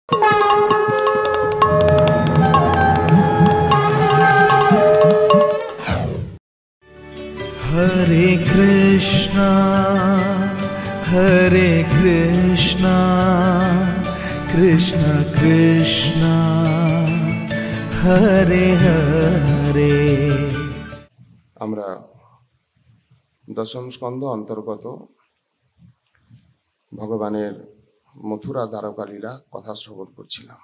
हरे कृष्णा कृष्ण कृष्ण हरे हरे। আমরা দশম স্কন্ধ অন্তর্গত ভগবানের মথুরা দ্বারকা লীলা কথা শ্রবণ করছিলাম।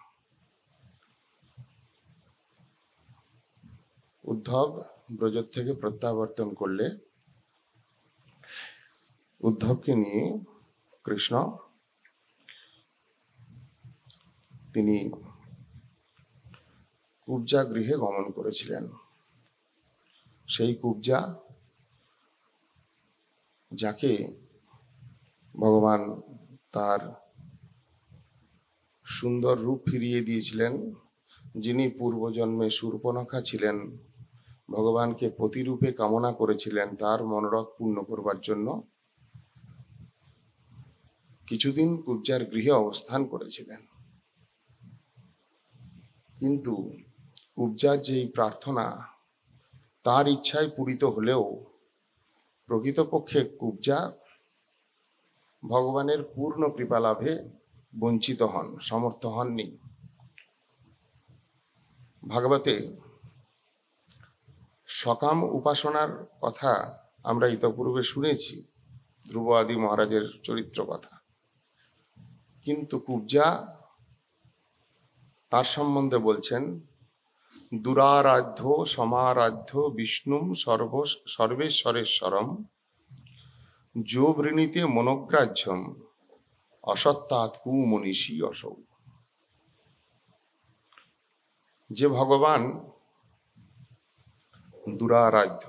উদ্ধব ব্রজ থেকে প্রত্যাবর্তন করলে উদ্ধবকে নিয়ে কৃষ্ণ তিনি কুব্জা গৃহে গমন করেছিলেন। সেই কুব্জা যাকে ভগবান তার সুন্দর রূপ ফিরিয়ে দিয়েছিলেন, যিনি পূর্বজন্মে শূর্পণখা ছিলেন, ভগবানকে প্রতিরূপে কামনা করেছিলেন, তার মনোরথ পূর্ণ করবার জন্য কিছুদিন কুব্জার গৃহে অবস্থান করেছিলেন। কিন্তু কুব্জার যেই প্রার্থনা তার ইচ্ছায় পূরিত হলেও প্রকৃতপক্ষে কুব্জা ভগবানের পূর্ণ কৃপা লাভে বঞ্চিত হন, সমর্থ হননি। ভাগবতে সকাম উপাসনার কথা আমরা ইতপূর্বে শুনেছি, ধ্রুব আদি মহারাজের চরিত্র কথা, কিন্তু কুব্জা তার সম্বন্ধে বলছেন দুরারাধ্য সমারাধ্য বিষ্ণুম সর্বেশ্বরেশ্বরম যো বৃণীতে মনোগ্রাহ্যম অসত্তাৎ কুমনীষী অসৌ। যে ভগবান দুরারাধ্য,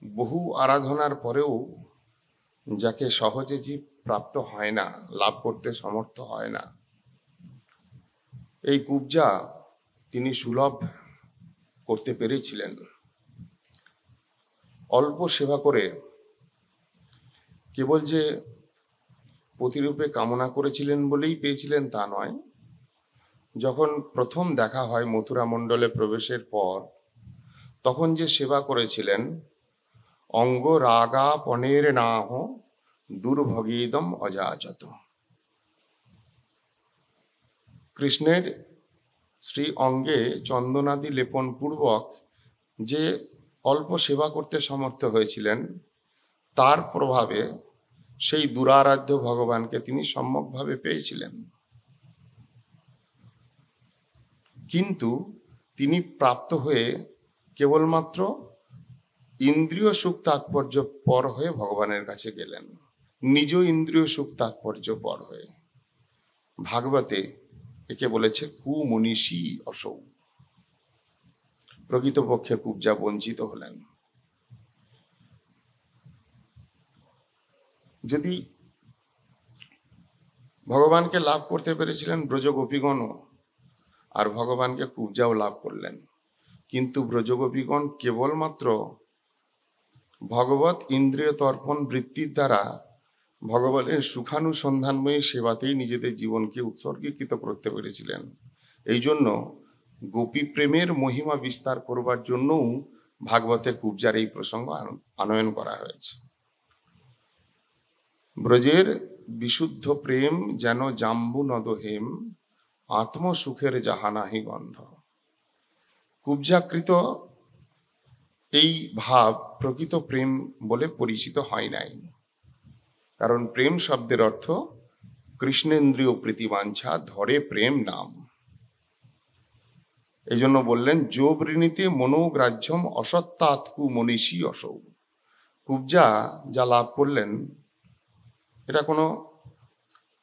বহু আরাধনার পরেও যাকে সহজে জীব প্রাপ্ত হয় না, লাভ করতে সমর্থ হয় না, এই কুব্জা তিনি সুলভ করতে পেরেছিলেন। অল্প সেবা করে কেবল যে প্রতিরূপে কামনা করেছিলেন বলেই পেয়েছিলেন তা নয়। যখন প্রথম দেখা হয় মথুরা মণ্ডলে প্রবেশের পর, তখন যে সেবা করেছিলেন, অঙ্গ রাগা পনের নাহ দুর্ভগীদম অযাচত। কৃষ্ণের শ্রী অঙ্গে চন্দনাদি লেপন পূর্বক যে অল্প সেবা করতে সমর্থ হয়েছিলেন, তার প্রভাবে সেই দুরারাধ্য ভগবানকে তিনি সম্যকভাবে পেয়েছিলেন। কিন্তু তিনি প্রাপ্ত হয়ে কেবলমাত্র ইন্দ্রিয় সুখ তাৎপর্য পর হয়ে ভগবানের কাছে গেলেন, নিজ ইন্দ্রিয় সুখ তাৎপর্য পর হয়ে। ভাগবতে একে বলেছে কুমনীষী অসৌ। প্রকৃতপক্ষে কুব্জা বঞ্চিত হলেন। যদি ভগবানকে লাভ করতে পেরেছিলেন ব্রজ গোপীগণও, আর ভগবানকে কুব্জাও লাভ করলেন, কিন্তু ব্রজগোপীগণ কেবলমাত্র ভগবত ইন্দ্রিয় তর্পণ বৃত্তির দ্বারা ভগবানের সুখানুসন্ধানময়ী সেবাতেই নিজেদের জীবনকে উৎসর্গীকৃত করতে পেরেছিলেন। এই জন্য গোপী প্রেমের মহিমা বিস্তার করবার জন্যও ভাগবতে কুব্জার এই প্রসঙ্গ আনয়ন করা হয়েছে। ব্রজের বিশুদ্ধ প্রেম যেন জাম্বু নদহেম, আত্মসুখের যাহা নাহি গন্ধ। কুব্জাকৃত এই ভাব প্রকৃত প্রেম বলে পরিচিত হয় নাই, কারণ প্রেম শব্দের অর্থ কৃষ্ণেন্দ্রিয় প্রীতিবাঞ্ছা ধরে প্রেম নাম। এই জন্য বললেন যো বৃণীতে মনোগ্রাহ্যম অসত্তাৎ কুমনীষী অসৌ। কুব্জা যা লাভ করলেন এটা কোনো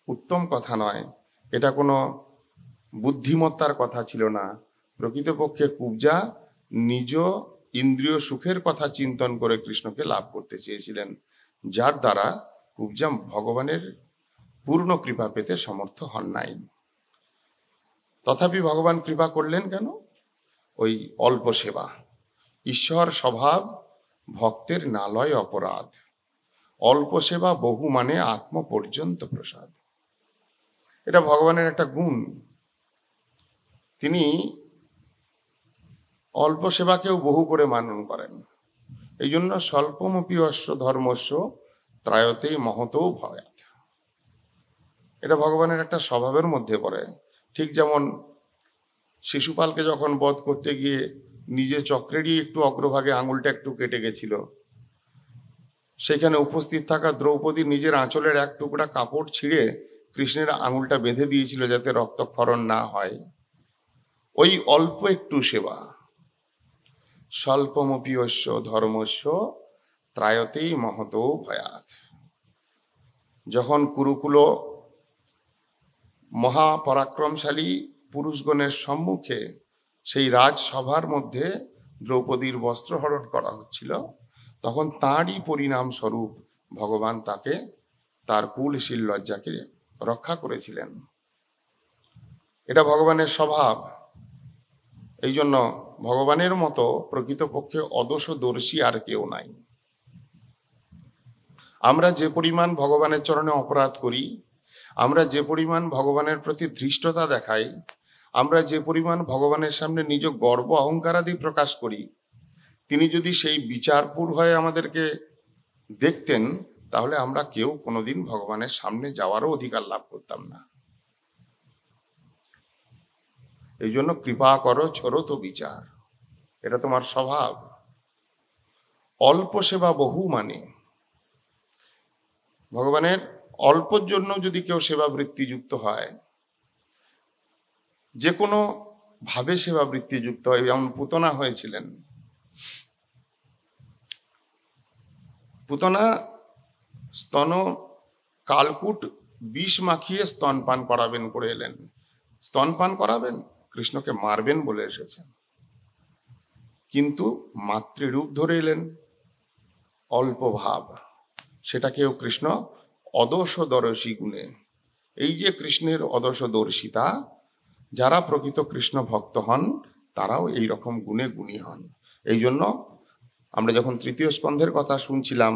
উত্তম কথা নয়, এটা কোনো বুদ্ধিমত্তার কথা ছিল না। প্রকৃতপক্ষে কুব্জা নিজ ইন্দ্রিয় সুখের কথা চিন্তন করে কৃষ্ণকে লাভ করতে চেয়েছিলেন, যার দ্বারা কুব্জা ভগবানের পূর্ণ কৃপা পেতে সমর্থ হন নাই। তথাপি ভগবান কৃপা করলেন কেন? ওই অল্প সেবা। ঈশ্বর স্বভাব ভক্তের নালয় অপরাধ, অল্প সেবা বহু মানে আত্ম পর্যন্ত প্রসাদ। এটা ভগবানের একটা গুণ। তিনি অল্প সেবাকেও বহু করে মানন করেন। এই জন্য স্বল্পমপি অশ্ব ধর্মস্য ত্রায়তে মহতো ভয়াত। এটা ভগবানের একটা স্বভাবের মধ্যে পড়ে। ঠিক যেমন শিশুপালকে যখন বধ করতে গিয়ে নিজে চক্রেরই একটু অগ্রভাগে আঙুলটা একটু কেটে গেছিল, সেখানে উপস্থিত থাকা দ্রৌপদী নিজের আঁচলের এক টুকরা কাপড় ছিঁড়ে কৃষ্ণের আঙুলটা বেঁধে দিয়েছিল যাতে রক্তক্ষরণ না হয়। ওই অল্প একটু সেবা, স্বল্পমপিয়স্য ধর্মস্য ত্রায়তেই মহতো ভয়াত। যখন কুরুকুল মহাপরাক্রমশালী পুরুষগণের সম্মুখে সেই রাজসভার মধ্যে দ্রৌপদীর বস্ত্রহরণ করা হচ্ছিল, তখন তাঁরই পরিণাম স্বরূপ ভগবান তাকে তার কুলশীল লজ্জাকে রক্ষা করেছিলেন। এটা ভগবানের স্বভাব। এই জন্য ভগবানের মতো প্রকৃতপক্ষে অদোষদর্শী আর কেউ নাই। আমরা যে পরিমাণ ভগবানের চরণে অপরাধ করি, আমরা যে পরিমাণ ভগবানের প্রতি ধৃষ্টতা দেখাই, আমরা যে পরিমাণ ভগবানের সামনে নিজ গর্ব অহংকার আদি প্রকাশ করি, তিনি যদি সেই বিচারপুর হয়ে আমাদেরকে দেখতেন, তাহলে আমরা কেউ কোনোদিন ভগবানের সামনে যাওয়ারও অধিকার লাভ করতাম না। এই জন্য কৃপা করো ছোড়ো তো বিচার, এটা তোমার স্বভাব। অল্প সেবা বহু মানে, ভগবানের অল্পর জন্য যদি কেউ সেবা বৃত্তিযুক্ত হয়, যে কোনো ভাবে সেবা বৃত্তিযুক্ত হয়, যেমন পুতনা হয়েছিলেন। পুতনা স্তন কালকুট বিষ মাখিয়ে স্তনপান করাবেন করে এলেন। স্তনপান করাবেন, কৃষ্ণকে মারবেন বলে এসেছেন, কিন্তু মাতৃরূপ ধরে এলেন। অল্প ভাব, সেটাকেও কৃষ্ণ অদোষদর্শী গুণে। এই যে কৃষ্ণের অদোষদর্শিতা, যারা প্রকৃত কৃষ্ণ ভক্ত হন তারাও এই রকম গুণে গুণী হন। এই জন্য আমরা যখন তৃতীয় স্কন্ধের কথা শুনছিলাম,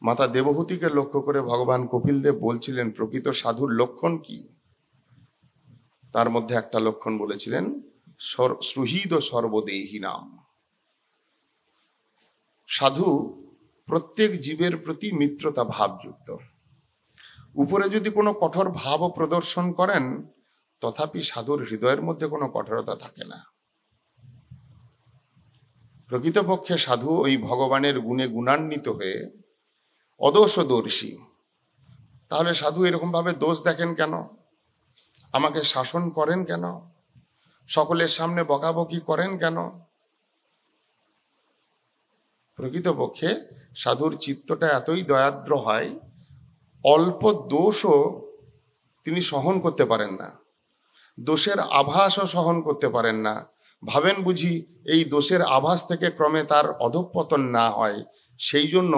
মাতা দেবহূতিকে লক্ষ্য করে ভগবান কপিলদেব বলছিলেন প্রকৃত সাধুর লক্ষণ কি। তার মধ্যে একটা লক্ষণ বলেছিলেন, সুহৃদ সর্বদেহী নাম। সাধু প্রত্যেক জীবের প্রতি মিত্রতা ভাবযুক্ত। উপরে যদি কোনো কঠোর ভাবও প্রদর্শন করেন, তথাপি সাধুর হৃদয়ের মধ্যে কোনো কঠোরতা থাকে না। প্রকৃতপক্ষে সাধু ওই ভগবানের গুণে গুণান্বিত হয়ে অদোষদর্শী। তাহলে সাধু এরকম ভাবে দোষ দেখেন কেন? আমাকে শাসন করেন কেন? সকলের সামনে বকাবকি করেন কেন? প্রকৃতপক্ষে সাধুর চিত্তটা এতই দয়াদ্র হয়, অল্প দোষও তিনি সহন করতে পারেন না, দোষের আভাসও সহন করতে পারেন না। ভাবেন বুঝি এই দোষের আভাস থেকে ক্রমে তার অধঃপতন না হয়, সেই জন্য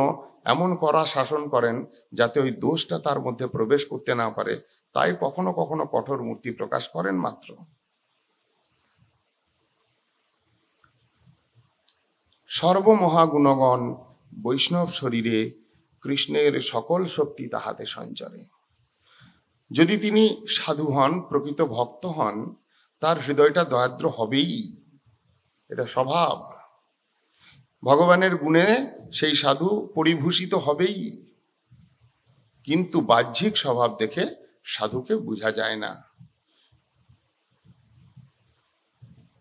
এমন কড়া শাসন করেন যাতে ওই দোষটা তার মধ্যে প্রবেশ করতে না পারে। তাই কখনো কখনো কঠোর মূর্তি প্রকাশ করেন মাত্র। সর্বমহাগুণগণ বৈষ্ণব শরীরে কৃষ্ণের সকল শক্তি তাহাতে সঞ্চারে। যদি তিনি সাধু হন, প্রকৃত ভক্ত হন, তার হৃদয়টা দয়াদ্র হবেই, এটা স্বভাব। ভগবানের গুণে সেই সাধু পরিভূষিত হবেই, কিন্তু বাহ্যিক স্বভাব দেখে সাধুকে বোঝা যায় না।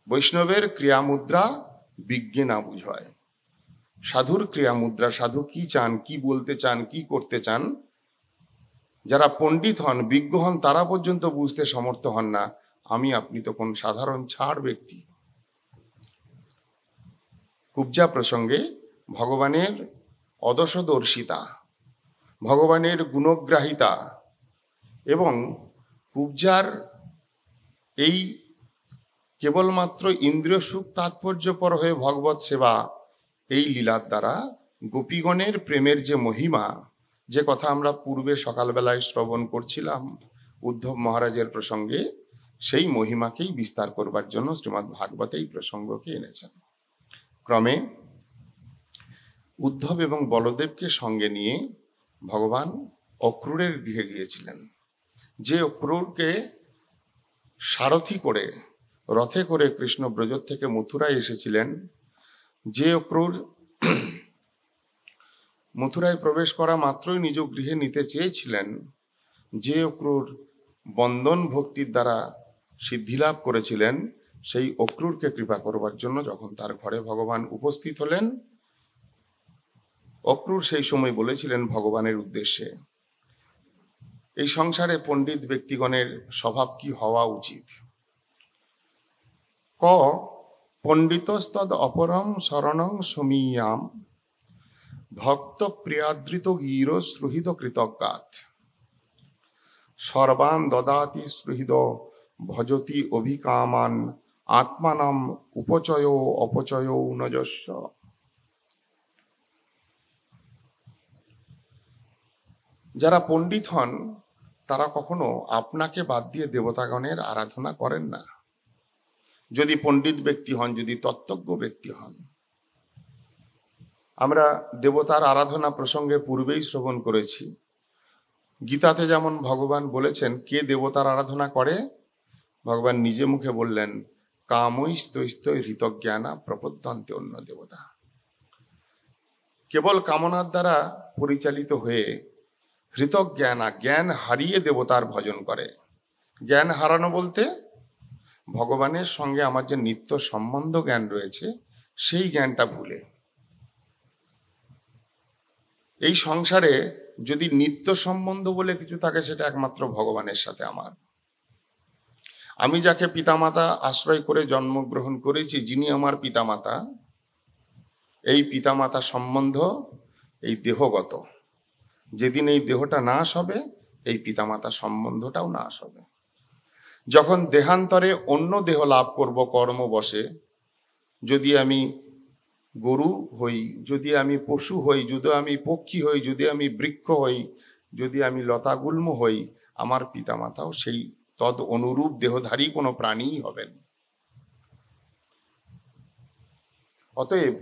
বৈষ্ণবের ক্রিয়ামুদ্রা বিজ্ঞে না বুঝায়, সাধুর ক্রিয়ামুদ্রা, সাধু কি চান, কি বলতে চান, কি করতে চান, যারা পণ্ডিত হন, বিজ্ঞ হন, তারা পর্যন্ত বুঝতে সমর্থ হন না। আমি আপনি তো কোন সাধারণ ছাড় ব্যক্তি। কুব্জা প্রসঙ্গে ভগবানের অদোষদর্শিতা, ভগবানের গুণগ্রাহিতা এবং কুব্জার এই কেবলমাত্র ইন্দ্রিয় সুখ তাৎপর্যপর হয়ে ভগবত সেবা, এই লীলার দ্বারা গোপীগণের প্রেমের যে মহিমা, যে কথা আমরা পূর্বে সকালবেলায় শ্রবণ করছিলাম উদ্ধব মহারাজের প্রসঙ্গে, সেই মহিমাকেই বিস্তার করবার জন্য শ্রীমদ্ ভাগবতে এই প্রসঙ্গকে এনেছেন। ক্রমে উদ্ধব এবং বলদেবকে সঙ্গে নিয়ে ভগবান অক্রূরের গৃহে গিয়েছিলেন। যে অক্রূরকে সারথি করে রথে করে কৃষ্ণ ব্রজ থেকে মথুরায় এসেছিলেন, যে অক্রূর মথুরায় প্রবেশ করা মাত্রই নিজ গৃহে নিতে চেয়েছিলেন, যে অক্রূর বন্দন ভক্তির দ্বারা সিদ্ধিলাভ করেছিলেন, সেই অক্রূরকে কৃপা করবার জন্য যখন তার ঘরে ভগবান উপস্থিত হলেন, অক্রূর সেই সময় বলেছিলেন ভগবানের উদ্দেশ্যে, এই সংসারে পণ্ডিত ব্যক্তিগণের স্বভাব কি হওয়া উচিত? ক পণ্ডিতস্তদ অপরম শরণং সমীয়াম ভক্ত প্রিয়াদৃত গীর শ্রুহিত কৃতজ্ঞাত সর্বান দদাতি শ্রুহিত ভজতি অভিকামান আত্মানাম উপচয় অপচয় নজস্ব। যারা পণ্ডিত হন তারা কখনো আপনাকে বাদ দিয়ে দেবতাগণের আরাধনা করেন না। যদি পণ্ডিত ব্যক্তি হন, যদি তত্ত্বজ্ঞ ব্যক্তি হন। আমরা দেবতার আরাধনা প্রসঙ্গে পূর্বেই শ্রবণ করেছি। গীতাতে যেমন ভগবান বলেছেন কে দেবতার আরাধনা করে, ভগবান নিজে মুখে বললেন কামৈ স্তৈস্তৈ হৃতজ্ঞানা প্রপদ্যন্তে অন্য দেবতা। কেবল কামনার দ্বারা পরিচালিত হয়ে হৃতজ্ঞানা জ্ঞান হারিয়ে দেবতার ভজন করে। জ্ঞান হারানো বলতে ভগবানের সঙ্গে আমার যে নিত্য সম্বন্ধ জ্ঞান রয়েছে সেই জ্ঞানটা ভুলে। এই সংসারে যদি নিত্য সম্বন্ধ বলে কিছু থাকে সেটা একমাত্র ভগবানের সাথে আমার। আমি যাকে পিতামাতা আশ্রয় করে জন্মগ্রহণ করেছি, যিনি আমার পিতামাতা, এই পিতামাতা সম্বন্ধ এই দেহগত। যেদিন এই দেহটা নাশ হবে এই পিতামাতা সম্বন্ধটাও নাশ হবে। যখন দেহান্তরে অন্য দেহ লাভ করব কর্মবশে, যদি আমি গরু হই, যদি আমি পশু হই, যদি আমি পক্ষী হই, যদি আমি বৃক্ষ হই, যদি আমি লতাগুল্ম হই, আমার পিতামাতাও সেই তদ অনুরূপ দেহধারী কোনো প্রাণীই হবেন। অতএব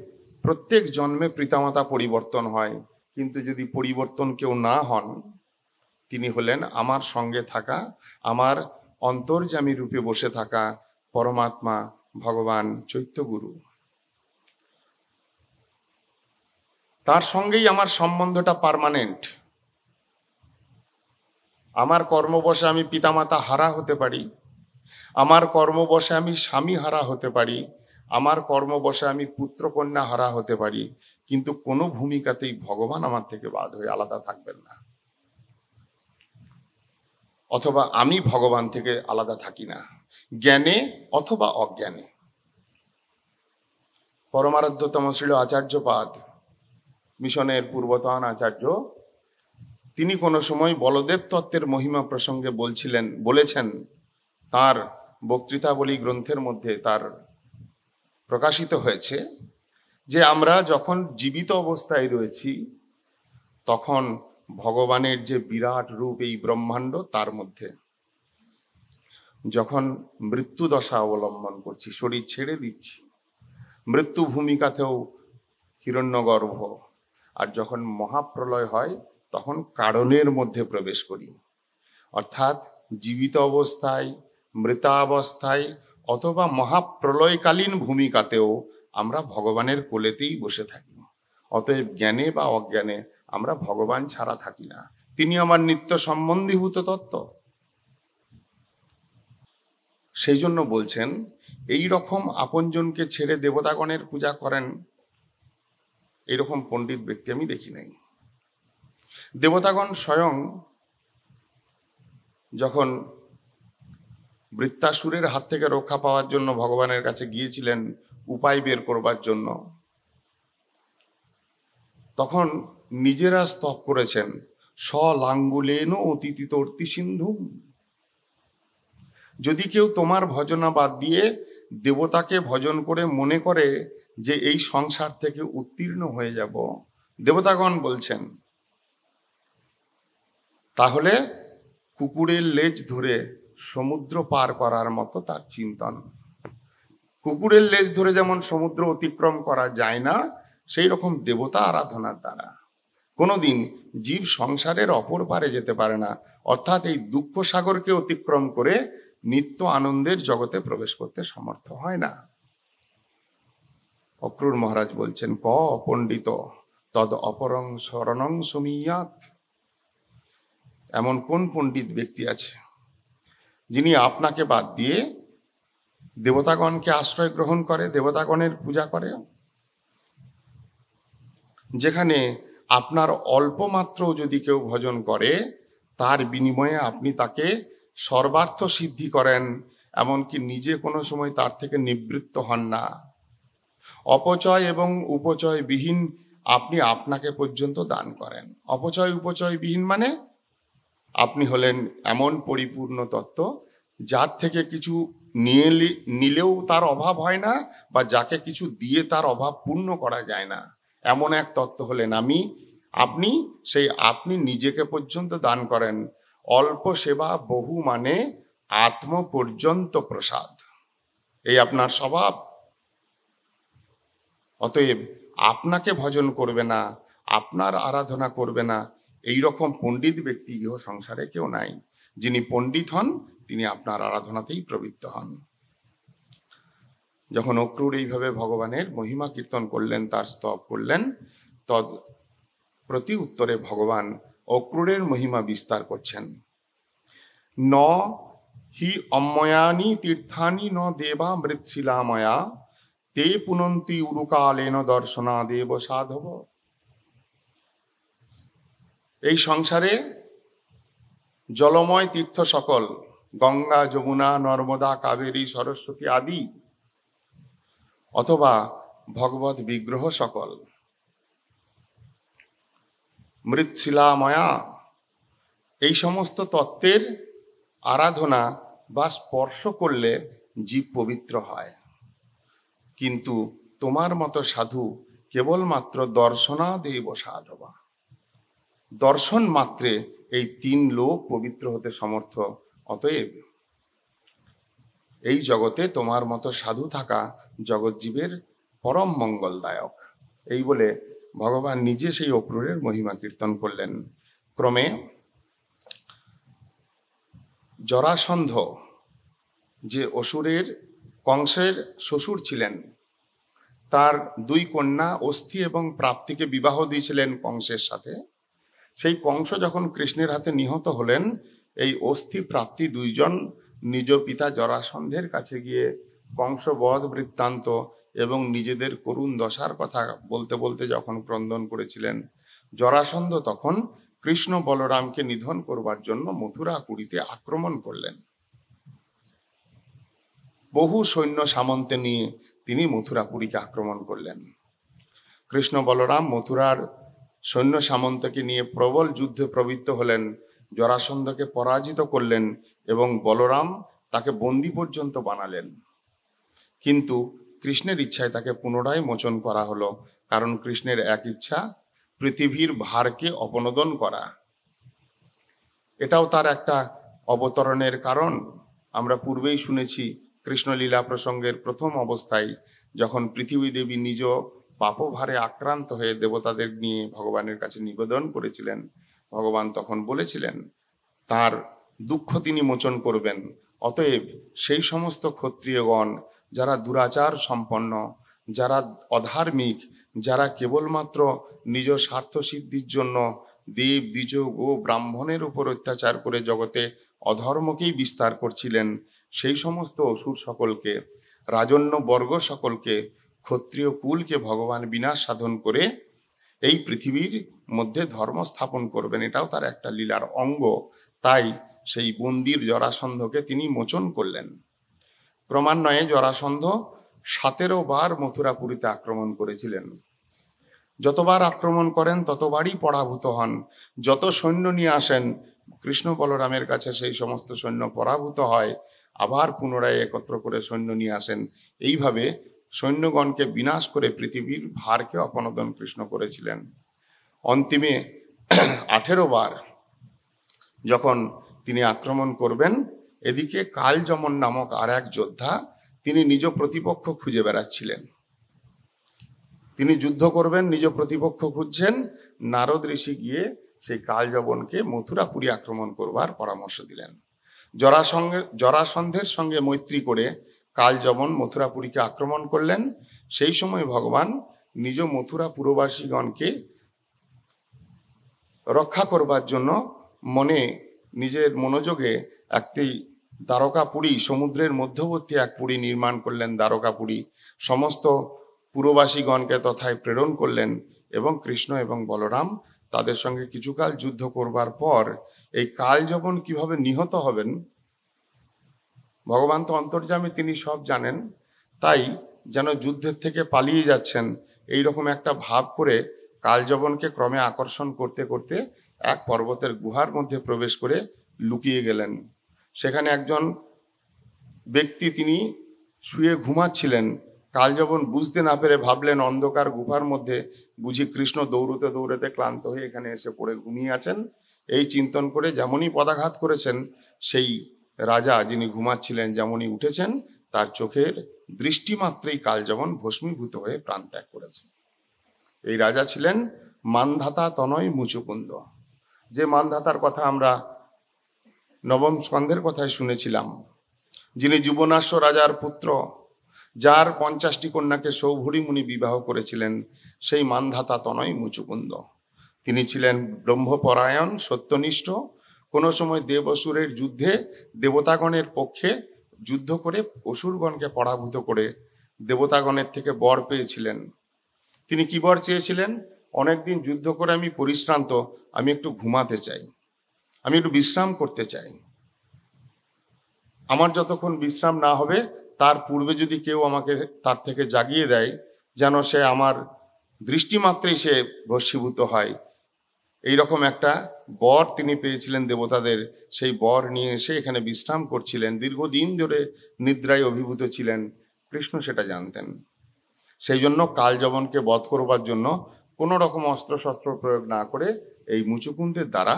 প্রত্যেক জন্মে পিতামাতা পরিবর্তন হয়, কিন্তু যদি পরিবর্তন কেউ না হন, তিনি হলেন আমার সঙ্গে থাকা, আমার অন্তর্যামী রূপে বসে থাকা পরমাত্মা ভগবান চৈত্যগুরু। তার সঙ্গেই আমার সম্বন্ধটা পার্মানেন্ট। আমার কর্মবশে আমি পিতামাতা হারা হতে পারি, আমার কর্মবশে আমি স্বামী হারা হতে পারি, আমার কর্মবশে আমি পুত্রকন্যা হারা হতে পারি, কিন্তু কোনো ভূমিকাতেই ভগবান আমার থেকে বাদ হয়ে আলাদা থাকবেন না। অথবা আমি ভগবান থেকে আলাদা থাকি না, জ্ঞানে অথবা অজ্ঞানে। পরমারাধ্যতম শ্রীল আচার্যপাদ, মিশনের পূর্বতন আচার্য, তিনি কোনো সময় বলদেব তত্ত্বের মহিমা প্রসঙ্গে বলেছেন, তার বক্তৃতাবলী গ্রন্থের মধ্যে তার প্রকাশিত হয়েছে যে আমরা যখন জীবিত অবস্থায় রয়েছি তখন ভগবানের যে বিরাট রূপ এই ব্রহ্মাণ্ড, তার মধ্যে যখন মৃত্যু দশা অবলম্বন করছি, শরীর ছেড়ে দিচ্ছি, মৃত্যু ভূমিকাতেও হিরণ্যগর্ভ, আর যখন মহাপ্রলয় হয় তখন কারণের মধ্যে প্রবেশ করি। অর্থাৎ জীবিত অবস্থায়, মৃতাবস্থায় অথবা মহাপ্রলয়কালীন ভূমিকাতেও আমরা ভগবানের কোলেতেই বসে থাকি। অতএব জ্ঞানে বা অজ্ঞানে আমরা ভগবান ছাড়া থাকি না, তিনি আমার নিত্য সম্বন্ধীভূত তত্ত্ব। সেই জন্য বলছেন এই রকম আপনজনকে ছেড়ে দেবতাগণের পূজা করেন, এরকম পণ্ডিত ব্যক্তি আমি দেখি নাই। দেবতাগণ স্বয়ং যখন বৃত্তাসুরের হাত থেকে রক্ষা পাওয়ার জন্য ভগবানের কাছে গিয়েছিলেন উপায় বের করবার জন্য, তখন নিজেরা স্তব করেছেন স্বলাঙ্গুলেন অতিথিতর্তি সিন্ধু। যদি কেউ তোমার ভজনা বাদ দিয়ে দেবতাকে ভজন করে মনে করে যে এই সংসার থেকে উত্তীর্ণ হয়ে যাব, দেবতাগণ বলছেন তাহলে কুকুরের লেজ ধরে সমুদ্র পার করার মতো তার চিন্তন। কুকুরের লেজ ধরে যেমন সমুদ্র অতিক্রম করা যায় না, সেই রকম দেবতা আরাধনার দ্বারা কোনোদিন জীব সংসারের অপর পারে যেতে পারে না, অর্থাৎ এই দুঃখ সাগরকে অতিক্রম করে নিত্য আনন্দের জগতে প্রবেশ করতে সমর্থ হয় না। অক্রূর মহারাজ বলছেন, ক পণ্ডিত তদ অপরং শরণং সমীয়াৎ। এমন কোন পণ্ডিত ব্যক্তি আছে যিনি আপনাকে বাদ দিয়ে দেবতাগণকে আশ্রয় গ্রহণ করে, দেবতাগণের পূজা করে? যেখানে আপনার অল্প মাত্র যদি কেউ ভজন করে, তার বিনিময়ে আপনি তাকে সর্বার্থ সিদ্ধি করেন, এমনকি নিজে কোনো সময় তার থেকে নিবৃত্ত হন না। অপচয় এবং উপচয় বিহীন আপনি আপনাকে পর্যন্ত দান করেন। অপচয় উপচয় বিহীন মানে আপনি হলেন এমন পরিপূর্ণ তত্ত্ব যার থেকে কিছু নিলেও তার অভাব হয় না, বা যাকে কিছু দিয়ে তার অভাব পূর্ণ করা যায় না, এমন এক তত্ত্ব হলেন আপনি। সেই আপনি নিজেকে পর্যন্ত দান করেন। অল্প সেবা বহু মানে আত্ম পর্যন্ত প্রসাদ, এই আপনার স্বভাব। অতএব আপনাকে ভজন করবে না, আপনার আরাধনা করবে না, এই রকম পণ্ডিত ব্যক্তি ইহ সংসারে কেউ নাই। যিনি পণ্ডিত হন তিনি আপনার আরাধনাতেই প্রবৃত্ত হন। যখন অক্রূর এইভাবে ভগবানের মহিমা কীর্তন করলেন, তার স্তব করলেন, তদ প্রতি উত্তরে ভগবান অক্রূরের মহিমা বিস্তার করছেন। ন হি অম্ময়ানি তীর্থানি ন দেবা মৃৎশিলাময়া তে পুনন্তি উরুকালেন দর্শনা দেব সাধব। এই সংসারে জলময় তীর্থ সকল, গঙ্গা যমুনা নর্মদা কাবেরী সরস্বতী আদি, অথবা ভগবত বিগ্রহ সকল, মৃৎশিলাময়া, এই সমস্ত তত্ত্বের আরাধনা বা স্পর্শ করলে জীব পবিত্র হয়। কিন্তু তোমার মতো সাধু কেবলমাত্র দর্শনা দেব সাধবা, দর্শন মাত্রে এই 3 লোক পবিত্র হতে সমর্থ। অতএব এই জগতে তোমার মতো সাধু থাকা জগৎজীবের পরম মঙ্গলদায়ক। এই বলে ভগবান নিজে সেই অক্রূরের মহিমা কীর্তন করলেন। ক্রমে জরাসন্ধ, যে অসুরের কংসের শ্বশুর ছিলেন, তার 2 কন্যা অস্থি এবং প্রাপ্তিকে বিবাহ দিয়েছিলেন কংসের সাথে। সেই কংস যখন কৃষ্ণের হাতে নিহত হলেন, এই অস্থি প্রাপ্তি 2 জন নিজ পিতা জরাসন্ধের কাছে গিয়ে কংসবধ বৃত্তান্ত এবং নিজেদের করুণ দশার কথা বলতে বলতে যখন ক্রন্দন করেছিলেন, জরাসন্ধ তখন কৃষ্ণ বলরামকে নিধন করবার জন্য মথুরাপুরীতে আক্রমণ করলেন। বহু সৈন্য সামন্তে নিয়ে তিনি মথুরাপুরীকে আক্রমণ করলেন। কৃষ্ণ বলরাম মথুরার সৈন্য সামন্তকে নিয়ে প্রবল যুদ্ধে প্রবৃত্ত হলেন, জরাসন্ধকে পরাজিত করলেন এবং বলরাম তাকে বন্দী পর্যন্ত বানালেন। কিন্তু কৃষ্ণের ইচ্ছায় তাকে পুনরায় মোচন করা হলো, কারণ কৃষ্ণের এক ইচ্ছা পৃথিবীর ভারকে অপনোদন করা। এটাও তার একটা অবতরণের কারণ। আমরা পূর্বেই শুনেছি কৃষ্ণলীলা প্রসঙ্গের প্রথম অবস্থায় যখন পৃথিবী দেবী নিজ পাপভারে আক্রান্ত হয়ে দেবতাদের নিয়ে ভগবানের কাছে নিবেদন করেছিলেন, ভগবান তখন বলেছিলেন তার দুঃখ তিনি মোচন করবেন। অতএব সেই সমস্ত ক্ষত্রিয়গণ যারা দুরাচার সম্পন্ন, যারা অধার্মিক, যারা কেবলমাত্র নিজ স্বার্থ সিদ্ধির জন্য দেব দ্বিজ ও ব্রাহ্মণের উপর অত্যাচার করে জগতে অধর্মকেই বিস্তার করছিলেন, সেই সমস্ত অসুর সকলকে, রাজন্য বর্গ সকলকে, ক্ষত্রিয় কুলকে ভগবান বিনাশ সাধন করে এই পৃথিবীর মধ্যে ধর্ম স্থাপন করবেন। এটাও তার একটা লীলার অঙ্গ। তাই সেই বন্দির জরাসন্ধকে তিনি মোচন করলেন। ক্রমান্বয়ে জরাসন্ধ 17 বার মথুরাপুরীতে আক্রমণ করেছিলেন। যতবার আক্রমণ করেন ততবারই পরাভূত হন। যত সৈন্য নিয়ে আসেন কৃষ্ণ বলরামের কাছে, সেই সমস্ত সৈন্য পরাভূত হয়, আবার পুনরায় একত্র করে সৈন্য নিয়ে আসেন। এইভাবে সৈন্যগণকে বিনাশ করে পৃথিবীর ভারকে অপনোদন কৃষ্ণ করেছিলেন। অন্তিমে 18 বার যখন তিনি আক্রমণ করবেন, এদিকে কালযমন নামক আর এক যোদ্ধা, তিনি নিজ প্রতিপক্ষ খুঁজে বেড়াচ্ছিলেন। তিনি যুদ্ধ করবেন, নিজ প্রতিপক্ষ খুঁজছেন। নারদ ঋষি গিয়ে সেই কালযবনকে মথুরাপুরী আক্রমণ করবার পরামর্শ দিলেন। জরাসন্ধের সঙ্গে মৈত্রী করে কালযবন মথুরাপুরীকে আক্রমণ করলেন। সেই সময় ভগবান নিজ মথুরা পুরবাসীগণকে রক্ষা করবার জন্য নিজের মনোযোগে একটি দ্বারকাপুরী, সমুদ্রের মধ্যবর্তী এক পুরী নির্মাণ করলেন। দ্বারকাপুরী সমস্ত পুরবাসীগণকে তথায় প্রেরণ করলেন এবং কৃষ্ণ এবং বলরাম তাদের সঙ্গে কিছুকাল যুদ্ধ করবার পর এই কালযবন কিভাবে নিহত হবেন, ভগবান তো অন্তর্যামী, তিনি সব জানেন। তাই যেন যুদ্ধের থেকে পালিয়ে যাচ্ছেন এইরকম একটা ভাব করে কালযবনকে ক্রমে আকর্ষণ করতে করতে এক পর্বতের গুহার মধ্যে প্রবেশ করে লুকিয়ে গেলেন। সেখানে একজন ব্যক্তি, তিনি শুয়ে ঘুমাচ্ছিলেন। কালযবন বুঝতে না পেরে ভাবলেন অন্ধকার গুহার মধ্যে বুঝি কৃষ্ণ দৌড়তে দৌড়তে ক্লান্ত হয়ে এখানে এসে পড়ে ঘুমিয়ে আছেন। এই চিন্তন করে যেমনই পদাঘাত করেছেন, সেই রাজা যিনি ঘুমাচ্ছিলেন যেমনই উঠেছেন, তার চোখের দৃষ্টিমাত্রেই কালযবন ভস্মীভূত হয়ে প্রাণ ত্যাগ করেছে। এই রাজা ছিলেন মান্ধাতা তনয় মুচুকুন্দ। যে মান্ধাতার কথা আমরা নবম স্কন্ধের কথায় শুনেছিলাম, যিনি যুবনাশ্য রাজার পুত্র, যার 50টি কন্যাকে সৌভরী মুনি বিবাহ করেছিলেন, সেই মান্ধাতা তনয় মুচুকুন্দ। তিনি ছিলেন ব্রহ্মপরায়ণ, সত্যনিষ্ঠ। কোনো সময় দেব অসুরের যুদ্ধে দেবতাগণের পক্ষে যুদ্ধ করে অসুরগণকে পরাভূত করে দেবতাগণের থেকে বর পেয়েছিলেন। তিনি কি বর চেয়েছিলেন? অনেকদিন যুদ্ধ করে আমি পরিশ্রান্ত, আমি একটু ঘুমাতে চাই, আমি একটু বিশ্রাম করতে চাই। আমার যতক্ষণ বিশ্রাম না হবে তার পূর্বে যদি কেউ আমাকে তার থেকে জাগিয়ে দেয়, যেন সে আমার দৃষ্টিমাত্রেই সে ভস্মীভূত হয়। এইরকম একটা বর তিনি পেয়েছিলেন দেবতাদের। সেই বর নিয়ে এসে এখানে বিশ্রাম করছিলেন, দীর্ঘদিন ধরে নিদ্রায় অভিভূত ছিলেন। কৃষ্ণ সেটা জানতেন। সেই জন্য কালযবনকে বধ করবার জন্য কোনো রকম অস্ত্রশস্ত্র প্রয়োগ না করে এই মুচুকুন্দের দ্বারা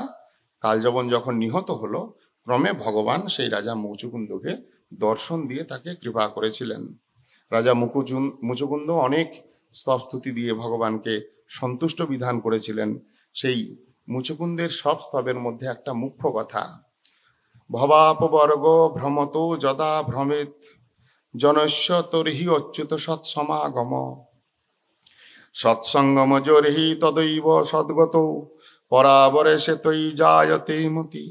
কালযবন যখন নিহত হলো, ক্রমে ভগবান সেই রাজা মুচুকুন্দকে দর্শন দিয়ে তাকে কৃপা করেছিলেন। রাজা মুচুকুন্দ অনেক স্তবস্তুতি দিয়ে ভগবানকে সন্তুষ্ট বিধান করেছিলেন। সেই মুচুকুন্দের সব স্তবের মধ্যে একটা মুখ্য কথা, ভবাপবর্গ ভ্রমত যদা ভ্রমেত জনস্য তর্হি অচ্যুত সৎসমাগম সৎসঙ্গম জর্হি তদৈব সদ্গত পরাবরে সে তৈ জায়তে মতি।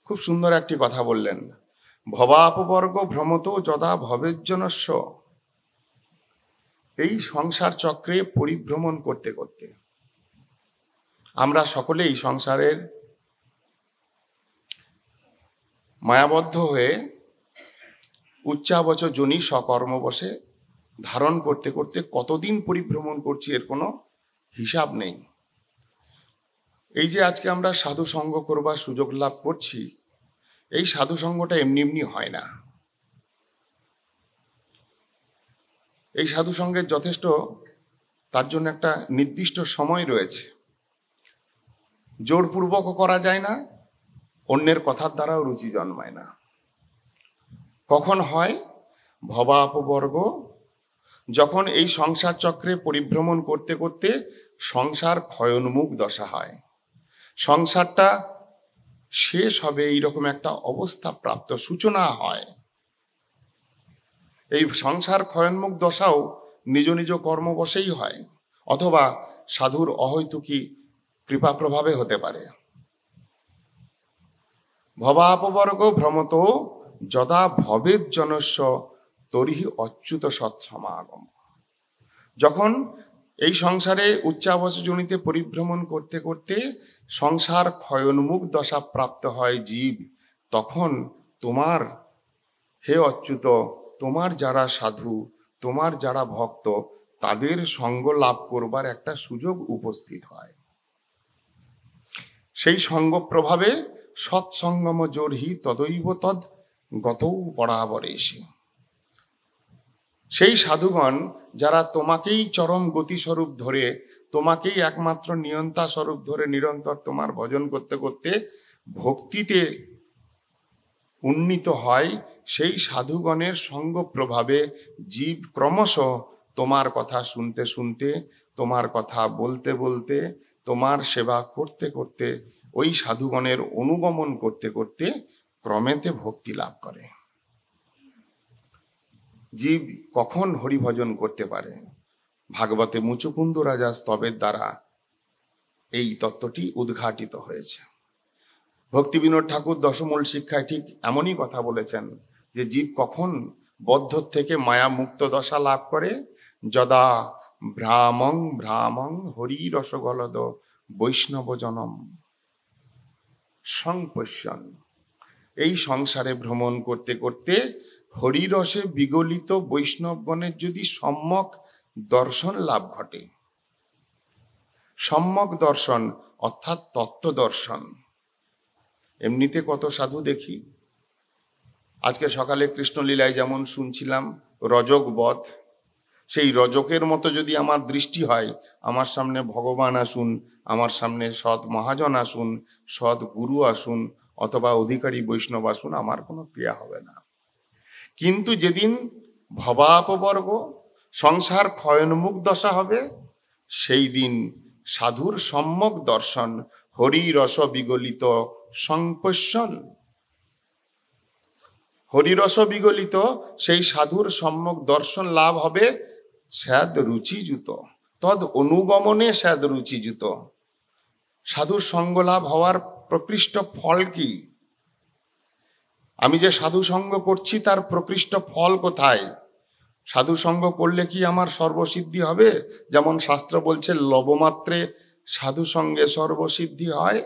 খুব সুন্দর একটি কথা বললেন, ভবাপবর্গ ভ্রমত যদা ভবেজ্জনস্য। এই সংসার চক্রে পরিভ্রমণ করতে করতে আমরা সকলেই সংসারের মায়াবদ্ধ হয়ে উচ্চাবচ জনি সকর্মবশে ধারণ করতে করতে কতদিন পরিভ্রমণ করছি এর কোনো হিসাব নেই। এই যে আজকে আমরা সাধু সঙ্গ করবার সুযোগ লাভ করছি, এই সাধু সঙ্গটা এমনি এমনি হয় না। এই সাধু সঙ্গের যথেষ্ট, তার জন্য একটা নির্দিষ্ট সময় রয়েছে। জোরপূর্বকও করা যায় না, অন্যের কথার দ্বারাও রুচি জন্মায় না। কখন হয়? ভবাপবর্গ, যখন এই সংসার চক্রে পরিভ্রমণ করতে করতে সংসার ক্ষয়োন্মুখ দশা হয়, সংসারটা শেষ হবে এইরকম একটা অবস্থা প্রাপ্ত সূচনা হয়। এই সংসার ক্ষয়োন্মুখ দশাও নিজ নিজ কর্মবশেই হয়, অথবা সাধুর অহৈতুকী কৃপা প্রভাবে হতে পারে। ভবাপবর্গ ভ্রমত যদা ভবেদ জনস্য তর্হি অচ্যুত সৎসমাগম। যখন এই সংসারে উচ্চাবচজনিতে পরিভ্রমণ করতে করতে সংসার ক্ষয়োন্মুখ দশা প্রাপ্ত হয় জীব, তখন তোমার, হে অচ্যুত, তোমার যারা সাধু, তোমার যারা ভক্ত, তাদের সঙ্গ লাভ করবার একটা সুযোগ উপস্থিত হয়। সেই সঙ্গ প্রভাবে সৎসঙ্গম জোরহি তদৈব তদ গতৌ বরাবরে এসে, সেই সাধুগণ যারা তোমাকেই চরম গতিস্বরূপ ধরে, তোমাকেই একমাত্র নিয়ন্তা স্বরূপ ধরে নিরন্তর তোমার ভজন করতে করতে ভক্তিতে উন্নীত হয়, সেই সাধুগণের সঙ্গ প্রভাবে জীব ক্রমশ তোমার কথা শুনতে শুনতে তোমার কথা বলতে বলতে, তোমার সেবা করতে করতে, ওই সাধুগণের অনুগমন করতে করতে ক্রমেতে ভক্তি লাভ করে। জীব কখন হরিভজন করতে পারে? ভাগবতে মুচুকুন্দ রাজা স্তবের দ্বারা এই তত্ত্বটি উদ্ঘাটিত হয়েছে। ভক্তি বিনোদ ঠাকুর দশমূল শিক্ষায় ঠিক এমনই কথা বলেছেন যে জীব কখন বদ্ধ থেকে মায়া মুক্ত দশা লাভ করে? যদা ভ্রামং ভ্রামং হরি রসগলদ বৈষ্ণব জনম সংপশ্যন। এই সংসারে ভ্রমণ করতে করতে হরিরসে বিগলিত বৈষ্ণবগণের যদি সম্যক দর্শন লাভ ঘটে, সম্যক দর্শন অর্থাৎ তত্ত্ব দর্শন। এমনিতে কত সাধু দেখি, আজকে সকালে কৃষ্ণলীলায় যেমন শুনছিলাম রজক বধ, সেই রজকের মতো যদি আমার দৃষ্টি হয়, আমার সামনে ভগবান আসুন, আমার সামনে সৎ মহাজন আসুন, সৎ গুরু আসুন, অথবা অধিকারী বৈষ্ণব আসুন, আমার কোনো ক্রিয়া হবে না। কিন্তু যেদিন ভবাপবর্গ সংসার ক্ষয়োন্মুখ দশা হবে, সেই দিন সাধুর সম্যক দর্শন হরি রস বিগলিত সংপশ্যন, হরিরস বিগলিত সেই সাধুর সম্যক দর্শন লাভ হবে স্যাদ রুচিযুত, তদ অনুগমনে স্যাদ রুচিযুত। সাধুর সঙ্গ লাভ হওয়ার প্রকৃষ্ট ফল কি? আমি যে সাধু সঙ্গ করছি তার প্রকৃষ্ট ফল কোথায়? সাধু সঙ্গ করলে কি আমার সর্বসিদ্ধি হবে? যেমন শাস্ত্র বলছে লবমাত্রে সাধু সঙ্গে সর্বসিদ্ধি হয়।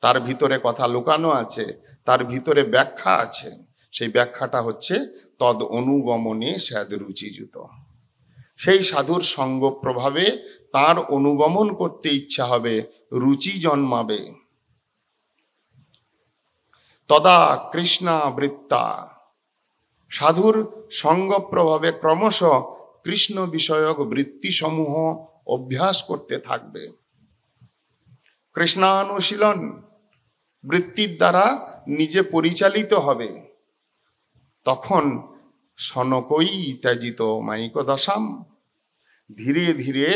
তার ভিতরে কথা লুকানো আছে, তার ভিতরে ব্যাখ্যা আছে। সেই ব্যাখ্যাটা হচ্ছে তদ অনুগমনে স্যাদ রুচিযুত। সেই সাধুর সঙ্গ প্রভাবে তার অনুগমন করতে ইচ্ছা হবে, রুচি জন্মাবে। তদা কৃষ্ণাবৃত্তা, সাধুর সঙ্গ প্রভাবে ক্রমশ কৃষ্ণ বিষয়ক বৃত্তি সমূহ অভ্যাস করতে থাকবে। কৃষ্ণানুশীলন বৃত্তির দ্বারা নিজে পরিচালিত হবে। তখন সনকই ত্যাজিত মাইক দশাম, ধীরে ধীরে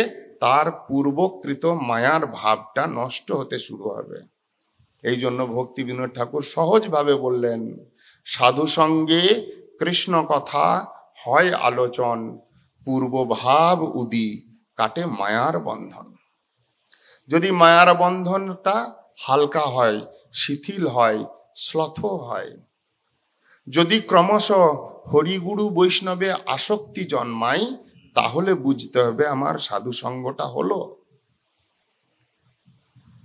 তার পূর্বকৃত মায়ার ভাবটা নষ্ট হতে শুরু হবে। এই জন্য ভক্তি বিনোদ ঠাকুর সহজভাবে বললেন, সাধু সঙ্গে কৃষ্ণ কথা হয় আলোচন, পূর্ব ভাব উদি কাটে মায়ার বন্ধন। যদি মায়ার বন্ধনটা হালকা হয়, শিথিল হয়, শ্লথ হয়, যদি ক্রমশ হরিগুরু বৈষ্ণবে আসক্তি জন্মায়, তাহলে বুঝতে হবে আমার সাধু সঙ্গটা হলো।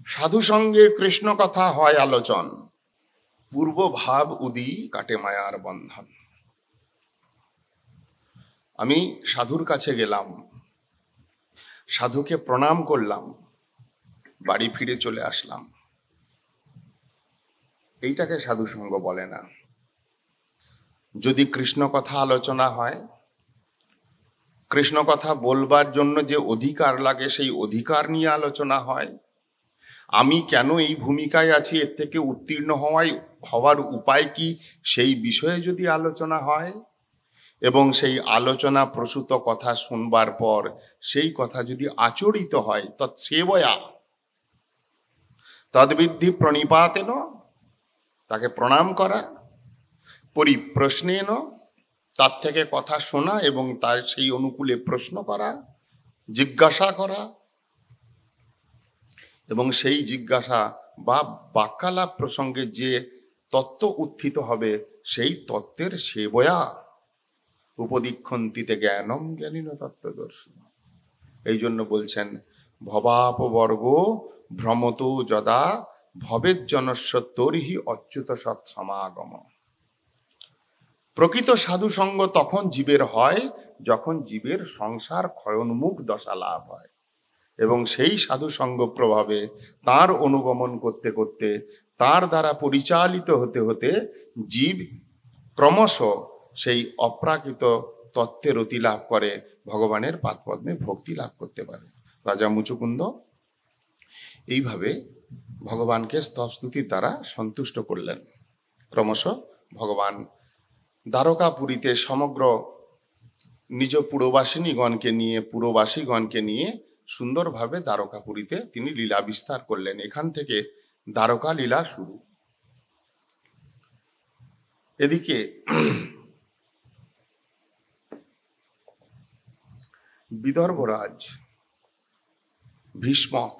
সাধু সঙ্গে কৃষ্ণ কথা হয় আলোচন, পূর্ব ভাব উদি কাটে মায়ার বন্ধন। আমি সাধুর কাছে গেলাম, সাধুকে প্রণাম করলাম, বাড়ি ফিরে চলে আসলাম, এইটাকে সাধু সঙ্গ বলে না। যদি কৃষ্ণ কথা আলোচনা হয়, কৃষ্ণ কথা বলবার জন্য যে অধিকার লাগে সেই অধিকার নিয়ে আলোচনা হয়, আমি কেন এই ভূমিকায় আছি এর থেকে উত্তীর্ণ হওয়ার উপায় কি সেই বিষয়ে যদি আলোচনা হয়, এবং সেই আলোচনা প্রসূত কথা শুনবার পর সেই কথা যদি আচরিত হয়, তৎসেবয়া তদ্বিদ্ধি প্রণিপাতেন, তাকে প্রণাম করা, পরিপ্রশ্নেন তার থেকে কথা শোনা এবং তার সেই অনুকূলে প্রশ্ন করা, জিজ্ঞাসা করা, এবং সেই জিজ্ঞাসা বা বাক্যালাপ প্রসঙ্গে যে তত্ত্ব উত্থিত হবে সেই তত্ত্বের সেবয়া উপদীক্ষন্তিতে জ্ঞানম জ্ঞানীন তত্ত্বদর্শন। এই জন্য বলছেন ভবাপবর্গ ভ্রমত যদা ভবেদ জনস্য তর্হি অচ্যুত সৎসমাগম। প্রকৃত সাধু সঙ্গ তখন জীবের হয় যখন জীবের সংসার ক্ষয়োন্মুখ দশা লাভ হয়, এবং সেই সাধু সঙ্গ প্রভাবে তার অনুগমন করতে করতে, তার দ্বারা পরিচালিত হতে হতে জীব ক্রমশ সেই অপ্রাকৃত তত্ত্বের অতি লাভ করে, ভগবানের পাদপদ্মে ভক্তি লাভ করতে পারে। রাজা মুচুকুন্দ এইভাবে ভগবানকে স্তব স্তুতির দ্বারা সন্তুষ্ট করলেন। ক্রমশ ভগবান দ্বারকাপুরীতে সমগ্র নিজ পুরবাসিনীগণকে নিয়ে, পুরবাসীগণকে নিয়ে সুন্দরভাবে দ্বারকাপুরীতে তিনি লীলা বিস্তার করলেন। এখান থেকে দ্বারকা লীলা শুরু। এদিকে বিদর্ভরাজ ভীষ্মক,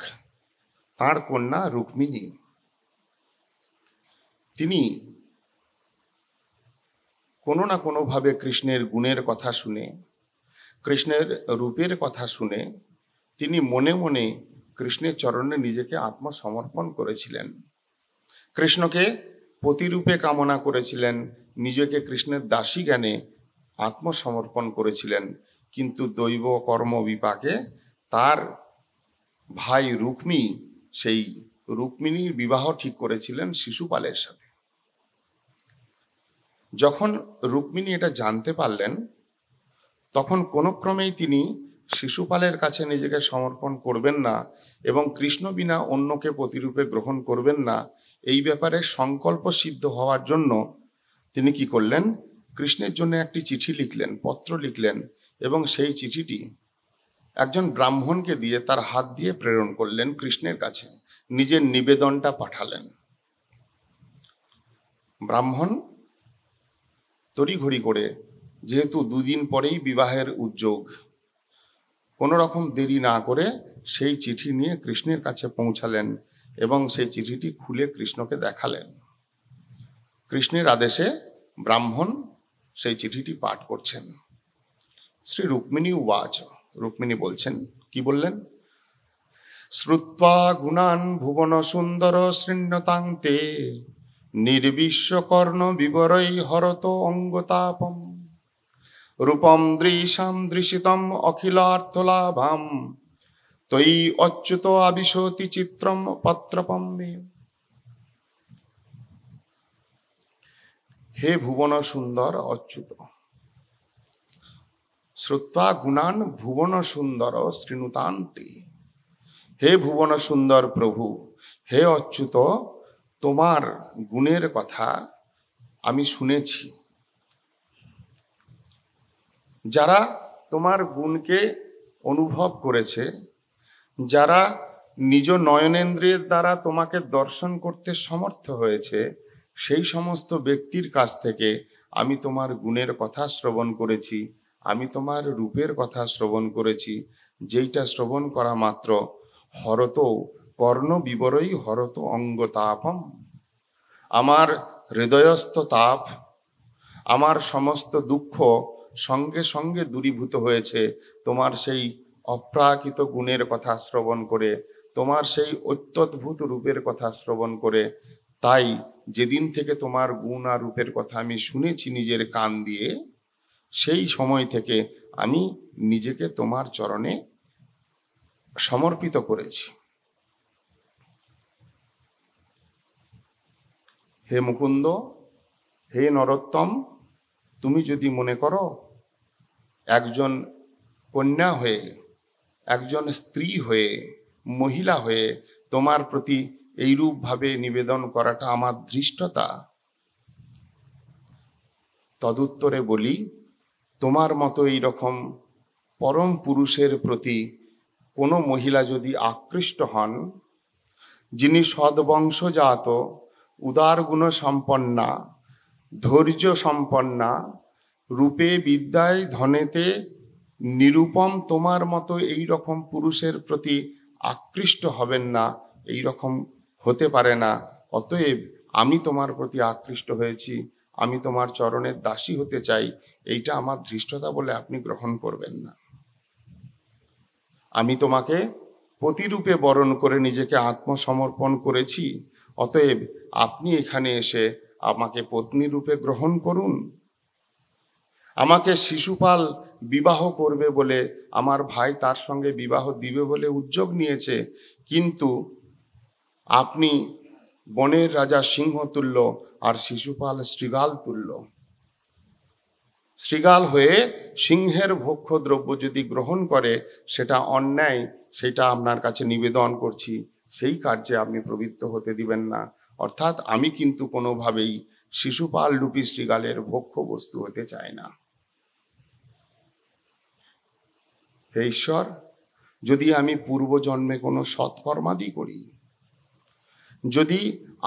তাঁর কন্যা রুক্মিণী, তিনি কোনো না কোনোভাবে কৃষ্ণের গুণের কথা শুনে, কৃষ্ণের রূপের কথা শুনে তিনি মনে মনে কৃষ্ণের চরণে নিজেকে আত্মসমর্পণ করেছিলেন। কৃষ্ণকে পতিরূপে কামনা করেছিলেন, নিজেকে কৃষ্ণের দাসী জ্ঞানে আত্মসমর্পণ করেছিলেন। কিন্তু দৈব কর্ম বিপাকে তার ভাই রুক্মী সেই রুক্মিণীর বিবাহ ঠিক করেছিলেন শিশুপালের সাথে। যখন রুক্মিণী এটা জানতে পারলেন, তখন কোনো ক্রমেই তিনি শিশুপালের কাছে নিজেকে সমর্পণ করবেন না এবং কৃষ্ণ বিনা অন্যকে প্রতিরূপে গ্রহণ করবেন না, এই ব্যাপারে সংকল্প সিদ্ধ হওয়ার জন্য তিনি কি করলেন, কৃষ্ণের জন্য একটি চিঠি লিখলেন, পত্র লিখলেন এবং সেই চিঠিটি একজন ব্রাহ্মণকে দিয়ে তার হাত দিয়ে প্রেরণ করলেন কৃষ্ণের কাছে, নিজের নিবেদনটা পাঠালেন। ব্রাহ্মণ তড়িঘড়ি করে, যেহেতু দুদিন পরেই বিবাহের উদ্যোগ, কোনো রকম দেরি না করে সেই চিঠি নিয়ে কৃষ্ণের কাছে পৌঁছালেন এবং সেই চিঠিটি খুলে কৃষ্ণকে দেখালেন। কৃষ্ণের আদেশে ব্রাহ্মণ সেই চিঠিটি পাঠ করছেন। শ্রী রুক্মিণী উবাচ, রুক্মিণী বলছেন, কি বললেন? শ্রুত্বা গুণান ভুবন সুন্দর শৃণ্যতান্তে নির্বিশ্বকর্ণ বিবরৈ হরত অঙ্গতাপম রূপম দৃশাম দৃশিতম অখিলার্থলাভাম তৈ অচ্যুত আবিশতি চিত্রম পত্রপম মে। হে ভুবন সুন্দর অচ্যুত, শ্রুত্বা গুণান ভুবন সুন্দর শৃণুতান্তে। হে ভুবন সুন্দর প্রভু, হে অচ্যুত, তোমার গুণের কথা আমি শুনেছি। যারা তোমার গুণকে অনুভব করেছে, যারা নিজ নয়নেন্দ্রিয়ের দ্বারা তোমাকে দর্শন করতে সমর্থ হয়েছে, সেই সমস্ত ব্যক্তির কাছ থেকে আমি তোমার গুণের কথা শ্রবণ করেছি, আমি তোমার রূপের কথা শ্রবণ করেছি, যেইটা শ্রবণ করা মাত্র হরত কর্ণ বিবরই হরত অঙ্গতাপম, আমার হৃদয়স্থ তাপ, আমার সমস্ত দুঃখ সঙ্গে সঙ্গে দূরীভূত হয়েছে তোমার সেই অপ্রাকৃত গুণের কথা শ্রবণ করে, তোমার সেই অত্যদ্ভুত রূপের কথা শ্রবণ করে। তাই যেদিন থেকে তোমার গুণ আর রূপের কথা আমি শুনেছি নিজের কান দিয়ে, সেই সময় থেকে আমি নিজেকে তোমার চরণে সমর্পিত করেছি। হে মুকুন্দ, হে নরোত্তম, তুমি যদি মনে করো একজন কন্যা হয়ে, একজন স্ত্রী হয়ে, মহিলা হয়ে তোমার প্রতি এইরূপভাবে নিবেদন করাটা আমার ধৃষ্টতা, তদুত্তরে বলি, তোমার মতো এইরকম পরম পুরুষের প্রতি কোনো মহিলা যদি আকৃষ্ট হন, যিনি সদ্বংশজাত, উদার গুণ সম্পন্না, ধৈর্য সম্পন্না, রূপে বিদ্যায় ধনেতে নিরূপম, তোমার মতো এই রকম পুরুষের প্রতি আকৃষ্ট হবেন না, এই রকম হতে পারে না। অতএব আমি তোমার প্রতি আকৃষ্ট হয়েছি, আমি তোমার চরণের দাসী হতে চাই, এইটা আমার ধৃষ্টতা বলে আপনি গ্রহণ করবেন না। আমি তোমাকে পতিরূপে বরণ করে নিজেকে আত্মসমর্পণ করেছি, অতএব আপনি এখানে এসে আমাকে পত্নী রূপে গ্রহণ করুন। আমাকে শিশুপাল বিবাহ করবে বলে আমার ভাই তার সঙ্গে বিবাহ দিবে বলে উদ্যোগ নিয়েছে, কিন্তু আপনি বনের রাজা সিংহ তুল্য আর শিশুপাল শৃগাল তুল্য। শৃগাল হয়ে সিংহের ভক্ষ্য দ্রব্য যদি গ্রহণ করে সেটা অন্যায়, সেটা আপনার কাছে নিবেদন করছি, সেই কার্যে আপনি প্রবৃত্ত হতে দিবেন না। অর্থাৎ আমি কিন্তু কোনোভাবেই শিশুপাল রূপী শৃগালের ভক্ষ্য বস্তু হতে চাই না। হে ঈশ্বর, যদি আমি পূর্বজন্মে কোনো সৎকর্মাদি করি, যদি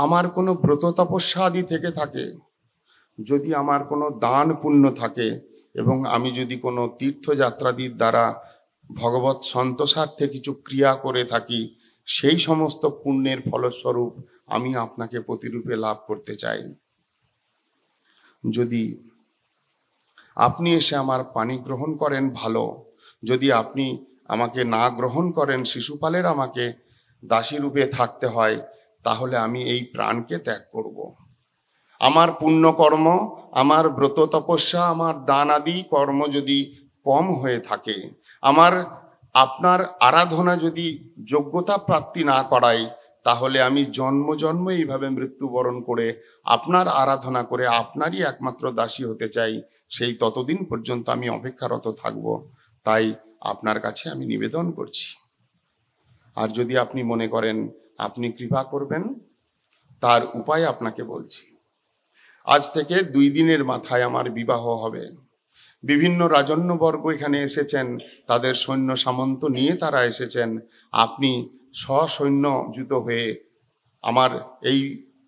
আমার কোনো ব্রত তপস্যা আদি থেকে থাকে, যদি আমার কোনো দান পুণ্য থাকে, এবং আমি যদি কোনো তীর্থযাত্রাদির দ্বারা ভগবৎ সন্তোষার্থে কিছু ক্রিয়া করে থাকি, সেই সমস্ত পুণ্যের ফলস্বরূপ আমি আপনাকে প্রতিরূপে লাভ করতে চাই। যদি আপনি এসে আমার পানি গ্রহণ করেন ভালো, যদি আপনি আমাকে না গ্রহণ করেন, শিশুপালের আমাকে দাসী রূপে থাকতে হয়, তাহলে আমি এই প্রাণকে ত্যাগ করব। আমার পুণ্যকর্ম, আমার ব্রত তপস্যা, আমার দান আদি কর্ম যদি কম হয়ে থাকে, আমার আপনার আরাধনা যদি যোগ্যতা প্রাপ্তি না করাই, তাহলে আমি জন্ম জন্ম এইভাবে মৃত্যুবরণ করে আপনার আরাধনা করে আপনারই একমাত্র দাসী হতে চাই। সেই ততদিন পর্যন্ত আমি অপেক্ষারত থাকব। তাই আপনার কাছে আমি নিবেদন করছি। আর যদি আপনি মনে করেন আপনি কৃপা করবেন, তার উপায় আপনাকে বলছি। আজ থেকে 2 দিনের মাথায় আমার বিবাহ হবে। বিভিন্ন রাজন্যবর্গ এখানে এসেছেন, তাদের সৈন্য সামন্ত নিয়ে তারা এসেছেন। আপনি সসৈন্যযুত হয়ে আমার এই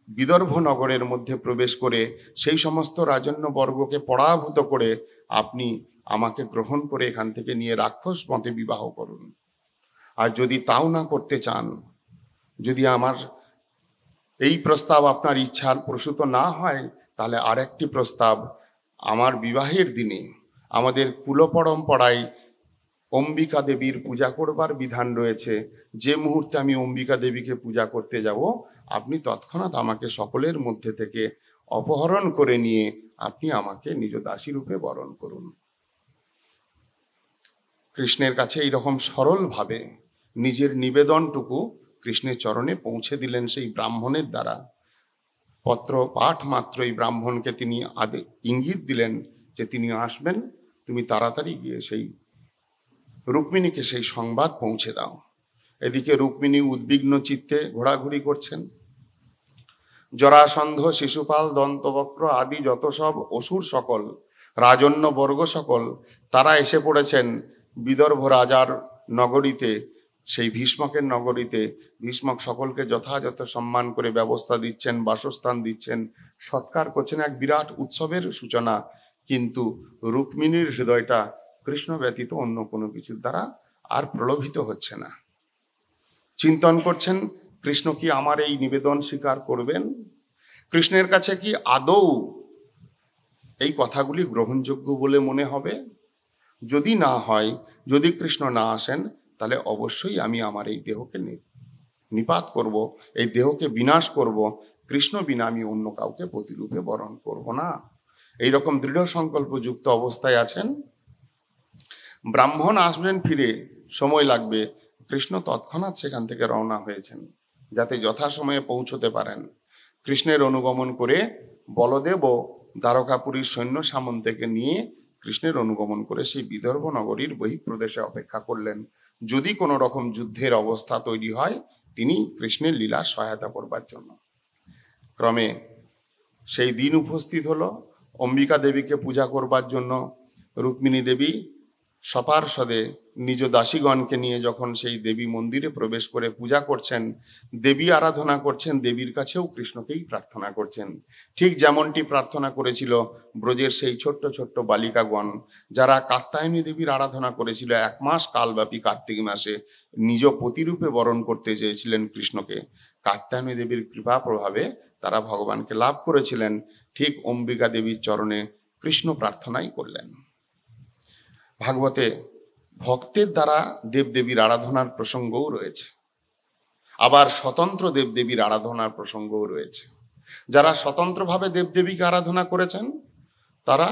বিদর্ভ নগরের মধ্যে প্রবেশ করে সেই সমস্ত রাজন্যবর্গকে পরাভূত করে আপনি আমাকে গ্রহণ করে এখান থেকে নিয়ে রাক্ষস মতে বিবাহ করুন। আর যদি তাও না করতে চান, যদি আমার এই প্রস্তাব আপনার ইচ্ছার প্রসূত না হয়, তাহলে আরেকটি প্রস্তাব, আমার বিবাহের দিনে আমাদের কুলপরম্পরায় অম্বিকা দেবীর পূজা করবার বিধান রয়েছে। যে মুহূর্তে আমি অম্বিকা দেবীকে পূজা করতে যাব, আপনি তৎক্ষণাৎ আমাকে সকলের মধ্যে থেকে অপহরণ করে নিয়ে আপনি আমাকে নিজ দাসী রূপে বরণ করুন। কৃষ্ণের কাছে এইরকম সরলভাবে নিজের নিবেদনটুকু কৃষ্ণের চরণে পৌঁছে দিলেন সেই ব্রাহ্মণের দ্বারা। পত্র পাঠ মাত্রই ব্রাহ্মণকে তিনি ইঙ্গিত দিলেন যে তিনি আসবেন, তুমি তাড়াতাড়ি গিয়ে সেই রুক্মিণীকে সেই সংবাদ পৌঁছে দাও। এদিকে রুক্মিণী উদ্বিগ্ন চিত্তে ঘোরাঘুরি করছেন। জরাসন্ধ, শিশুপাল, দন্তবক্র আদি যত সব অসুর সকল, রাজন্য বর্গ সকল, তারা এসে পড়েছেন বিদর্ভ রাজার নগরীতে, সেই ভীষ্মকের নগরীতে। ভীষ্মক সকলকে যথাযথ সম্মান করে ব্যবস্থা দিচ্ছেন, বাসস্থান দিচ্ছেন, সৎকার করছেন, এক বিরাট উৎসবের সূচনা। কিন্তু রুক্মিণীর হৃদয়টা কৃষ্ণ ব্যতীত অন্য কোনো কিছুর দ্বারা আর প্রলোভিত হচ্ছে না। চিন্তন করছেন, কৃষ্ণ কি আমার এই নিবেদন স্বীকার করবেন? কৃষ্ণের কাছে কি আদৌ এই কথাগুলি গ্রহণযোগ্য বলে মনে হবে? যদি না হয়, যদি কৃষ্ণ না আসেন, তাহলে অবশ্যই আমি আমার এই দেহকে নিপাত করব, এই দেহকে বিনাশ করব। কৃষ্ণ বিনা আমি অন্য কাউকে প্রতিরূপে বরণ করব না। এইরকম দৃঢ় সংকল্পযুক্ত অবস্থায় আছেন। ব্রাহ্মণ আসবেন ফিরে, সময় লাগবে। কৃষ্ণ তৎক্ষণাৎ সেখান থেকে রওনা হয়েছেন যাতে যথাসময়ে পৌঁছতে পারেন। কৃষ্ণের অনুগমন করে বলদেব ও দ্বারকাপুরীর সৈন্য সামন্তকে নিয়ে কৃষ্ণের অনুগমন করে সেই বিদর্ভ নগরীর বহিঃপ্রদেশে অপেক্ষা করলেন। যদি কোনো রকম যুদ্ধের অবস্থা তৈরি হয়, তিনি কৃষ্ণের লীলার সহায়তা করবার জন্য। ক্রমে সেই দিন উপস্থিত হলো। অম্বিকা দেবীকে পূজা করবার জন্য রুক্মিণী দেবী সপার্ষদে নিজ দাসীগণকে নিয়ে যখন সেই দেবী মন্দিরে প্রবেশ করে পূজা করছেন, দেবী আরাধনা করছেন, দেবীর কাছেও কৃষ্ণকেই প্রার্থনা করছেন। ঠিক যেমনটি প্রার্থনা করেছিল ব্রজের সেই ছোট্ট ছোট্ট বালিকাগণ, যারা কাত্যায়নী দেবীর আরাধনা করেছিল 1 মাস কালব্যাপী কার্তিক মাসে, নিজ প্রতিরূপে বরণ করতে চেয়েছিলেন কৃষ্ণকে। কাত্যায়নী দেবীর কৃপা প্রভাবে তারা ভগবানকে লাভ করেছিলেন। ঠিক অম্বিকা দেবীর চরণে কৃষ্ণ প্রার্থনাই করলেন। ভাগবতে ভক্তের দ্বারা দেবদেবীর আরাধনার প্রসঙ্গও রয়েছে, আবার স্বতন্ত্র দেবদেবীর আরাধনার প্রসঙ্গও রয়েছে। যারা স্বতন্ত্রভাবে দেবদেবীকে আরাধনা করেছেন, তারা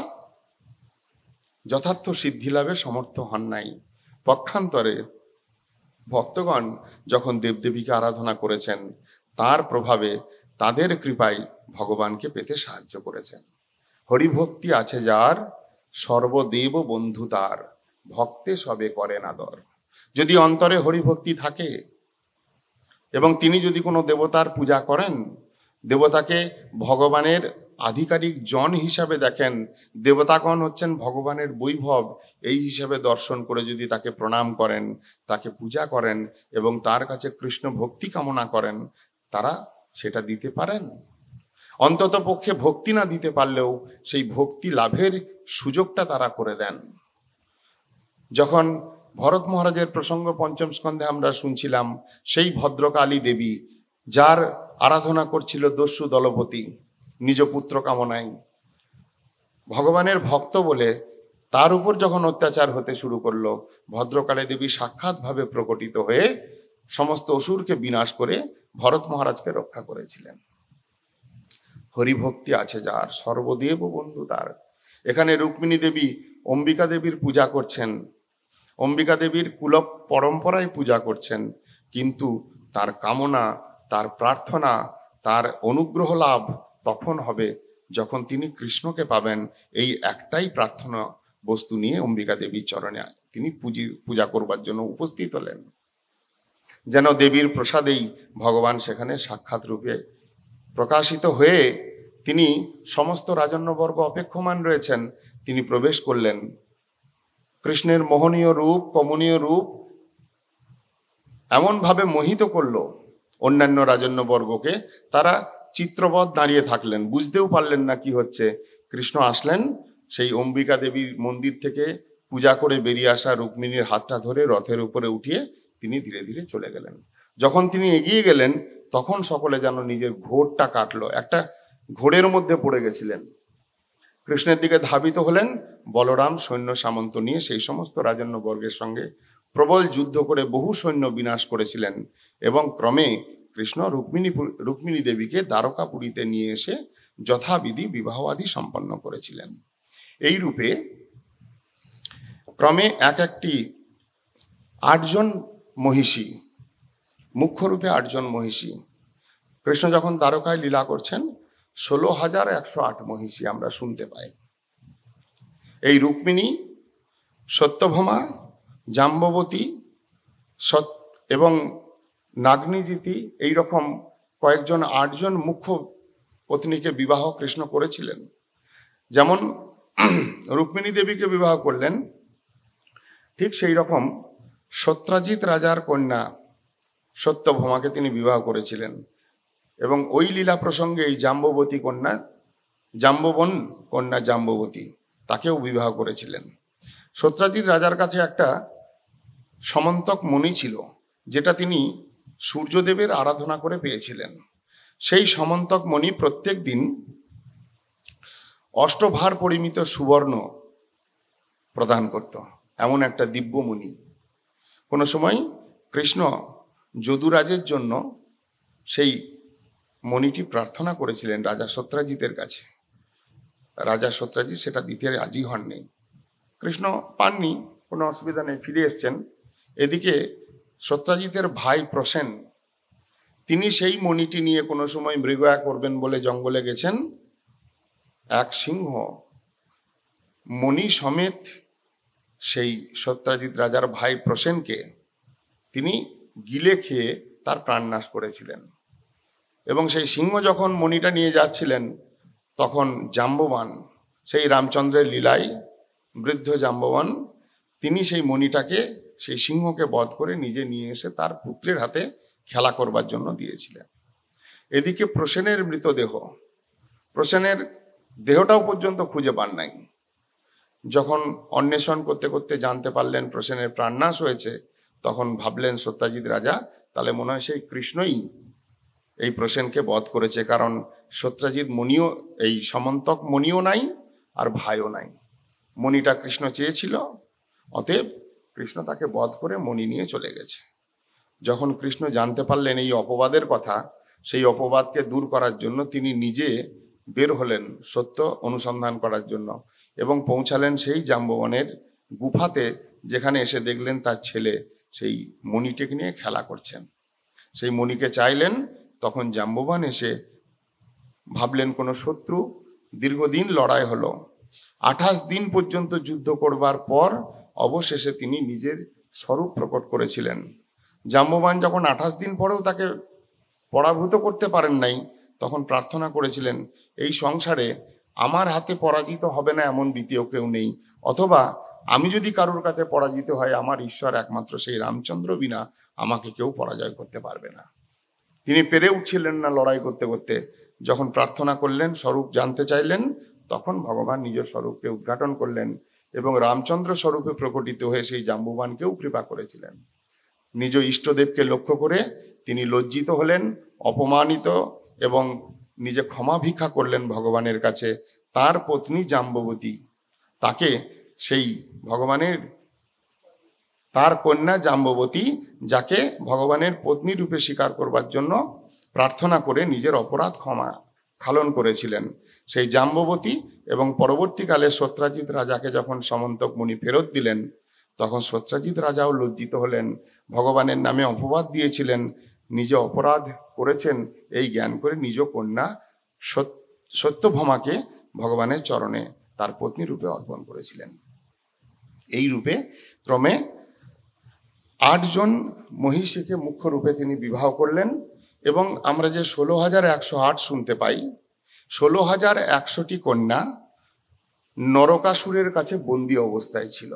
যথার্থ সিদ্ধি লাভে সমর্থ হন নাই। পক্ষান্তরে ভক্তগণ যখন দেবদেবীকে আরাধনা করেছেন, তার প্রভাবে, তাদের কৃপায় ভগবানকে পেতে সাহায্য করেছেন। হরিভক্তি আছে যার, সর্বদেব বন্ধু তার, ভক্তে সবে করেন আদর। যদি অন্তরে হরিভক্তি থাকে এবং তিনি যদি কোনো দেবতার পূজা করেন, দেবতাকে ভগবানের আধিকারিক জন হিসাবে দেখেন, দেবতাগণ হচ্ছেন ভগবানের বৈভব, এই হিসাবে দর্শন করে যদি তাকে প্রণাম করেন, তাকে পূজা করেন এবং তার কাছে কৃষ্ণ ভক্তি কামনা করেন, তারা সেটা দিতে পারেন। অন্তত পক্ষে ভক্তি না দিতে পারলেও সেই ভক্তি লাভের সুযোগটা তারা করে দেন। যখন ভরত মহারাজের প্রসঙ্গ পঞ্চম স্কন্ধে আমরা শুনছিলাম, সেই ভদ্রকালী দেবী যার আরাধনা করছিল দস্যু দলপতি নিজ পুত্র কামনায়, ভগবানের ভক্ত বলে তার উপর যখন অত্যাচার হতে শুরু করলো, ভদ্রকালী দেবী সাক্ষাৎভাবে প্রকটিত হয়ে সমস্ত অসুরকে বিনাশ করে ভরত মহারাজকে রক্ষা করেছিলেন। হরিভক্তি আছে যার, সর্বদেব বন্ধু তার। এখানে রুক্মিণী দেবী অম্বিকা দেবীর পূজা করছেন, অম্বিকা দেবীর কুল পরম্পরায় পূজা করছেন, কিন্তু তার কামনা, তার প্রার্থনা, তার অনুগ্রহ লাভ তখন হবে যখন তিনি কৃষ্ণকে পাবেন। এই একটাই প্রার্থনা বস্তু নিয়ে অম্বিকা দেবীর চরণে তিনি পূজা করবার জন্য উপস্থিত হলেন, যেন দেবীর প্রসাদেই ভগবান সেখানে সাক্ষাৎ রূপে প্রকাশিত হয়ে তিনি সমস্ত রাজন্যবর্গ অপেক্ষমান রয়েছেন, তিনি প্রবেশ করলেন। কৃষ্ণের মোহনীয় রূপ, কমনীয় রূপ এমনভাবে মোহিত করলো অন্যান্য রাজন্যবর্গকে, তারা চিত্রবৎ দাঁড়িয়ে থাকলেন, বুঝতেও পারলেন না কি হচ্ছে। কৃষ্ণ আসলেন, সেই অম্বিকা দেবীর মন্দির থেকে পূজা করে বেরিয়ে আসা রুক্মিণীর হাতটা ধরে রথের উপরে উঠিয়ে তিনি ধীরে ধীরে চলে গেলেন। যখন তিনি এগিয়ে গেলেন তখন সকলে যেন নিজের ঘোরটা কাটলো, একটা ঘোরের মধ্যে পড়ে গেছিলেন। কৃষ্ণের দিকে ধাবিত হলেন। বলরাম সৈন্য সামন্ত নিয়ে সেই সমস্ত রাজন্যবর্গের সঙ্গে প্রবল যুদ্ধ করে বহু সৈন্য বিনাশ করেছিলেন এবং ক্রমে কৃষ্ণ রুক্মিণী দেবীকে দ্বারকাপুরীতে নিয়ে এসে যথাবিধি বিবাহ আদি সম্পন্ন করেছিলেন। এই রূপে ক্রমে একটি 8 জন মহিষী, মুখ্য রূপে 8 জন মহিষী, কৃষ্ণ যখন দ্বারকায় লীলা করছেন 16,108 মহিষী আমরা শুনতে পাই। এই রুক্মিণী, সত্যভামা, জাম্ববতী এবং নাগ্নিজিতি, এইরকম কয়েকজন 8 জন মুখ্য পত্নীকে বিবাহ কৃষ্ণ করেছিলেন। যেমন রুক্মিণী দেবীকে বিবাহ করলেন, ঠিক সেই রকম সত্রাজিৎ রাজার কন্যা সত্যভামাকে তিনি বিবাহ করেছিলেন এবং ওই লীলা প্রসঙ্গে এই জাম্ববতী কন্যা, জাম্ববন কন্যা জাম্ববতী, তাকেও বিবাহ করেছিলেন। সত্রাজিৎ রাজার কাছে একটা সমন্তক মণি ছিল, যেটা তিনি সূর্যদেবের আরাধনা করে পেয়েছিলেন। সেই সমন্তক মণি প্রত্যেক দিন অষ্টভার পরিমিত সুবর্ণ প্রদান করত, এমন একটা দিব্যমণি। কোনো সময় কৃষ্ণ যদুরাজের জন্য সেই মণিটি প্রার্থনা করেছিলেন রাজা সত্রাজিতের কাছে। রাজা সত্রাজিৎ সেটা দিতে রাজি হননি, কৃষ্ণ পাননি, কোনো অসুবিধা নেই, ফিরে এসছেন। এদিকে সত্রাজিতের ভাই প্রসেন, তিনি সেই মণিটি নিয়ে কোনো সময় মৃগয়া করবেন বলে জঙ্গলে গেছেন। এক সিংহ মণি সমেত সেই সত্রাজিৎ রাজার ভাই প্রসেনকে তিনি গিলে খেয়ে তার প্রাণনাশ করেছিলেন। এবং সেই সিংহ যখন মণিটা নিয়ে যাচ্ছিলেন তখন জাম্ববান, সেই রামচন্দ্রের লীলায় বৃদ্ধ জাম্ববান, তিনি সেই মণিটাকে, সেই সিংহকে বধ করে নিজে নিয়ে এসে তার পুত্রের হাতে খেলা করবার জন্য দিয়েছিলেন। এদিকে প্রসেনের মৃতদেহ, প্রসেনের দেহটাও পর্যন্ত খুঁজে পান নাই। যখন অন্বেষণ করতে করতে জানতে পারলেন প্রসেনের প্রাণনাশ হয়েছে, তখন ভাবলেন সত্যাজিৎ রাজা, তাহলে মনে হয় সেই কৃষ্ণই এই প্রসেনকে বধ করেছে, কারণ সত্যাজিৎ মণিও, এই সমন্তক মণিও নাই আর ভাইও নাই। মণিটা কৃষ্ণ চেয়েছিল, অতএব কৃষ্ণ তাকে বধ করে মণি নিয়ে চলে গেছে। যখন কৃষ্ণ জানতে পারলেন এই অপবাদের কথা, সেই অপবাদকে দূর করার জন্য তিনি নিজে বের হলেন সত্য অনুসন্ধান করার জন্য এবং পৌঁছালেন সেই জাম্ববানের গুফাতে, যেখানে এসে দেখলেন তার ছেলে সেই মণিটিকে নিয়ে খেলা করছেন। সেই মণিকে চাইলেন, তখন জাম্ববান এসে ভাবলেন কোনো শত্রু, দীর্ঘদিন লড়াই হলো, 28 দিন পর্যন্ত যুদ্ধ করবার পর অবশেষে তিনি নিজের স্বরূপ প্রকট করেছিলেন। জাম্ববান যখন 28 দিন পরেও তাকে পরাভূত করতে পারেন নাই, তখন প্রার্থনা করেছিলেন, এই সংসারে আমার হাতে পরাজিত হবে না এমন দ্বিতীয় কেউ নেই, অথবা আমি যদি কারোর কাছে পরাজিত হয়, আমার ঈশ্বর একমাত্র সেই রামচন্দ্র বিনা আমাকে কেউ পরাজয় করতে পারবে না। তিনি পেরে উঠছিলেন না লড়াই করতে করতে। যখন প্রার্থনা করলেন, স্বরূপ জানতে চাইলেন, তখন ভগবান নিজ স্বরূপকে উদ্ঘাটন করলেন এবং রামচন্দ্র স্বরূপে প্রকটিত হয়ে সেই জাম্বুবানকেও কৃপা করেছিলেন। নিজ ইষ্টদেবকে লক্ষ্য করে তিনি লজ্জিত হলেন, অপমানিত, এবং নিজে ক্ষমা ভিক্ষা করলেন ভগবানের কাছে। তার পত্নী জাম্ববতী, তাকে সেই ভগবানের, তার কন্যা জাম্ববতী, যাকে ভগবানের পত্নী রূপে স্বীকার করবার জন্য প্রার্থনা করে নিজের অপরাধ ক্ষমা খালন করেছিলেন, সেই জাম্ববতী এবং পরবর্তীকালে সত্রাজিৎ রাজাকে যখন সমন্তক মুনি ফেরত দিলেন, তখন সত্রাজিৎ রাজাও লজ্জিত হলেন। ভগবানের নামে অপবাদ দিয়েছিলেন, নিজে অপরাধ করেছেন এই জ্ঞান করে নিজ কন্যা সত্যভামাকে ভগবানের চরণে তার পত্নী রূপে অর্পণ করেছিলেন। এই রূপে ক্রমে 8 জন মহিষীকে মুখ্য রূপে তিনি বিবাহ করলেন। এবং আমরা যে 16,108 শুনতে পাই, 16,100টি কন্যা নরকাসুরের কাছে বন্দী অবস্থায় ছিল।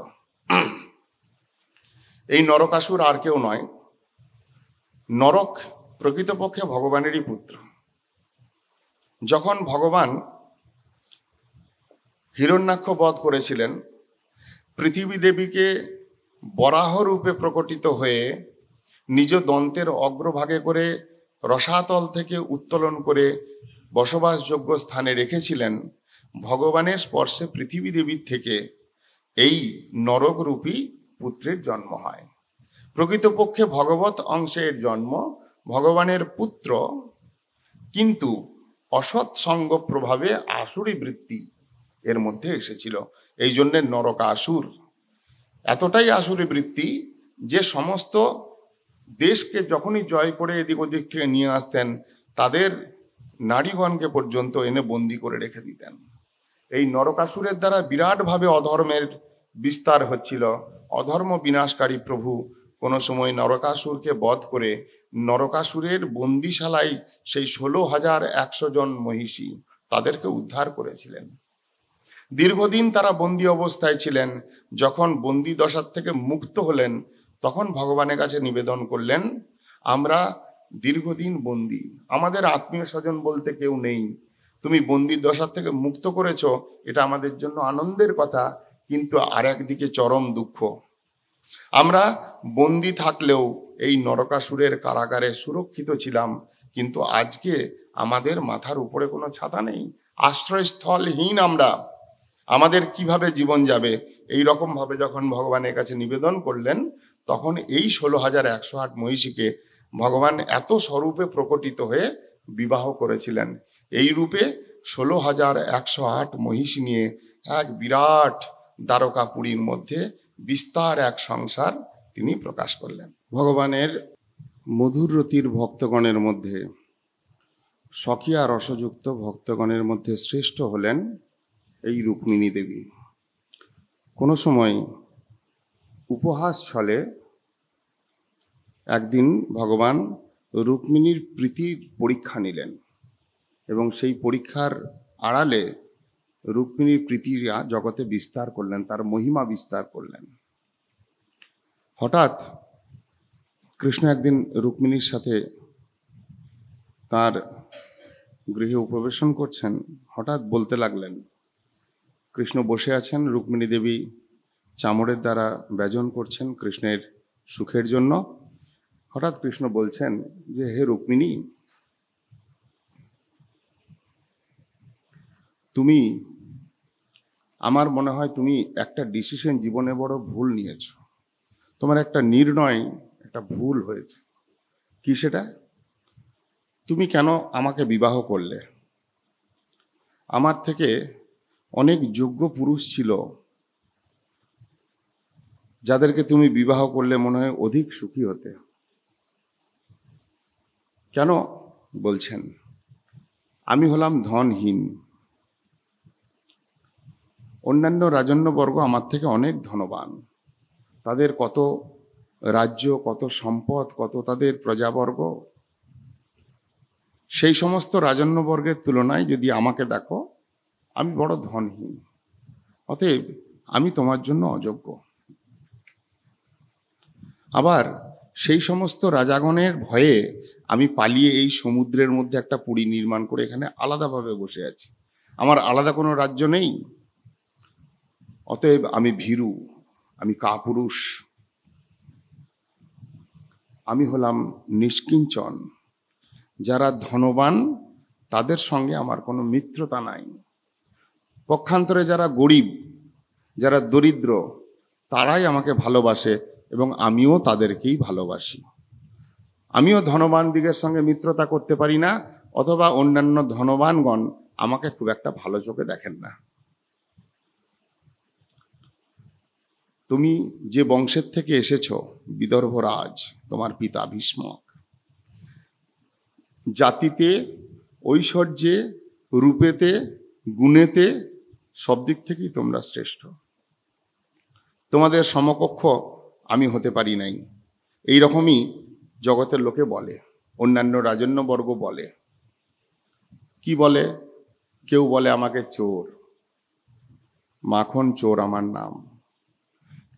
এই নরকাসুর আর কেউ নয়, নরক প্রকৃতপক্ষে ভগবানেরই পুত্র। যখন ভগবান হিরণ্যাক্ষ বধ করেছিলেন, পৃথিবী দেবীকে বরাহ রূপে প্রকটিত হয়ে নিজ দন্তের অগ্রভাগে করে রসাতল থেকে উত্তোলন করে বসবাসযোগ্য স্থানে রেখেছিলেন। ভগবানের স্পর্শে পৃথিবী দেবীর থেকে এই নরকরূপী পুত্রের জন্ম হয়। প্রকৃতপক্ষে ভগবত অংশের জন্ম, ভগবানের পুত্র, কিন্তু অসৎ সঙ্গ প্রভাবে আসুরি বৃত্তি এর মধ্যে এসেছিল। এই জন্যে নরকাসুর। এতটাই আসুরি বৃত্তি যে সমস্ত দেশকে যখনই জয় করে এদিক ওদিক থেকে নিয়ে আসতেন, তাদের নারীগণকে পর্যন্ত এনে বন্দি করে রেখে দিতেন। এই নরকাসুরের দ্বারা বিরাটভাবে অধর্মের বিস্তার হচ্ছিল। অধর্ম বিনাশকারী প্রভু কোনো সময় নরকাসুরকে বধ করে নরকাসুরের বন্দিশালায় সেই 16,100 জন মহিষী, তাদেরকে উদ্ধার করেছিলেন। দীর্ঘদিন তারা বন্দি অবস্থায় ছিলেন। যখন বন্দি দশার থেকে মুক্ত হলেন, তখন ভগবানের কাছে নিবেদন করলেন, আমরা দীর্ঘদিন বন্দি, আমাদের আত্মীয় স্বজন বলতে কেউ নেই, তুমি বন্দির দশার থেকে মুক্ত করেছো, এটা আমাদের জন্য আনন্দের কথা, কিন্তু আর একদিকে চরম দুঃখ। আমরা বন্দি থাকলেও এই নরকাসুরের কারাগারে সুরক্ষিত ছিলাম, কিন্তু আজকে আমাদের মাথার উপরে কোনো ছাতা নেই, আশ্রয়স্থলহীন আমরা, আমাদের কিভাবে জীবন যাবে? এই রকম ভাবে যখন ভগবানের কাছে নিবেদন করলেন, তখন এই 16,108 মহিষীকে ভগবান এত স্বরূপে প্রকটিত হয়ে বিবাহ করেছিলেন। এই রূপে 16,108 মহিষী নিয়ে এক বিরাট দ্বারকাপুরীর মধ্যে বিস্তার এক সংসার তিনি প্রকাশ করলেন। ভগবানের মধুররতির ভক্তগণের মধ্যে, স্বকীয়া রসযুক্ত ভক্তগণের মধ্যে শ্রেষ্ঠ হলেন এই রুক্মিণী দেবী। কোনো সময় উপহাস ছলে একদিন ভগবান রুক্মিণীর প্রীতির পরীক্ষা নিলেন এবং সেই পরীক্ষার আড়ালে রুক্মিণীর প্রীতিরা জগতে বিস্তার করলেন, তার মহিমা বিস্তার করলেন। হঠাৎ কৃষ্ণ একদিন রুক্মিণীর সাথে তার গৃহে উপবেশন করছেন। হঠাৎ বলতে লাগলেন, কৃষ্ণ বসে আছেন, রুক্মিণী দেবী চামড়ের দ্বারা ব্যজন করছেন কৃষ্ণের সুখের জন্য। হঠাৎ কৃষ্ণ বলছেন যে, হে রুক্মিণী, তুমি, আমার মনে হয় তুমি একটা ডিসিশন জীবনে বড় ভুল নিয়েছো, তোমার একটা নির্ণয় একটা ভুল হয়েছে। কি সেটা? তুমি কেন আমাকে বিবাহ করলে? আমার থেকে অনেক যোগ্য পুরুষ ছিল, যাদেরকে তুমি বিবাহ করলে মনে হয় অধিক সুখী হতে। কেন বলছেন? আমি হলাম ধনহীন, অন্যান্য রাজন্যবর্গ আমার থেকে অনেক ধনবান, তাদের কত রাজ্য, কত সম্পদ, কত তাদের প্রজাবর্গ। সেই সমস্ত রাজন্যবর্গের তুলনায় যদি আমাকে দেখো, আমি বড় ধনহীন, অতএব আমি তোমার জন্য অযোগ্য। আবার সেই সমস্ত রাজাগণের ভয়ে আমি পালিয়ে এই সমুদ্রের মধ্যে একটা পুরী নির্মাণ করে এখানে আলাদাভাবে বসে আছি। আমার আলাদা কোনো রাজ্য নেই, অতএব আমি ভীরু, আমি কাপুরুষ, আমি হলাম নিষ্কিঞ্চন। যারা ধনবান তাদের সঙ্গে আমার কোনো মিত্রতা নাই। পক্ষান্তরে যারা গরিব, যারা দরিদ্র, তারাই আমাকে ভালোবাসে এবং আমিও তাদেরকেই ভালোবাসি। আমিও ধনবান দিগের সঙ্গে মিত্রতা করতে পারি না, অথবা অন্যান্য ধনবানগণ আমাকে খুব একটা ভালো চোখে দেখেন না। তুমি যে বংশের থেকে এসেছ, বিদর্ভরাজ, তোমার পিতা ভীষ্মক, জাতিতে, ঐশ্বর্যে, রূপেতে, গুণেতে সব দিক থেকেই তোমরা শ্রেষ্ঠ। তোমাদের সমকক্ষ আমি হতে পারি নাই, এই রকমই জগতের লোকে বলে, অন্যান্য রাজন্যবর্গ বলে। কি বলে? কেউ বলে আমাকে চোর, মাখন চোর আমার নাম।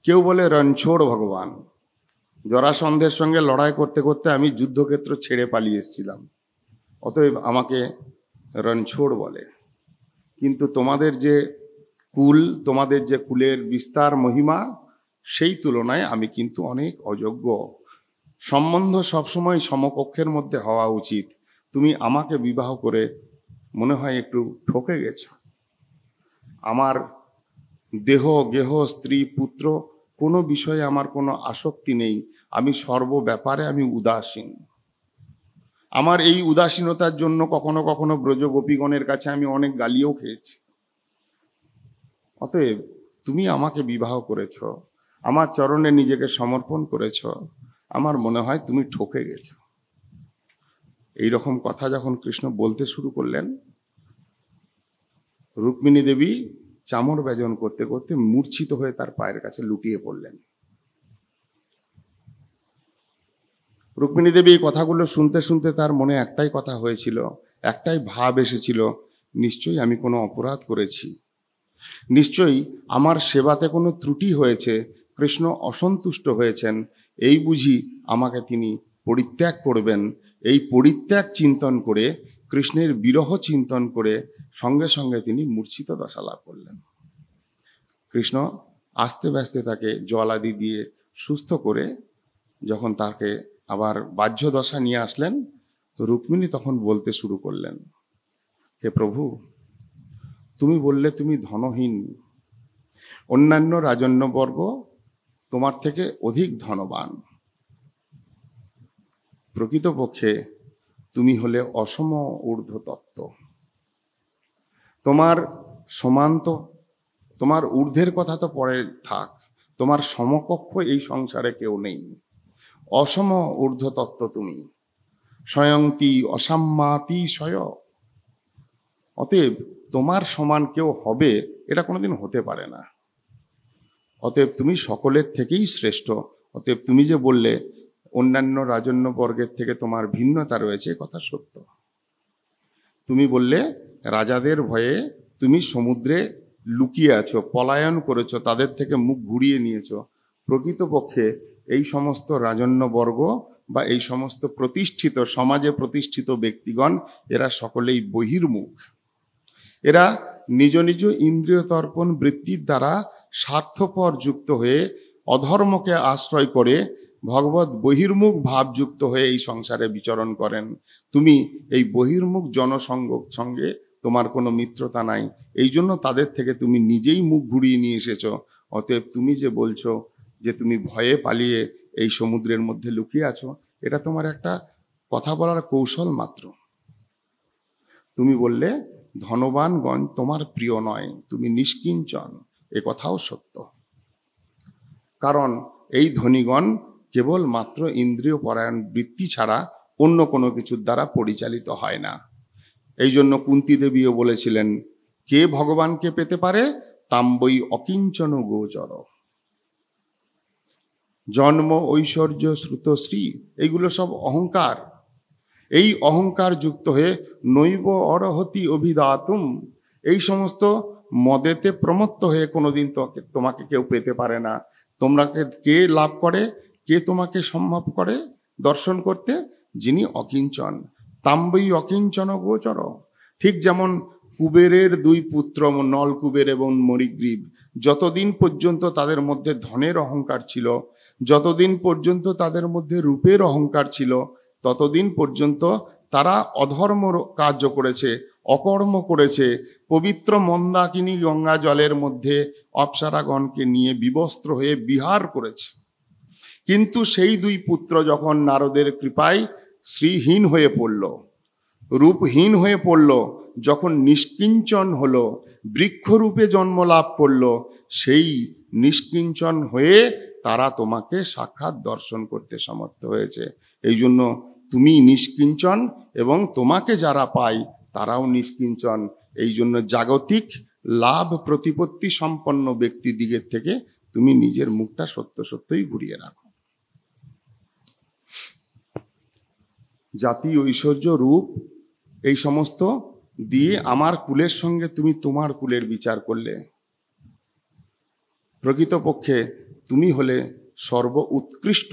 কেউ বলে রণছোড় ভগবান, জরাসন্ধের সঙ্গে লড়াই করতে করতে আমি যুদ্ধক্ষেত্র ছেড়ে পালিয়ে এসেছিলাম, অতএব আমাকে রণছোড় বলে। কিন্তু তোমাদের যে কুল, তোমাদের যে কুলের বিস্তার মহিমা, সেই তুলনায় আমি কিন্তু অনেক অযোগ্য। সম্বন্ধ সবসময় সমকক্ষের মধ্যে হওয়া উচিত। তুমি আমাকে বিবাহ করে মনে হয় একটু ঠকে গেছ। আমার দেহ, গেহ, স্ত্রী, পুত্র কোনো বিষয়ে আমার কোনো আসক্তি নেই। আমি সর্ব ব্যাপারে আমি উদাসীন। আমার এই উদাসীনতার জন্য কখনো কখনো ব্রজ গোপীগণের কাছে আমি অনেক গালিও খেয়েছি। অতএব তুমি আমাকে বিবাহ করেছ, আমার চরণে নিজেকে সমর্পণ করেছ, আমার মনে হয় তুমি ঠকে গেছ। এই রকম কথা যখন কৃষ্ণ বলতে শুরু করলেন, রুক্মিণী দেবী চামর ব্যজন করতে করতে মূর্ছিত হয়ে তার পায়ের কাছে লুটিয়ে পড়লেন। রুক্মিণী দেবী এই কথাগুলো শুনতে শুনতে তার মনে একটাই কথা হয়েছিল, একটাই ভাব এসেছিল, নিশ্চয়ই আমি কোনো অপরাধ করেছি, নিশ্চয়ই আমার সেবাতে কোনো ত্রুটি হয়েছে, কৃষ্ণ অসন্তুষ্ট হয়েছেন, এই বুঝি আমাকে তিনি পরিত্যাগ করবেন। এই পরিত্যাগ চিন্তন করে, কৃষ্ণের বিরহ চিন্তন করে সঙ্গে সঙ্গে তিনি মূর্ছিত দশা লাভ করলেন। কৃষ্ণ আস্তে ব্যস্তে তাকে জল আদি দিয়ে সুস্থ করে যখন তাকে আবার বাহ্য দশা নিয়ে আসলেন, তো রুক্মিণী তখন বলতে শুরু করলেন, হে প্রভু, তুমি বললে তুমি ধনহীন, অন্যান্য রাজন্যবর্গ তোমার থেকে অধিক ধনবান। প্রকৃতপক্ষে তুমি হলে অসম ঊর্ধ্ব তত্ত্ব। তোমার সমান্ত, তোমার ঊর্ধ্বের কথা তো পরে থাক, তোমার সমকক্ষ এই সংসারে কেউ নেই। অসম ঊর্ধ্ব তত্ত্ব তুমি, স্বয়ংতি অসাম্মাতি স্বয়। অতএব তোমার সমান কেউ হবে এটা কোনোদিন হতে পারে না। অতএব তুমি সকলের থেকেই শ্রেষ্ঠ। অতএব তুমি যে বললে অন্যান্য রাজন্যবর্গের থেকে তোমার ভিন্নতা রয়েছে, কথা সত্য। তুমি বললে রাজাদের ভয়ে তুমি সমুদ্রে লুকিয়ে আছো, পলায়ন করেছো, তাদের থেকে মুখ ঘুরিয়ে নিয়েছো। প্রকৃতপক্ষে এই সমস্ত রাজন্যবর্গ বা এই সমস্ত প্রতিষ্ঠিত সমাজে প্রতিষ্ঠিত ব্যক্তিগণ এরা সকলেই বহির্মুখ। এরা নিজ নিজ ইন্দ্রিয় তর্পণ বৃত্তির দ্বারা স্বার্থপর যুক্ত হয়ে অধর্মকে আশ্রয় করে ভগবত বহির্মুখ ভাবযুক্ত হয়ে এই সংসারে বিচরণ করেন। তুমি এই বহির্মুখ জনসঙ্গ সঙ্গে তোমার কোনো মিত্রতা নাই, এই জন্য তাদের থেকে তুমি নিজেই মুখ ঘুরিয়ে নিয়ে এসেছো। অতএব তুমি যে বলছো যে তুমি ভয়ে পালিয়ে এই সমুদ্রের মধ্যে লুকিয়ে আছো, এটা তোমার একটা কথা বলার কৌশল মাত্র। তুমি বললে ধনবানগণ তোমার প্রিয় নয়, তুমি নিষ্কিঞ্চন, এ কথাও সত্য। কারণ এই ধনীগণ কেবল মাত্র ইন্দ্রিয় পরায়ণ বৃত্তি ছাড়া অন্য কোনো কিছুর দ্বারা পরিচালিত হয় না। এই জন্য কুন্তী দেবীও বলেছিলেন, কে ভগবানকে পেতে পারে তাম্বই অকিঞ্চন গোচর। জন্ম, ঐশ্বর্য, শ্রুতশ্রী এগুলো সব অহংকার। এই অহংকার যুক্ত হয়ে নৈব অরহতি অভিদাতুম, এই সমস্ত মদেতে প্রমত্ত হয়ে কোনোদিন তোমাকে কেউ পেতে পারে না। তোমরাকে কে লাভ করে, কে তোমাকে সম্ভব করে দর্শন করতে? যিনি অকিঞ্চন। তাম্বই অকিঞ্চন গোচর। ঠিক যেমন কুবেরের দুই পুত্র নল কুবের এবং মরিগ্রীব, যতদিন পর্যন্ত তাদের মধ্যে ধনের অহংকার ছিল, যতদিন পর্যন্ত তাদের মধ্যে রূপের অহংকার ছিল, ততদিন পর্যন্ত তারা অধর্ম কার্য করেছে, অকর্ম করেছে, পবিত্র মন্দাকিনী গঙ্গা জলের মধ্যে অপ্সরাগণকে নিয়ে বিবস্ত্র হয়ে বিহার করেছে। কিন্তু সেই দুই পুত্র যখন নারদের কৃপায় শ্রীহীন হয়ে পড়ল, রূপহীন হয়ে পড়ল, যখন নিষ্কিঞ্চন হলো, বৃক্ষরূপে জন্ম লাভ করলো, সেই নিষ্কিঞ্চন হয়ে তারা তোমাকে সাক্ষাৎ দর্শন করতে সমর্থ হয়েছে। এই জন্য তুমি নিষ্কিঞ্চন এবং তোমাকে যারা পায় তারাও নিষ্কিঞ্চন। এই জন্য জাগতিক লাভ প্রতিপত্তি সম্পন্ন ব্যক্তি দিকের থেকে তুমি নিজের মুখটা সত্য সত্যই ঘুরিয়ে রাখো। জাতি, ঐশ্বর্য, রূপ এই সমস্ত দিয়ে আমার কুলের সঙ্গে তুমি তোমার কুলের বিচার করলে। প্রকৃতপক্ষে তুমি হলে সর্ব উৎকৃষ্ট,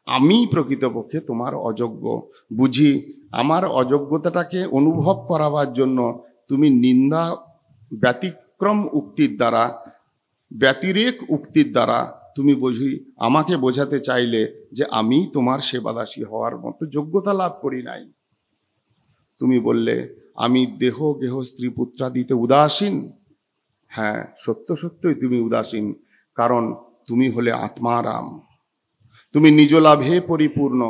আমি প্রকৃতপক্ষে তোমার অযোগ্য। বুঝি আমার অযোগ্যতাটাকে অনুভব করাবার জন্য তুমি নিন্দা ব্যতিক্রম উক্তির দ্বারা, ব্যতিরেক উক্তির দ্বারা তুমি বুঝি আমাকে বোঝাতে চাইলে যে আমি তোমার সেবাদাসী হওয়ার মতো যোগ্যতা লাভ করি নাই। তুমি বললে আমি দেহ গেহ স্ত্রী পুত্রাদিতে উদাসীন। হ্যাঁ, সত্য সত্যই তুমি উদাসীন, কারণ তুমি হলে আত্মারাম, তুমি নিজ লাভে পরিপূর্ণ।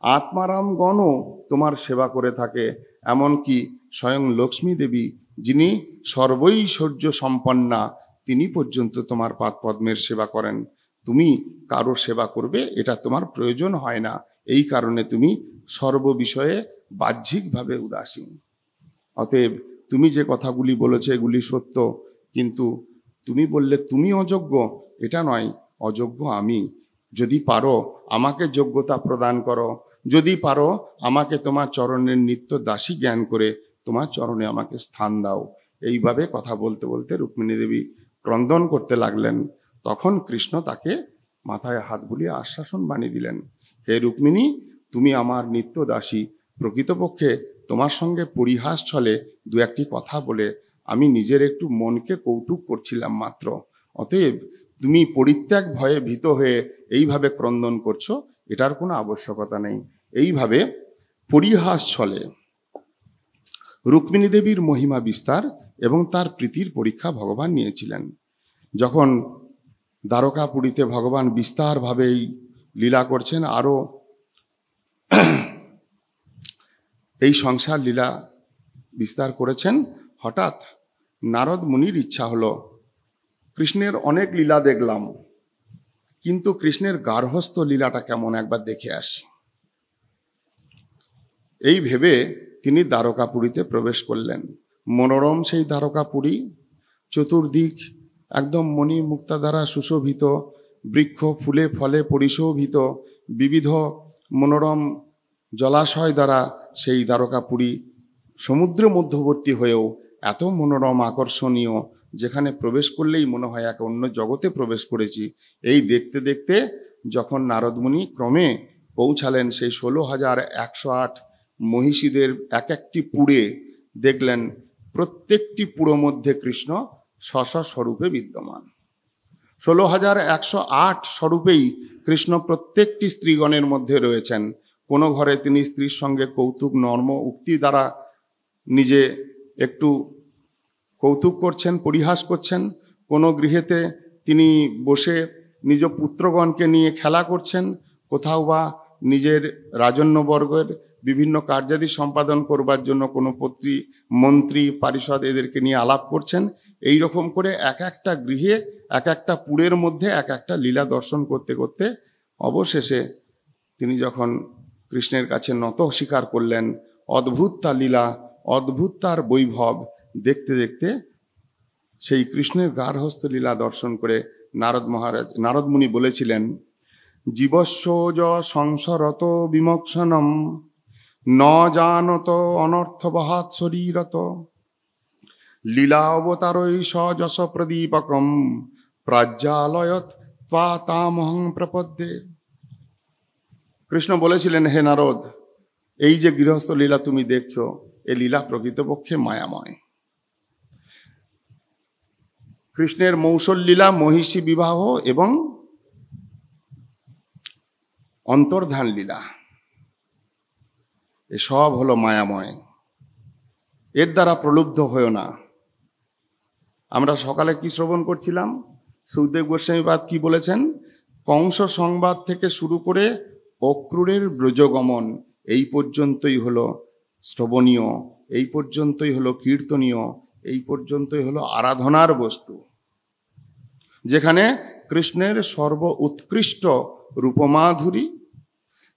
আত্মারাম গণও তোমার সেবা করে থাকে, এমনকি স্বয়ং লক্ষ্মী দেবী যিনি সর্বৈশ্বর্য সম্পন্না, তিনি পর্যন্ত তোমার পাদপদ্মের সেবা করেন। তুমি কারোর সেবা করবে এটা তোমার প্রয়োজন হয় না, এই কারণে তুমি সর্ববিষয়ে বাহ্যিকভাবে উদাসীন। অতএব তুমি যে কথাগুলি বলেছো এগুলি সত্য, কিন্তু তুমি বললে তুমি অযোগ্য, এটা নয়, অযোগ্য আমি। যদি পারো আমাকে যোগ্যতা প্রদান করো, যদি পারো আমাকে তোমার চরণের নিত্য দাসী জ্ঞান করে তোমার চরণে আমাকে স্থান দাও। এইভাবে কথা বলতে বলতে রুক্মিণী দেবী ক্রন্দন করতে লাগলেন। তখন কৃষ্ণ তাকে মাথায় হাত বুলিয়ে আশ্বাসন বাণী দিলেন, হে রুক্মিণী, তুমি আমার নিত্য দাসী। প্রকৃতপক্ষে তোমার সঙ্গে পরিহাস ছলে দু একটি কথা বলে আমি নিজের একটু মনকে কৌতুক করছিলাম মাত্র। অতএব তুমি পরিত্যাগ ভয়ে ভীত হয়ে এইভাবে ক্রন্দন করছো, এটার কোনো আবশ্যকতা নেই। এইভাবে পরিহাস ছলে রুক্মিণী দেবীর মহিমা বিস্তার এবং তার প্রীতির পরীক্ষা ভগবান নিয়েছিলেন। যখন দ্বারকাপুরীতে ভগবান বিস্তারভাবেই লীলা করছেন, আরো এই সংসার লীলা বিস্তার করেছেন, হঠাৎ নারদ মুনির ইচ্ছা হলো, কৃষ্ণের অনেক লীলা দেখলাম, কিন্তু কৃষ্ণের গার্হস্থ লীলাটা কেমন একবার দেখে আসি। এই ভেবে তিনি দ্বারকাপুরীতে প্রবেশ করলেন। মনোরম সেই দ্বারকাপুরী, চতুর্দিক একদম মণি মুক্তা দ্বারা সুশোভিত, বৃক্ষ ফুলে ফলে পরিশোভিত, বিবিধ মনোরম জলাশয় দ্বারা সেই দ্বারকাপুরী সমুদ্র মধ্যবর্তী হয়েও এত মনোরম আকর্ষণীয়, যেখানে প্রবেশ করলেই মনে হয় এক অন্য জগতে প্রবেশ করেছি। এই দেখতে দেখতে যখন নারদমুনি ক্রমে পৌঁছালেন সেই 16,108 মহিষীদের এক একটি পুড়ে, দেখলেন প্রত্যেকটি পুড়ো মধ্যে কৃষ্ণ স্বস্বরূপে বিদ্যমান। 16,108 স্বরূপেই কৃষ্ণ প্রত্যেকটি স্ত্রীগণের মধ্যে রয়েছেন। কোনো ঘরে তিনি স্ত্রীর সঙ্গে কৌতুক নর্ম উক্তি দ্বারা নিজে একটু কৌতুক করছেন, পরিহাস করছেন। কোনো গৃহেতে তিনি বসে নিজ পুত্রগণকে নিয়ে খেলা করছেন, কোথাও বা নিজের রাজন্যবর্গের বিভিন্ন কার্যাদি সম্পাদন করবার জন্য কোনো মন্ত্রী পারিষদ এদেরকে নিয়ে আলাপ করছেন। এই রকম করে এক একটা গৃহে এক একটা পুরের মধ্যে এক একটা লীলা দর্শন করতে করতে অবশেষে তিনি যখন কৃষ্ণের কাছে নত স্বীকার করলেন, অদ্ভুত তার লীলা, অদ্ভুত তার বৈভব দেখতে দেখতে সেই কৃষ্ণের গার্হস্থ লীলা দর্শন করে নারদ মুনি বলেছিলেন, জীবস্য সংসরত বিমোক্ষণম ন জানত অনর্থবহাৎ শরীরত লীলা অবতারৈ সযশ প্রদীপকম প্রাজ্জালয়ত ত্বা তামহং প্রপদ্যে। কৃষ্ণ বলেছিলেন, হে নারদ, এই যে গৃহস্থ লীলা তুমি দেখছো, এই লীলা প্রকৃতপক্ষে মায়াময়। কৃষ্ণের মৌসল লীলা, মহিষী বিবাহ এবং অন্তর্ধান লীলা, এসব হলো মায়াময়। এর দ্বারা প্রলুব্ধ হয়েও না। আমরা সকালে কি শ্রবণ করছিলাম? সুখদেব গোস্বামীপাদ কি বলেছেন? কংস সংবাদ থেকে শুরু করে অক্রূরের ব্রজগমন এই পর্যন্তই হলো শ্রবণীয়, এই পর্যন্তই হলো কীর্তনীয়, এই পর্যন্তই হলো আরাধনার বস্তু, যেখানে কৃষ্ণের সর্ব উৎকৃষ্ট রূপমাধুরী,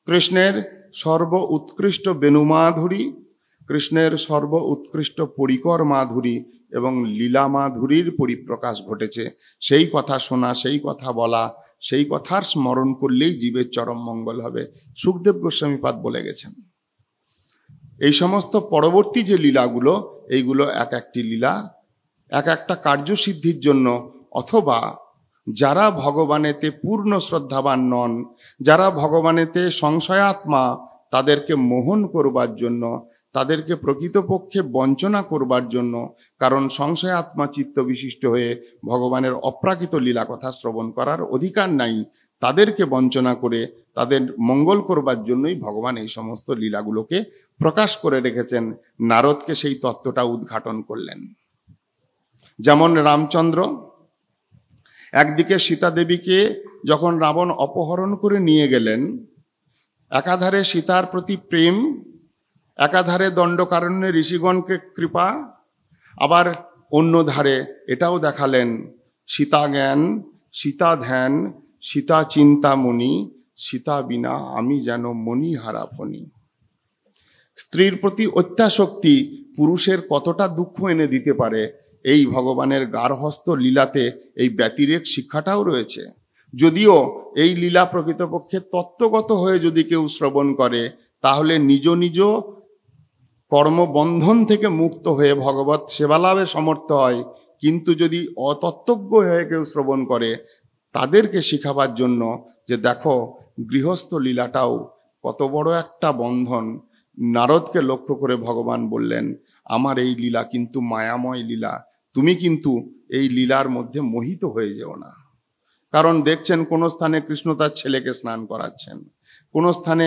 কৃষ্ণের সর্ব উৎকৃষ্ট বেণুমাধুরী, কৃষ্ণের সর্ব উৎকৃষ্ট পরিকর মাধুরী এবং লীলা মাধুরীর পরিপ্রকাশ ঘটেছে। সেই কথা শোনা, সেই কথা বলা, সেই কথার স্মরণ করলেই জীবের চরম মঙ্গল হবে। সুখদেব গোস্বামীপাদ বলে গেছেন। এই সমস্ত পরবর্তী যে লীলাগুলো, এইগুলো এক একটি লীলা এক একটা কার্যসিদ্ধির জন্য, অথবা যারা ভগবানেতে পূর্ণ শ্রদ্ধাবান নন, যারা ভগবানেতে সংশয়াত্মা, তাদেরকে মোহন করবার জন্য, তাদেরকে প্রকৃতপক্ষে বঞ্চনা করবার জন্য, কারণ সংশয়াত্মা চিত্ত বিশিষ্ট হয়ে ভগবানের অপ্রাকৃত লীলা কথা শ্রবণ করার অধিকার নাই, তাদেরকে বঞ্চনা করে তাদের মঙ্গল করবার জন্যই ভগবান এই সমস্ত লীলাগুলোকে প্রকাশ করে রেখেছেন। নারদকে সেই তত্ত্বটা উদ্ঘাটন করলেন। যেমন রামচন্দ্র একদিকে সীতা দেবীকে যখন রাবণ অপহরণ করে নিয়ে গেলেন, একাধারে সীতার প্রতি প্রেম, একাধারে দণ্ডকারণ্যে ঋষিগণকে কৃপা, আবার অন্য ধারে এটাও দেখালেন সীতা জ্ঞান, সীতা ধ্যান, সীতা চিন্তামণি, সীতা বিনা আমি যেন মণিহারা ফণি। স্ত্রীর প্রতি অত্যাসক্তি পুরুষের কতটা দুঃখ এনে দিতে পারে, এই ভগবানের গার্হস্থ লীলাতে এই ব্যতিরেক শিক্ষাটাও রয়েছে। যদিও এই লীলা প্রকৃতপক্ষে তত্ত্বগত হয়ে যদি কেউ শ্রবণ করে, তাহলে নিজ নিজ কর্মবন্ধন থেকে মুক্ত হয়ে ভগবৎ সেবালাভে সমর্থ হয়। কিন্তু যদি অতত্ত্বজ্ঞ হয়ে কেউ শ্রবণ করে, তাদেরকে শিখাবার জন্য যে দেখো গৃহস্থ লীলাটাও কত বড় একটা বন্ধন। নারদকে লক্ষ্য করে ভগবান বললেন, আমার এই লীলা কিন্তু মায়াময় লীলা, তুমি কিন্তু এই লীলার মধ্যে মোহিত হয়ে যেও না। কারণ দেখছেন কোন স্থানে কৃষ্ণ তার ছেলেকে স্নান করাচ্ছেন, কোন স্থানে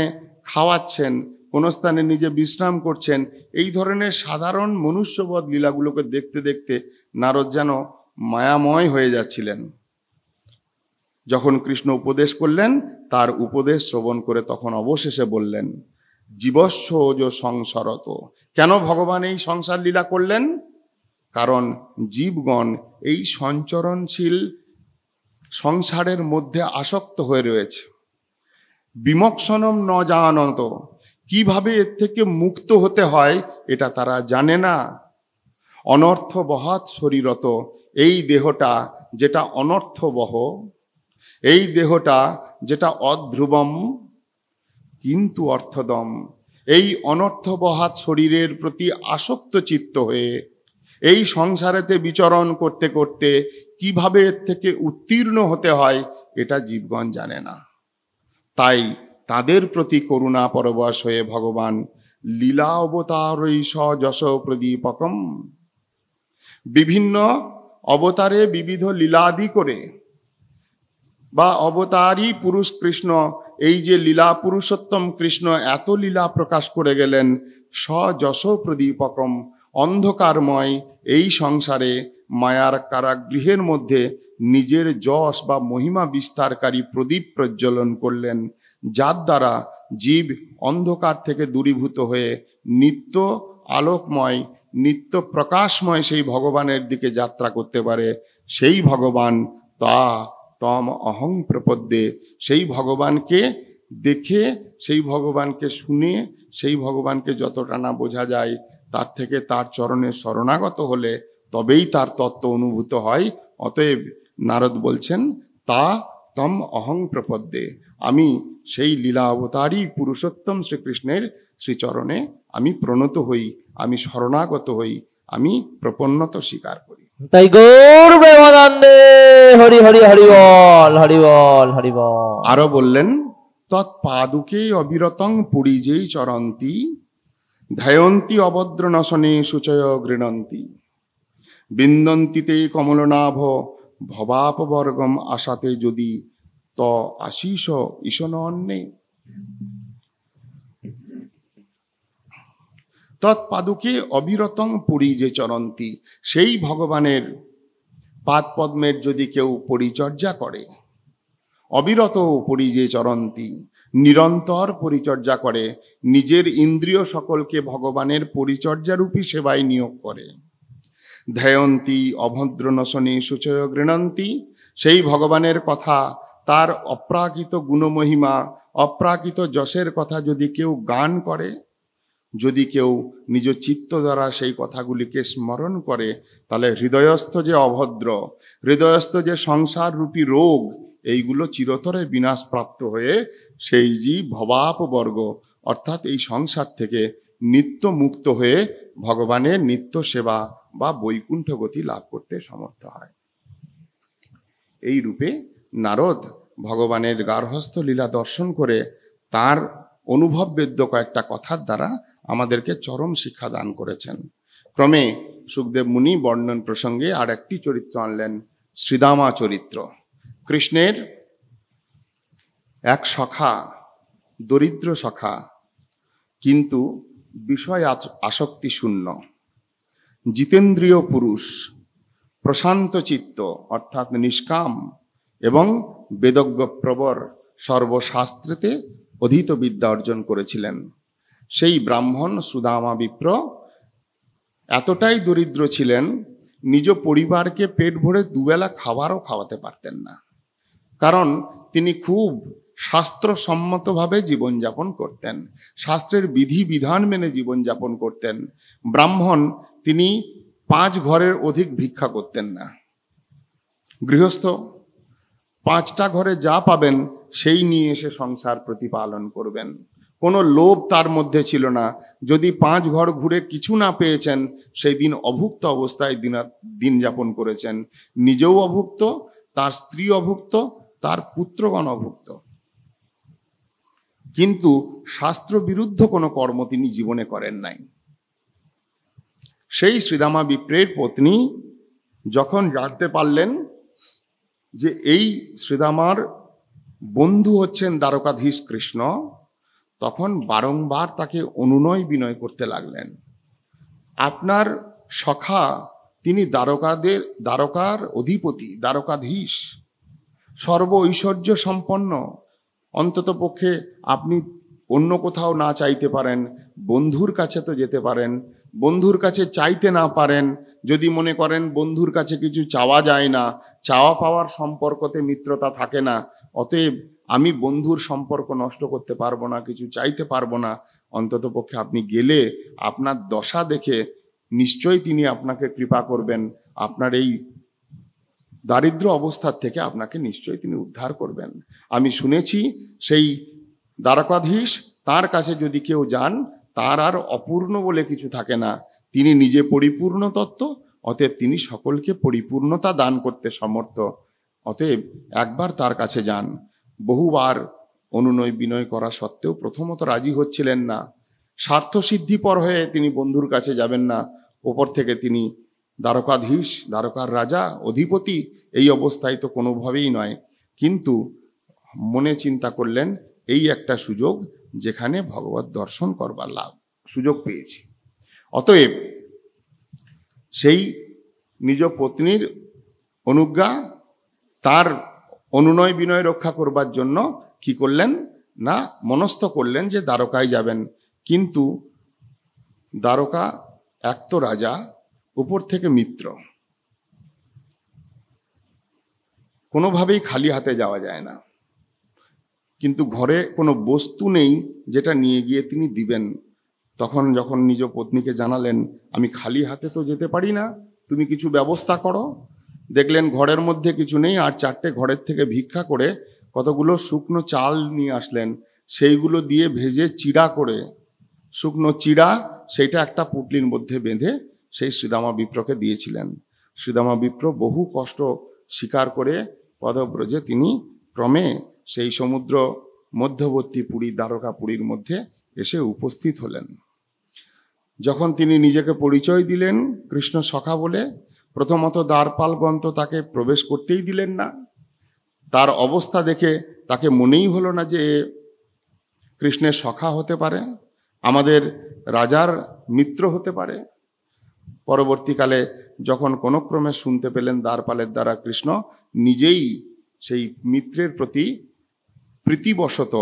খাওয়াচ্ছেন, কোন স্থানে নিজে বিশ্রাম করছেন। এই ধরনের সাধারণ মনুষ্যবধ লীলাগুলোকে দেখতে দেখতে নারদ যেন মায়াময় হয়ে যাচ্ছিলেন। যখন কৃষ্ণ উপদেশ করলেন, তার উপদেশ শ্রবণ করে তখন অবশেষে বললেন, জীবস্য যো সংসারত। কেন ভগবান এই সংসার লীলা করলেন? কারণ জীবগণ এই সঞ্চরণশীল সংসারের মধ্যে আসক্ত হয়ে রয়েছে। বিমোক্ষণম ন জানত, কিভাবে এর থেকে মুক্ত হতে হয় এটা তারা জানে না। অনর্থবহাৎ শরীরত, এই দেহটা যেটা অনর্থবহ, এই দেহটা যেটা অধ্রুবম কিন্তু অর্থদম, এই অনর্থবহাৎ শরীরের প্রতি আসক্ত চিত্ত হয়ে এই সংসারেতে বিচরণ করতে করতে কিভাবে এর থেকে উত্তীর্ণ হতে হয় এটা জীবগণ জানে না। তাই তাদের প্রতি করুণা পরবশ হয়ে ভগবান লীলা অবতারৈ সযশ প্রদীপকম, বিভিন্ন অবতারে বিবিধ লীলাদি করে, বা অবতারী পুরুষ কৃষ্ণ, এই যে লীলা পুরুষোত্তম কৃষ্ণ এত লীলা প্রকাশ করে গেলেন, সযশ প্রদীপকম, অন্ধকারময় এই সংসারে মায়ার কারাগৃহের মধ্যে নিজের যশ বা মহিমা বিস্তারকারী প্রদীপ প্রজ্বলন করলেন, যার দ্বারা জীব অন্ধকার থেকে দূরীভূত হয়ে নিত্য আলোকময়, নিত্য প্রকাশময় সেই ভগবানের দিকে যাত্রা করতে পারে। সেই ভগবান তা তম অহং প্রপদ্যে, সেই ভগবানকে দেখে, সেই ভগবানকে শুনে, সেই ভগবানকে যতটা না বোঝা যায় তার থেকে তার চরণে শরণাগত হলে তবেই তার তত্ত্ব অনুভূত হয়। অতএব নারদ বলছেন, তা তম অহং প্রপদ্যে, আমি সেই লীলা অবতারী পুরুষোত্তম শ্রীকৃষ্ণের শ্রীচরণে আমি প্রণত হই, আমি শরণাগত হই, আমি প্রপন্নতা স্বীকার করি। তাই গৌর প্রেমানন্দে হরি হরি হরি বল, হরি বল, হরি বল। আরো বললেন, তৎপাদুকে অবিরতং পুরীজেই চরন্তি, ধ্যায়ন্তি অভদ্র নশনে সূচয় গৃণন্তি, বিন্দন্তিতে কমলনাভ ভবাপবর্গম আশাতে যদি ত আশিস ঈশন অন্নে। তৎপাদুকে অবিরতং পুরী যে চরন্তি, সেই ভগবানের পাদ পদ্মের যদি কেউ পরিচর্যা করে, অবিরত পুরী যে চরন্তি, নিরন্তর পরিচর্যা করে, নিজের ইন্দ্রিয় সকলকে ভগবানের পরিচর্যারূপী সেবায় নিয়োগ করে, ধ্যায়ন্তি অভদ্র নশনে সূচয় গৃণন্তি, সেই ভগবানের কথা, তার অপ্রাকৃত গুণমহিমা, অপ্রাকৃত যশের কথা যদি কেউ গান করে, যদি কেউ নিজ চিত্ত দ্বারা সেই কথাগুলিকে স্মরণ করে, তাহলে হৃদয়স্থ যে অভদ্র, হৃদয়স্থ যে সংসার রূপী রোগ, এইগুলো চিরতরে বিনাশপ্রাপ্ত হয়ে সেই জীব ভবাপবর্গ অর্থাৎ এই সংসার থেকে নিত্য মুক্ত হয়ে ভগবানের নিত্য সেবা বা বৈকুণ্ঠ গতি লাভ করতে সমর্থ হয়। এই রূপে নারদ ভগবানের গার্হস্থ লীলা দর্শন করে তার অনুভব বেদ্য কয়েকটা কথার দ্বারা আমাদেরকে চরম শিক্ষা দান করেছেন। ক্রমে সুখদেব মুনি বর্ণন প্রসঙ্গে আর একটি চরিত্র আনলেন, শ্রীদামা চরিত্র। কৃষ্ণের এক সখা, দরিদ্র সখা, কিন্তু বিষয় আসক্তি শূন্য, জিতেন্দ্রীয় পুরুষ, প্রশান্ত চিত্ত অর্থাৎ নিষ্কাম এবং বেদজ্ঞ প্রবর, সর্বশাস্ত্রেতে অধীত বিদ্যা অর্জন করেছিলেন। সেই ব্রাহ্মণ সুদামা বিপ্র এতটাই দরিদ্র ছিলেন, নিজ পরিবারকে পেট ভরে দুবেলা খাবারও খাওয়াতে পারতেন না, কারণ তিনি খুব শাস্ত্রসম্মতভাবে জীবনযাপন করতেন, শাস্ত্রের বিধি বিধান মেনে জীবনযাপন করতেন। ব্রাহ্মণ, তিনি 5 ঘরের অধিক ভিক্ষা করতেন না। গৃহস্থ 5টা ঘরে যা পাবেন সেই নিয়ে এসে সংসার প্রতিপালন করবেন, কোনো লোভ তার মধ্যে ছিল না। যদি 5 ঘর ঘুরে কিছু না পেয়েছেন, সেই দিন অভুক্ত অবস্থায় দিন যাপন করেছেন, নিজেও অভুক্ত, তার স্ত্রী অভুক্ত, তার পুত্রগণ অভুক্ত। কিন্তু শাস্ত্র বিরুদ্ধ কোনো কর্ম তিনি জীবনে করেন নাই। সেই শ্রীদামা বিপ্রের পত্নী যখন জানতে পারলেন যে এই শ্রীদামার বন্ধু হচ্ছেন দ্বারকাধীশ কৃষ্ণ, তখন বারংবার তাকে অনুনয় বিনয় করতে লাগলেন। আপনার সখা, তিনি দ্বারকার অধিপতি, দ্বারকাধীশ, সর্ব ঐশ্বর্য সম্পন্ন, অন্তত পক্ষে আপনি অন্য কোথাও না চাইতে পারেন, বন্ধুর কাছে তো যেতে পারেন। বন্ধুর কাছে চাইতে না পারেন, যদি মনে করেন বন্ধুর কাছে কিছু চাওয়া যায় না, চাওয়া পাওয়ার সম্পর্কতে মিত্রতা থাকে না, অতএব আমি বন্ধুর সম্পর্ক নষ্ট করতে পারবো না, কিছু চাইতে পারবো না, অন্তত পক্ষে আপনি গেলে আপনার দশা দেখে নিশ্চয়ই তিনি আপনাকে কৃপা করবেন, আপনার এই দারিদ্র অবস্থার থেকে আপনাকে নিশ্চয়ই তিনি উদ্ধার করবেন। আমি শুনেছি সেই দ্বারকাধীশ, তার কাছে যদি কেউ যান, তার আর অপূর্ণ বলে কিছু থাকে না, তিনি নিজে পরিপূর্ণ তত্ত্ব, অতএব তিনি সকলকে পরিপূর্ণতা দান করতে সমর্থ, অতএব একবার তার কাছে যান। বহুবার অনুনয় বিনয় করা সত্ত্বেও প্রথমত রাজি হচ্ছিলেন না। স্বার্থসিদ্ধিপর হয়ে তিনি বন্ধুর কাছে যাবেন না, ওপর থেকে তিনি দ্বারকাধীশ, দ্বারকার রাজা, অধিপতি, এই অবস্থায় তো কোনোভাবেই নয়। কিন্তু মনে চিন্তা করলেন, এই একটা সুযোগ যেখানে ভগবত দর্শন করবার সুযোগ পেয়েছি, অতএব সেই নিজ পত্নীর অনুজ্ঞা, তার অনুনয় বিনয় রক্ষা করবার জন্য কি করলেন না, মনস্থ করলেন যে দ্বারকায় যাবেন। কিন্তু দ্বারকা এক তো রাজা, উপর থেকে মিত্র, কোনোভাবেই খালি হাতে যাওয়া যায় না। কিন্তু ঘরে কোনো বস্তু নেই যেটা নিয়ে গিয়ে তিনি দিবেন। তখন যখন নিজ পত্নীকে জানালেন, আমি খালি হাতে তো যেতে পারি না, তুমি কিছু ব্যবস্থা করো। দেখলেন ঘরের মধ্যে কিছু নেই, আর 4টে ঘরের থেকে ভিক্ষা করে কতগুলো শুকনো চাল নিয়ে আসলেন, সেইগুলো দিয়ে ভেজে চিড়া করে, শুকনো চিড়া, সেইটা একটা পুটলির মধ্যে বেঁধে সেই শ্রীদামা বিপ্রকে দিয়েছিলেন। শ্রীদামা বিপ্র বহু কষ্ট স্বীকার করে পদব্রজে তিনি ক্রমে সেই সমুদ্র মধ্যবর্তী পুরী, দ্বারকাপুরীর মধ্যে এসে উপস্থিত হলেন। যখন তিনি নিজেকে পরিচয় দিলেন কৃষ্ণ সখা বলে, প্রথমত দ্বারপালগণ তো তাকে প্রবেশ করতেই দিলেন না। তার অবস্থা দেখে তাকে মনেই হলো না যে কৃষ্ণের সখা হতে পারে, আমাদের রাজার মিত্র হতে পারে। পরবর্তীকালে যখন কোনো ক্রমে শুনতে পেলেন দ্বারপালের দ্বারা কৃষ্ণ নিজেই সেই মিত্রের প্রতি প্রীতিবশত,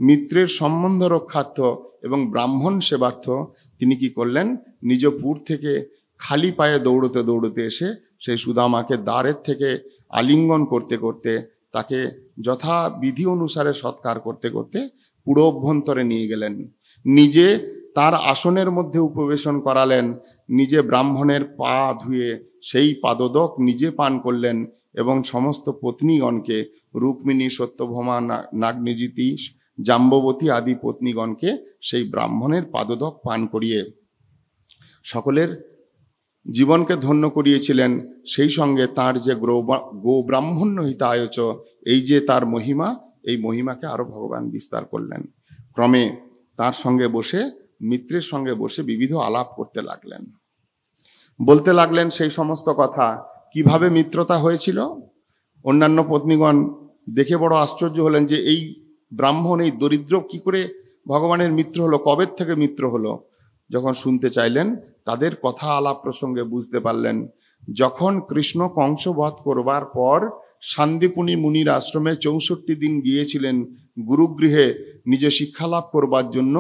মিত্রের সম্বন্ধ রক্ষার্থ এবং ব্রাহ্মণ সেবার্থ তিনি কি করলেন, নিজ পুর থেকে খালি পায়ে দৌড়তে দৌড়তে এসে সেই সুদামাকে দ্বারের থেকে আলিঙ্গন করতে করতে, তাকে যথাবিধি অনুসারে সৎকার করতে করতে পুরো অভ্যন্তরে নিয়ে গেলেন। নিজে তার আসনের মধ্যে উপবেশন করালেন, নিজে ব্রাহ্মণের পা ধুয়ে সেই পাদোদক নিজে পান করলেন এবং সমস্ত পত্নীগণকে, রুক্মিণী, সত্যভামা, নাগনিজিতি, জাম্ববতী আদি পত্নীগণকে সেই ব্রাহ্মণের পাদোদক পান করিয়ে সকলের জীবনকে ধন্য করিয়েছিলেন। সেই সঙ্গে তার যে গো ব্রাহ্মণ্য হিতায়চ, এই যে তার মহিমা, এই মহিমাকে আরো ভগবান বিস্তার করলেন। ক্রমে তার সঙ্গে বসে, মিত্রের সঙ্গে বসে বিবিধ আলাপ করতে লাগলেন, বলতে লাগলেন সেই সমস্ত কথা, কিভাবে মিত্রতা হয়েছিল। অন্যান্য পত্নীগণ দেখে বড় আশ্চর্য হলেন যে এই ব্রাহ্মণ, এই দরিদ্র কি করে ভগবানের মিত্র হলো, কবে থেকে মিত্র হলো। যখন শুনতে চাইলেন তাদের কথা আলাপ প্রসঙ্গে বুঝতে পারলেন, যখন কৃষ্ণ কংস বধ করবার পর শান্তিপুনি মুনির আশ্রমে 64 দিন গিয়েছিলেন গুরুগৃহে নিজ শিক্ষা লাভ করবার জন্য,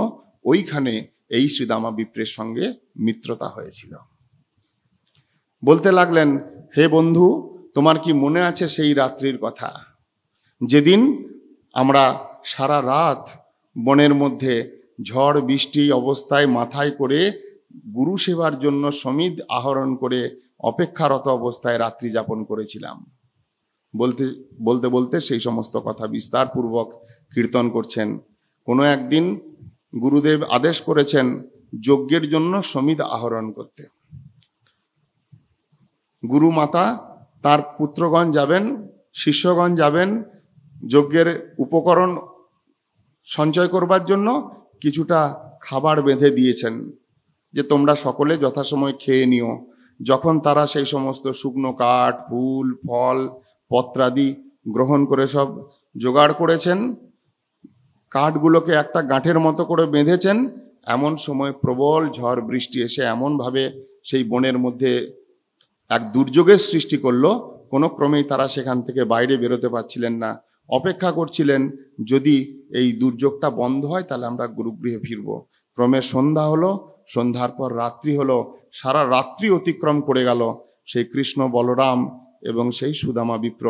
ওইখানে এই শ্রীদামা বিপ্রের সঙ্গে মিত্রতা হয়েছিল। বলতে লাগলেন, হে বন্ধু, তোমার কি মনে আছে সেই রাত্রির কথা, যেদিন আমরা সারা রাত বনের মধ্যে ঝড় বৃষ্টি অবস্থায় মাথায় করে গুরু সেবার জন্য সমিধ আহরণ করে অপেক্ষারত অবস্থায় রাত্রি যাপন করেছিলাম। বলতে বলতে বলতে সেই সমস্ত কথা বিস্তারপূর্বক কীর্তন করছেন। কোনো একদিন গুরুদেব আদেশ করেছেন যজ্ঞের জন্য সমিধ আহরণ করতে। গুরু মাতা তার পুত্রগণ যাবেন, শিষ্যগণ যাবেন যজ্ঞের উপকরণ সঞ্চয় করবার জন্য, কিছুটা খাবার বেঁধে দিয়েছেন যে তোমরা সকলে যথাসময় খেয়ে নিও। যখন তারা সেই সমস্ত শুকনো কাঠ, ফুল, ফল, পত্রাদি গ্রহণ করে সব জোগাড় করেছেন, কাঠগুলোকে একটা গাঁঠের মতো করে বেঁধেছেন, এমন সময় প্রবল ঝড় বৃষ্টি এসে এমনভাবে সেই বনের মধ্যে এক দুর্যোগের সৃষ্টি করলো, কোনো ক্রমেই তারা সেখান থেকে বাইরে বেরোতে পারছিলেন না। অপেক্ষা করছিলেন যদি এই দুর্যোগটা বন্ধ হয় তাহলে আমরা গুরুগৃহে ফিরবো। ক্রমে সন্ধ্যা হলো, সন্ধ্যার পর রাত্রি হলো, সারা রাত্রি অতিক্রম করে গেল। সেই কৃষ্ণ, বলরাম এবং সেই সুদামা বিপ্র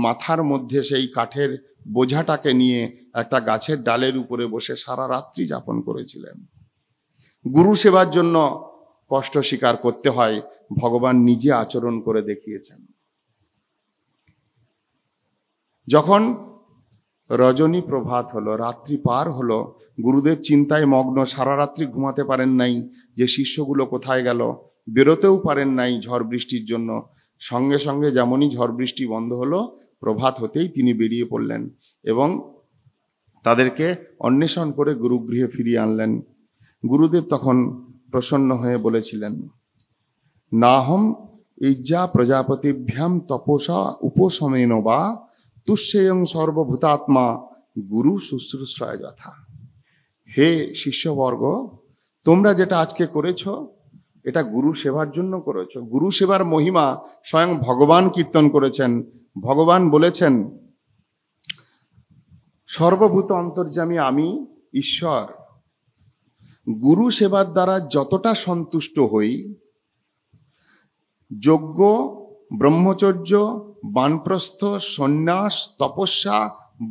মাথার মধ্যে সেই কাঠের বোঝাটাকে নিয়ে একটা গাছের ডালের উপরে বসে সারা রাত্রি যাপন করেছিলেন। গুরু সেবার জন্য কষ্ট স্বীকার করতে হয়, ভগবান নিজে আচরণ করে দেখিয়েছেন। যখন রজনী প্রভাত হলো, রাত্রি পার হলো, গুরুদেব চিন্তায় মগ্ন, সারা রাত্রি ঘুমাতে পারেন নাই যে শিষ্যগুলো কোথায় গেল, বেরোতেও পারেন নাই ঝড় বৃষ্টির জন্য। সঙ্গে সঙ্গে যেমনই ঝড় বৃষ্টি বন্ধ হলো, প্রভাত হতেই তিনি বেরিয়ে পড়লেন এবং তাদেরকে অন্বেষণ করে গুরুগৃহে ফিরিয়ে আনলেন। গুরুদেব তখন প্রসন্ন হয়ে বলেছিলেন, নাহম ইজ্জা প্রজাপতিভ্যাম তপসা উপশমেন বা তুষ্যেয়ং সর্বভূতাত্মা গুরু শুশ্রূষায় যথা। হে শিষ্যবর্গ, তোমরা যেটা আজকে করেছ এটা গুরু সেবার জন্য করেছ। গুরু সেবার মহিমা স্বয়ং ভগবান কীর্তন করেছেন। ভগবান বলেছেন, সর্বভূত অন্তর্যামী আমি ঈশ্বর। গুরু সেবার দ্বারা যতটা সন্তুষ্ট হই, যজ্ঞ, ব্রহ্মচর্য, বানপ্রস্থ, সন্ন্যাস, তপস্যা,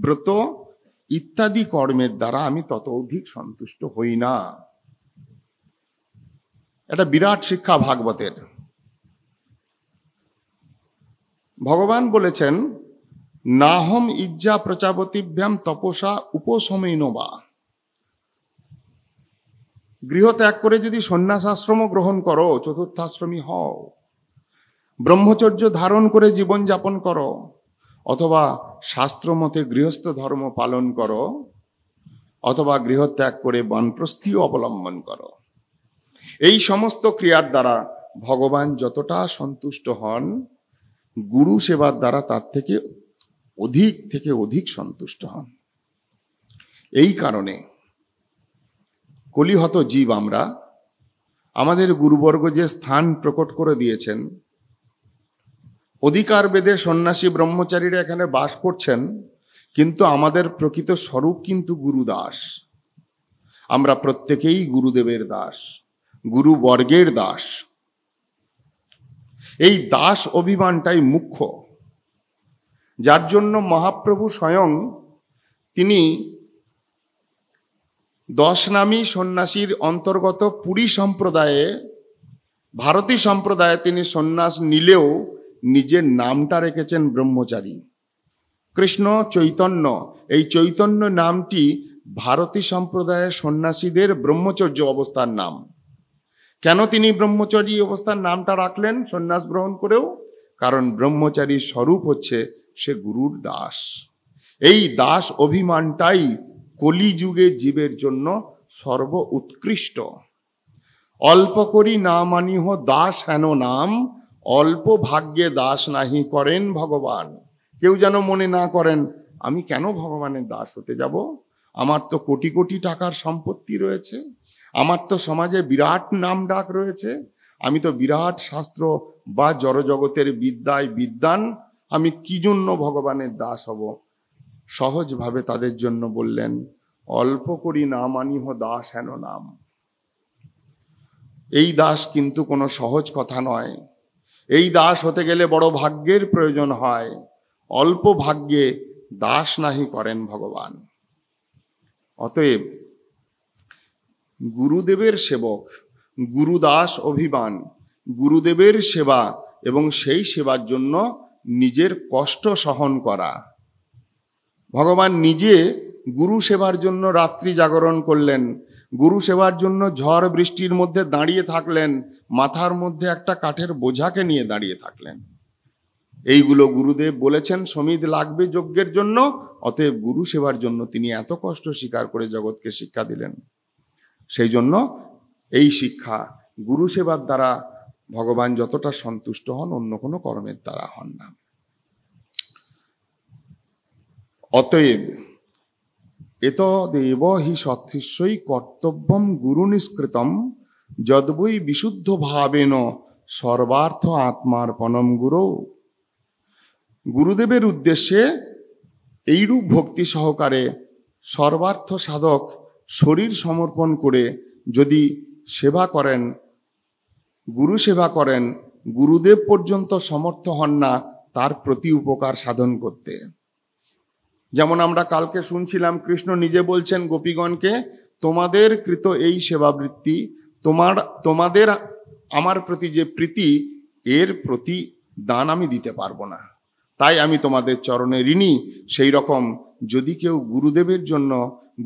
ব্রত ইত্যাদি কর্মের দ্বারা আমি তত অধিক সন্তুষ্ট হই না। এটা বিরাট শিক্ষা ভাগবতের। ভগবান বলেছেন নাহম ইজ্জা প্রজাপতিভ্যাম তপসা উপশমেন বা। গৃহ ত্যাগ করে যদি সন্ন্যাস আশ্রম গ্রহণ করো, চতুর্থাশ্রমী হও, ব্রহ্মচর্য ধারণ করে জীবন যাপন করো, অথবা শাস্ত্র মতে গৃহস্থ ধর্ম পালন করো, অথবা গৃহত্যাগ করে বানপ্রস্থিও অবলম্বন করো, এই সমস্ত ক্রিয়ার দ্বারা ভগবান যতটা সন্তুষ্ট হন, গুরু সেবার দ্বারা তার থেকে অধিক সন্তুষ্ট হন। এই কারণে কলিহত জীব আমরা, আমাদের গুরুবর্গ যে স্থান প্রকট করে দিয়েছেন, অধিকার বেদে সন্ন্যাসী ব্রহ্মচারীরা এখানে বাস করছেন, কিন্তু আমাদের প্রকৃত স্বরূপ কিন্তু গুরুদাস। আমরা প্রত্যেকেই গুরুদেবের দাস, গুরুবর্গের দাস। এই দাস অভিমানটাই মুখ্য, যার জন্য মহাপ্রভু স্বয়ং তিনি 10 নামী সন্ন্যাসীর অন্তর্গত পুরী সম্প্রদায়ে, ভারতী সম্প্রদায়ে তিনি সন্ন্যাস নিলেও নিজের নামটা রেখেছেন ব্রহ্মচারী। কৃষ্ণ চৈতন্য, এই চৈতন্য নামটি ভারতী সম্প্রদায়ের সন্ন্যাসীদের ব্রহ্মচর্য অবস্থার নাম। কেন তিনি ব্রহ্মচারী অবস্থার নামটা রাখলেন সন্ন্যাস গ্রহণ করেও? কারণ ব্রহ্মচারীর স্বরূপ হচ্ছে সে গুরুর দাস। এই দাস অভিমানটাই কলিযুগে জীবের জন্য সর্ব উৎকৃষ্ট। অল্প করি না মানিহ দাস হেন নাম, অল্প ভাগ্যে দাস নাহি করেন ভগবান। কেউ যেন মনে না করেন আমি কেন ভগবানের দাস হতে যাব, আমার তো কোটি কোটি টাকার সম্পত্তি রয়েছে, আমার তো সমাজে বিরাট নাম ডাক রয়েছে, আমি তো বিরাট শাস্ত্র বা জড়জগতের বিদ্যায় বিদ্বান, আমি কি জন্য ভগবানের দাস হব? সহজভাবে তাদের জন্য বললেন অল্প করি না মানিহ দাস হেন নাম। এই দাস কিন্তু কোনো সহজ কথা নয়। এই দাস হতে গেলে বড় ভাগ্যের প্রয়োজন হয়। অল্প ভাগ্যে দাস নাহি করেন ভগবান। অতএব গুরুদেবের সেবক, গুরুদাস অভিমান, গুরুদেবের সেবা এবং সেই সেবার জন্য নিজের কষ্ট সহন করা। ভগবান নিজে গুরু সেবার জন্য রাত্রি জাগরণ করলেন, গুরু সেবার জন্য ঝড় বৃষ্টির মধ্যে দাঁড়িয়ে থাকলেন, মাথার মধ্যে একটা কাঠের বোঝাকে নিয়ে দাঁড়িয়ে থাকলেন। এইগুলো গুরুদেব বলেছেন সমিধ লাগবে যজ্ঞের জন্য, অতএব গুরু সেবার জন্য তিনি এত কষ্ট স্বীকার করে জগৎকে শিক্ষা দিলেন। সেই জন্য এই শিক্ষা গুরু সেবার দ্বারা ভগবান যতটা সন্তুষ্ট হন, অন্য কোনো কর্মের দ্বারা হন না। অতএব এতদেব হি সৎশিষ্যই কর্তব্যম গুরু নিষ্কৃতম যদ্বৈ বিশুদ্ধ ভাবেন সর্বার্থ আত্মার্পণম গুরু। গুরুদেবের উদ্দেশ্যে এইরূপ ভক্তি সহকারে সর্বার্থ সাধক শরীর সমর্পণ করে যদি সেবা করেন, গুরু সেবা করেন, গুরুদেব পর্যন্ত সমর্থ হন না তার প্রতি উপকার সাধন করতে। যেমন আমরা কালকে শুনছিলাম, কৃষ্ণ নিজে বলছেন গোপীগণকে, তোমাদের কৃত এই সেবাবৃত্তি, তোমাদের আমার প্রতি যে প্রীতি, এর প্রতি দান আমি দিতে পারবো না, তাই আমি তোমাদের চরণে ঋণী। সেই রকম যদি কেউ গুরুদেবের জন্য,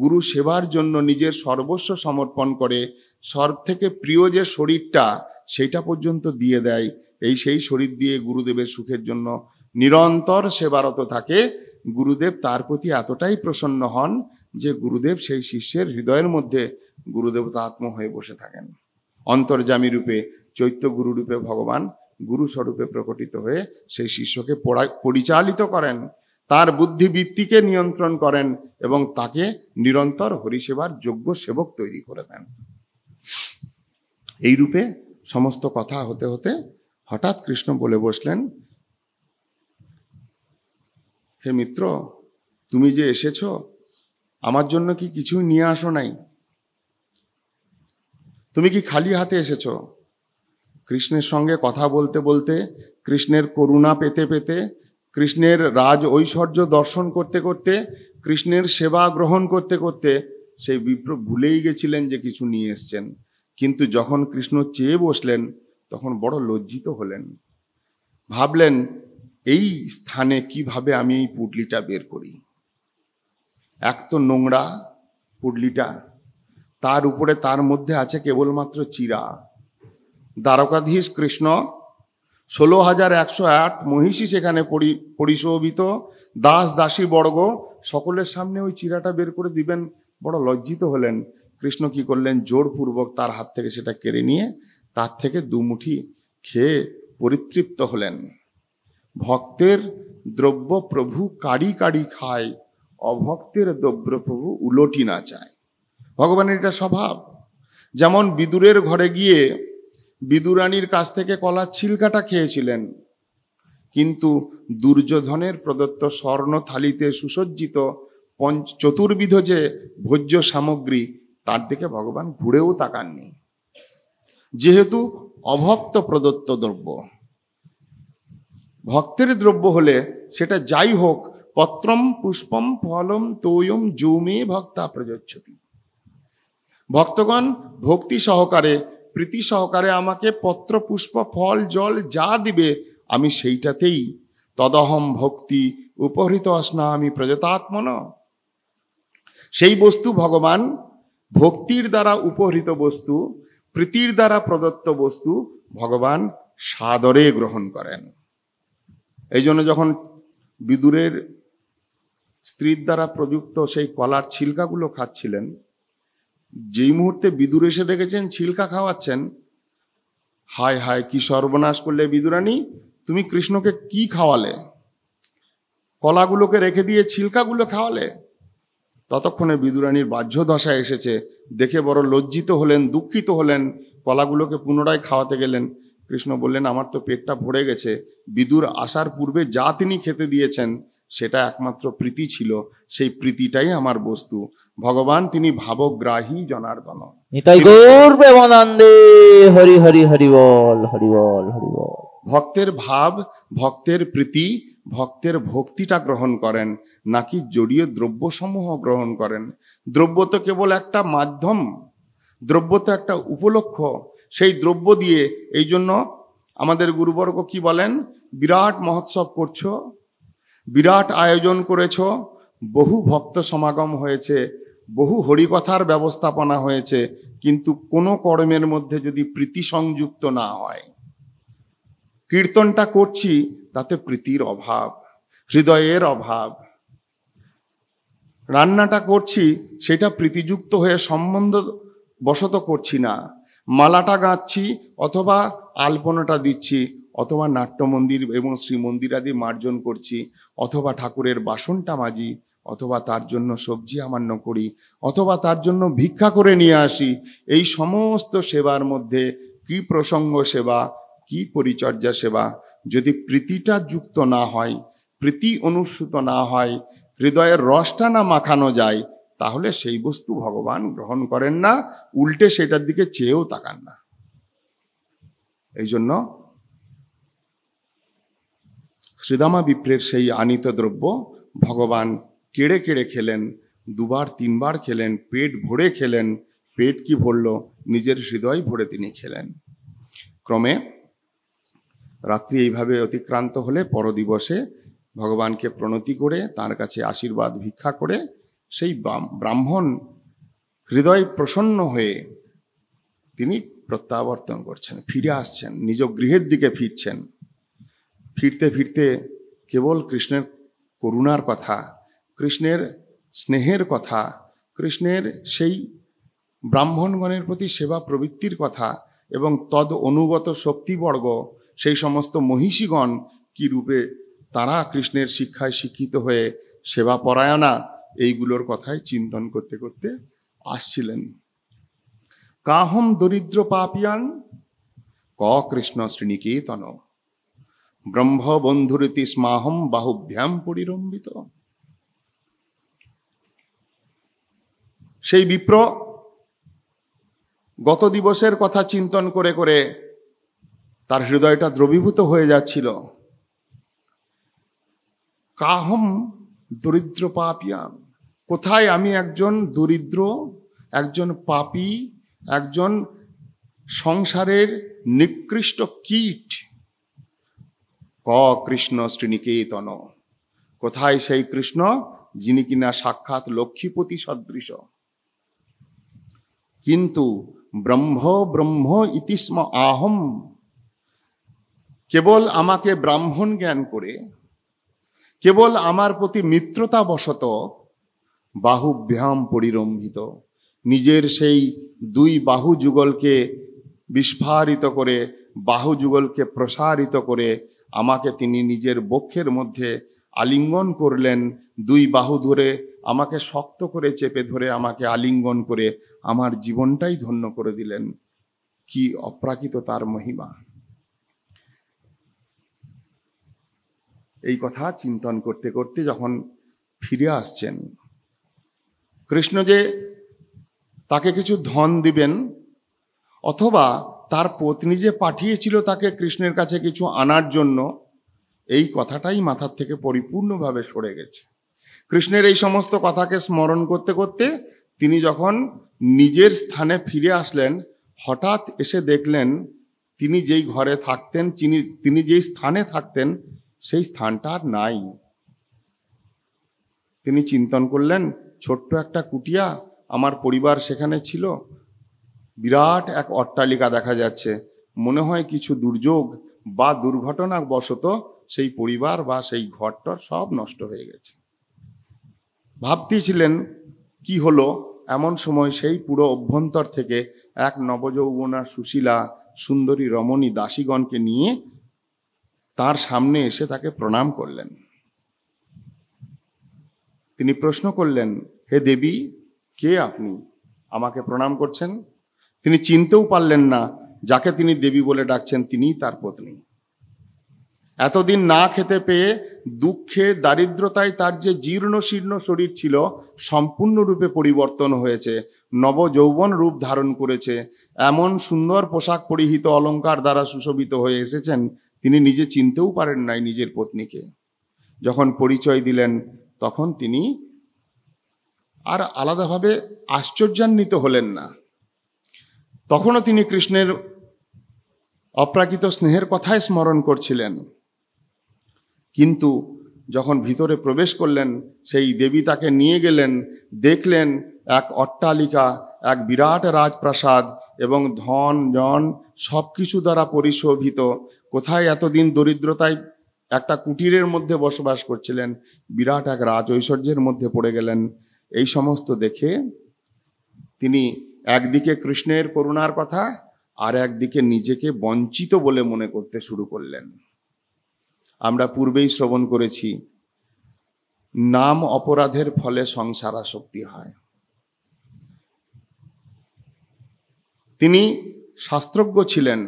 গুরু সেবার জন্য নিজের সর্বস্ব সমর্পণ করে, সব থেকে প্রিয় যে শরীরটা সেইটা পর্যন্ত দিয়ে দেয়, সেই শরীর দিয়ে গুরুদেবের সুখের জন্য নিরন্তর সেবারত থাকে, গুরুদেব তার প্রতি এতটাই প্রসন্ন হন যে গুরুদেব সেই শিষ্যের হৃদয়ের মধ্যে গুরুদেবতাত্ম হয়ে বসে থাকেন। অন্তর্যামী রূপে, চৈত্য গুরু রূপে ভগবান গুরু স্বরূপে প্রকটিত হয়ে সেই শিষ্যকে পরিচালিত করেন, তার বুদ্ধিবৃত্তিকে নিয়ন্ত্রণ করেন এবং তাকে নিরন্তর হরিসেবার যোগ্য সেবক তৈরি করে দেন। এই রূপে সমস্ত কথা হতে হতে হঠাৎ কৃষ্ণ বলে বসলেন, হে মিত্র, তুমি যে এসেছো আমার জন্য কি কিছু নিয়ে আসো নাই? তুমি কি খালি হাতে এসেছো? কৃষ্ণের সঙ্গে কথা বলতে বলতে, কৃষ্ণের করুণা পেতে পেতে, কৃষ্ণের রাজ ঐশ্বর্য দর্শন করতে করতে, কৃষ্ণের সেবা গ্রহণ করতে করতে সেই বিপ্র ভুলেই গেছিলেন যে কিছু নিয়ে এসছেন। কিন্তু যখন কৃষ্ণ চেয়ে বসলেন তখন বড় লজ্জিত হলেন। ভাবলেন এই স্থানে কিভাবে আমি এই পুডলিটা বের করি। এক তো নোংরা পুডলিটা, তার উপরে তার মধ্যে আছে কেবলমাত্র চিরা। দ্বারকাধীশ কৃষ্ণ 16,108 মহিষী সেখানে পরিশোভিত, দাস দাসী বর্গ সকলের সামনে ওই চিরাটা বের করে দিবেন, বড় লজ্জিত হলেন। কৃষ্ণ কি করলেন, জোরপূর্বক তার হাত থেকে সেটা কেড়ে নিয়ে তার থেকে দুমুঠি খেয়ে পরিতৃপ্ত হলেন। ভক্তের দ্রব্য প্রভু কাড়ি কাড়ি খায়, অভক্তের দ্রব্য প্রভু উলটি না চায়। ভগবানের এটা স্বভাব। যেমন বিদুরের ঘরে গিয়ে বিদুরানীর কাছ থেকে কলার ছিলকাটা খেয়েছিলেন, কিন্তু দুর্যোধনের প্রদত্ত স্বর্ণ থালিতে সুসজ্জিত চতুর্বিধ যে ভোজ্য সামগ্রী, তার দিকে ভগবান ঘুরেও তাকাননি, যেহেতু অভক্ত প্রদত্ত দ্রব্য। ভক্তের দ্রব্য হলে সেটা যাই হোক, পত্রম পুষ্পম ফলম তোয়ম যৌমে ভক্তা প্রযচ্ছতি। ভক্তগণ ভক্তি সহকারে প্রীতি সহকারে আমাকে পত্র পুষ্প ফল জল যা দিবে, আমি সেইটাতেই তদহম ভক্তি উপহৃত স্নামি প্রযতাত্মন। সেই বস্তু ভগবান ভক্তির দ্বারা উপহৃত বস্তু, প্রীতির দ্বারা প্রদত্ত বস্তু ভগবান সাদরে গ্রহণ করেন। এই জন্য যখন বিদুরের স্ত্রীর দ্বারা প্রযুক্ত সেই কলার ছিলকাগুলো খাচ্ছিলেন, যেই মুহূর্তে বিদুর এসে দেখেছেন ছিলকা খাওয়াচ্ছেন, হায় হায় কি সর্বনাশ করলে বিদুরানী, তুমি কৃষ্ণকে কি খাওয়ালে, কলাগুলোকে রেখে দিয়ে ছিলকাগুলো খাওয়ালে। ততক্ষণে বিদুরানীর বাহ্য দশা এসেছে, দেখে বড় লজ্জিত হলেন, দুঃখিত হলেন, কলাগুলোকে পুনরায় খাওয়াতে গেলেন। কৃষ্ণ বললেন, আমার তো পেটটা ভরে গেছে। বিদুর আসার পূর্বে যা তিনি খেতে দিয়েছেন সেটা একমাত্র প্রীতি ছিল, সেই প্রীতিটাই আমার বস্তু। ভগবান তিনি ভাবগ্রাহী জনার্দন। নিতাই গৌর প্রেমানন্দে হরি হরি হরি বল, হরি বল, হরি বল। ভক্তের ভাব, ভক্তের প্রীতি, ভক্তের ভক্তিটা গ্রহণ করেন, নাকি জড়ীয় দ্রব্যসমূহ গ্রহণ করেন। দ্রব্য তো কেবল একটা মাধ্যম, দ্রব্য তো একটা উপলক্ষ। সেই দ্রব্য দিয়ে, এই জন্য আমাদের গুরুবর্গ কি বলেন, বিরাট মহোৎসব করছো, বিরাট আয়োজন করেছ, বহু ভক্ত সমাগম হয়েছে, বহু হরিকথার ব্যবস্থাপনা হয়েছে, কিন্তু কোনো কর্মের মধ্যে যদি প্রীতি সংযুক্ত না হয়, কীর্তনটা করছি তাতে প্রীতির অভাব, হৃদয়ের অভাব, রান্নাটা করছি সেটা প্রীতিযুক্ত হয়ে সম্বন্ধ বশত করছি না, মালাটা গাঁচ্ছি অথবা আলপনাটা দিচ্ছি, অথবা নাট্যমন্দির এবং শ্রীমন্দির আদি মার্জন করছি, অথবা ঠাকুরের বাসনটা মাজি, অথবা তার জন্য সবজি আমান্য করি, অথবা তার জন্য ভিক্ষা করে নিয়ে আসি, এই সমস্ত সেবার মধ্যে কি প্রসঙ্গ সেবা, কি পরিচর্যা সেবা, যদি প্রীতিটা যুক্ত না হয়, প্রীতি অনুসৃত না হয়, হৃদয়ের রসটা না মাখানো যায়, তাহলে সেই বস্তু ভগবান গ্রহণ করেন না, উল্টে সেটার দিকে চেয়েও তাকান না। এই জন্য শ্রীদামা বিপ্রের সেই আনিত দ্রব্য ভগবান কেড়ে কেড়ে খেলেন, দুবার তিনবার খেলেন, পেট ভরে খেলেন। পেট কি ভরল, নিজের হৃদয় ভরে তিনি খেলেন। ক্রমে রাত্রি এইভাবে অতিক্রান্ত হলে পরদিবসে ভগবানকে প্রণতি করে তার কাছে আশীর্বাদ ভিক্ষা করে সেই ব্রাহ্মণ হৃদয় প্রসন্ন হয়ে তিনি প্রত্যাবর্তন করছেন, ফিরে আসছেন, নিজ গৃহের দিকে ফিরছেন। ফিরতে ফিরতে কেবল কৃষ্ণের করুণার কথা, কৃষ্ণের স্নেহের কথা, কৃষ্ণের সেই ব্রাহ্মণগণের প্রতি সেবা প্রবৃত্তির কথা এবং তদ অনুগত শক্তিবর্গ, সেই সমস্ত মহিষীগণ কি রূপে তারা কৃষ্ণের শিক্ষায় শিক্ষিত হয়ে সেবা পরায়ণা, এইগুলোর কথাই চিন্তন করতে করতে আসছিলেন। কাহম দরিদ্র পাপিয়ান ক কৃষ্ণ শ্রীনিকেতন ব্রহ্ম বন্ধুরীতি স্মাহম বাহুভ্যাম পরিরম্বিত। সেই বিপ্র গত দিবসের কথা চিন্তন করে করে তার হৃদয়টা দ্রবীভূত হয়ে যাচ্ছিল। কাহম দরিদ্র পাপিয়ান, কোথায় আমি একজন দরিদ্র, একজন পাপী, একজন সংসারের নিকৃষ্ট কীট, ক কৃষ্ণ শ্রীনিকেতন, কোথায় সেই কৃষ্ণ যিনি কিনা সাক্ষাৎ লক্ষ্মীপতি সদৃশ। কিন্তু ব্রহ্ম ব্রহ্ম ইতি স্ম আহম, কেবল আমাকে ব্রাহ্মণ জ্ঞান করে, কেবল আমার প্রতি মিত্রতা বশত বাহুভ্যাম পরিরম্ভিত, নিজের সেই দুই বাহু যুগলকে বিস্ফারিত করে, বাহু যুগলকে প্রসারিত করে আমাকে তিনি নিজের বক্ষের মধ্যে আলিঙ্গন করলেন। দুই বাহু ধরে আমাকে শক্ত করে চেপে ধরে আমাকে আলিঙ্গন করে আমার জীবনটাই ধন্য করে দিলেন। কি অপ্রাকৃত তার মহিমা! এই কথা চিন্তন করতে করতে যখন ফিরে আসছেন, কৃষ্ণ যে তাকে কিছু ধন দিবেন অথবা তার পত্নী যে পাঠিয়েছিল তাকে কৃষ্ণের কাছে কিছু আনার জন্য, এই কথাটাই মাথার থেকে পরিপূর্ণভাবে সরে গেছে। কৃষ্ণের এই সমস্ত কথাকে স্মরণ করতে করতে তিনি যখন নিজের স্থানে ফিরে আসলেন, হঠাৎ এসে দেখলেন তিনি যেই ঘরে থাকতেন, তিনি যেই স্থানে থাকতেন সেই স্থানটা আর নাই। তিনি চিন্তন করলেন, ছোট্ট একটা কুটিয়া, আমার পরিবার সেখানে ছিল, বিরাট এক অট্টালিকা দেখা যাচ্ছে, মনে হয় কিছু দুর্যোগ বা দুর্ঘটনা বশত সেই পরিবার বা সেই ঘরটার সব নষ্ট হয়ে গেছে। ভাবতেছিলেন কি হলো। এমন সময় সেই পুরো অভ্যন্তর থেকে এক নবযৌবনা সুশীলা সুন্দরী রমণী দাসীগণকে নিয়ে তার সামনে এসে তাকে প্রণাম করলেন। তিনি প্রশ্ন করলেন, হে দেবী, কে আপনি, আমাকে প্রণাম করছেন? তিনি চিনতেও পারলেন না যাকে তিনি দেবী বলে ডাকছেন তিনিই তার পত্নী। এতদিন না খেতে পেয়ে দুঃখে দারিদ্রতায় তার যে জীর্ণ শীর্ণ শরীর ছিল সম্পূর্ণরূপে পরিবর্তন হয়েছে, নবযৌবন রূপ ধারণ করেছে, এমন সুন্দর পোশাক পরিহিত অলংকার দ্বারা সুশোভিত হয়ে এসেছেন, তিনি নিজে চিনতেও পারেন নাই নিজের পত্নীকে। যখন পরিচয় দিলেন তখন তিনি আর আলাদাভাবে আশ্চর্যান্বিত হলেন না। তখনও তিনি কৃষ্ণের অপ্রাকৃত স্নেহের কথাই স্মরণ করছিলেন। কিন্তু যখন ভিতরে প্রবেশ করলেন, সেই দেবী তাকে নিয়ে গেলেন, দেখলেন এক অট্টালিকা, এক বিরাট রাজপ্রাসাদ এবং ধন জন সব কিছু দ্বারা পরিশোভিত। কোথায় এতদিন দরিদ্রতায় একটা কুটিরের মধ্যে বসবাস করছিলেন, বিরাট এক রাজ ঐশ্বর্যের মধ্যে পড়ে গেলেন। এই সমস্ত দেখে তিনি একদিকে কৃষ্ণের করুণার কথা আর একদিকে নিজেকে বঞ্চিত বলে মনে করতে শুরু করলেন। আমরা পূর্বেই শ্রবণ করেছি, নাম অপরাধের ফলে সংসার আসক্তি হয়। তিনি শাস্ত্রজ্ঞ ছিলেন,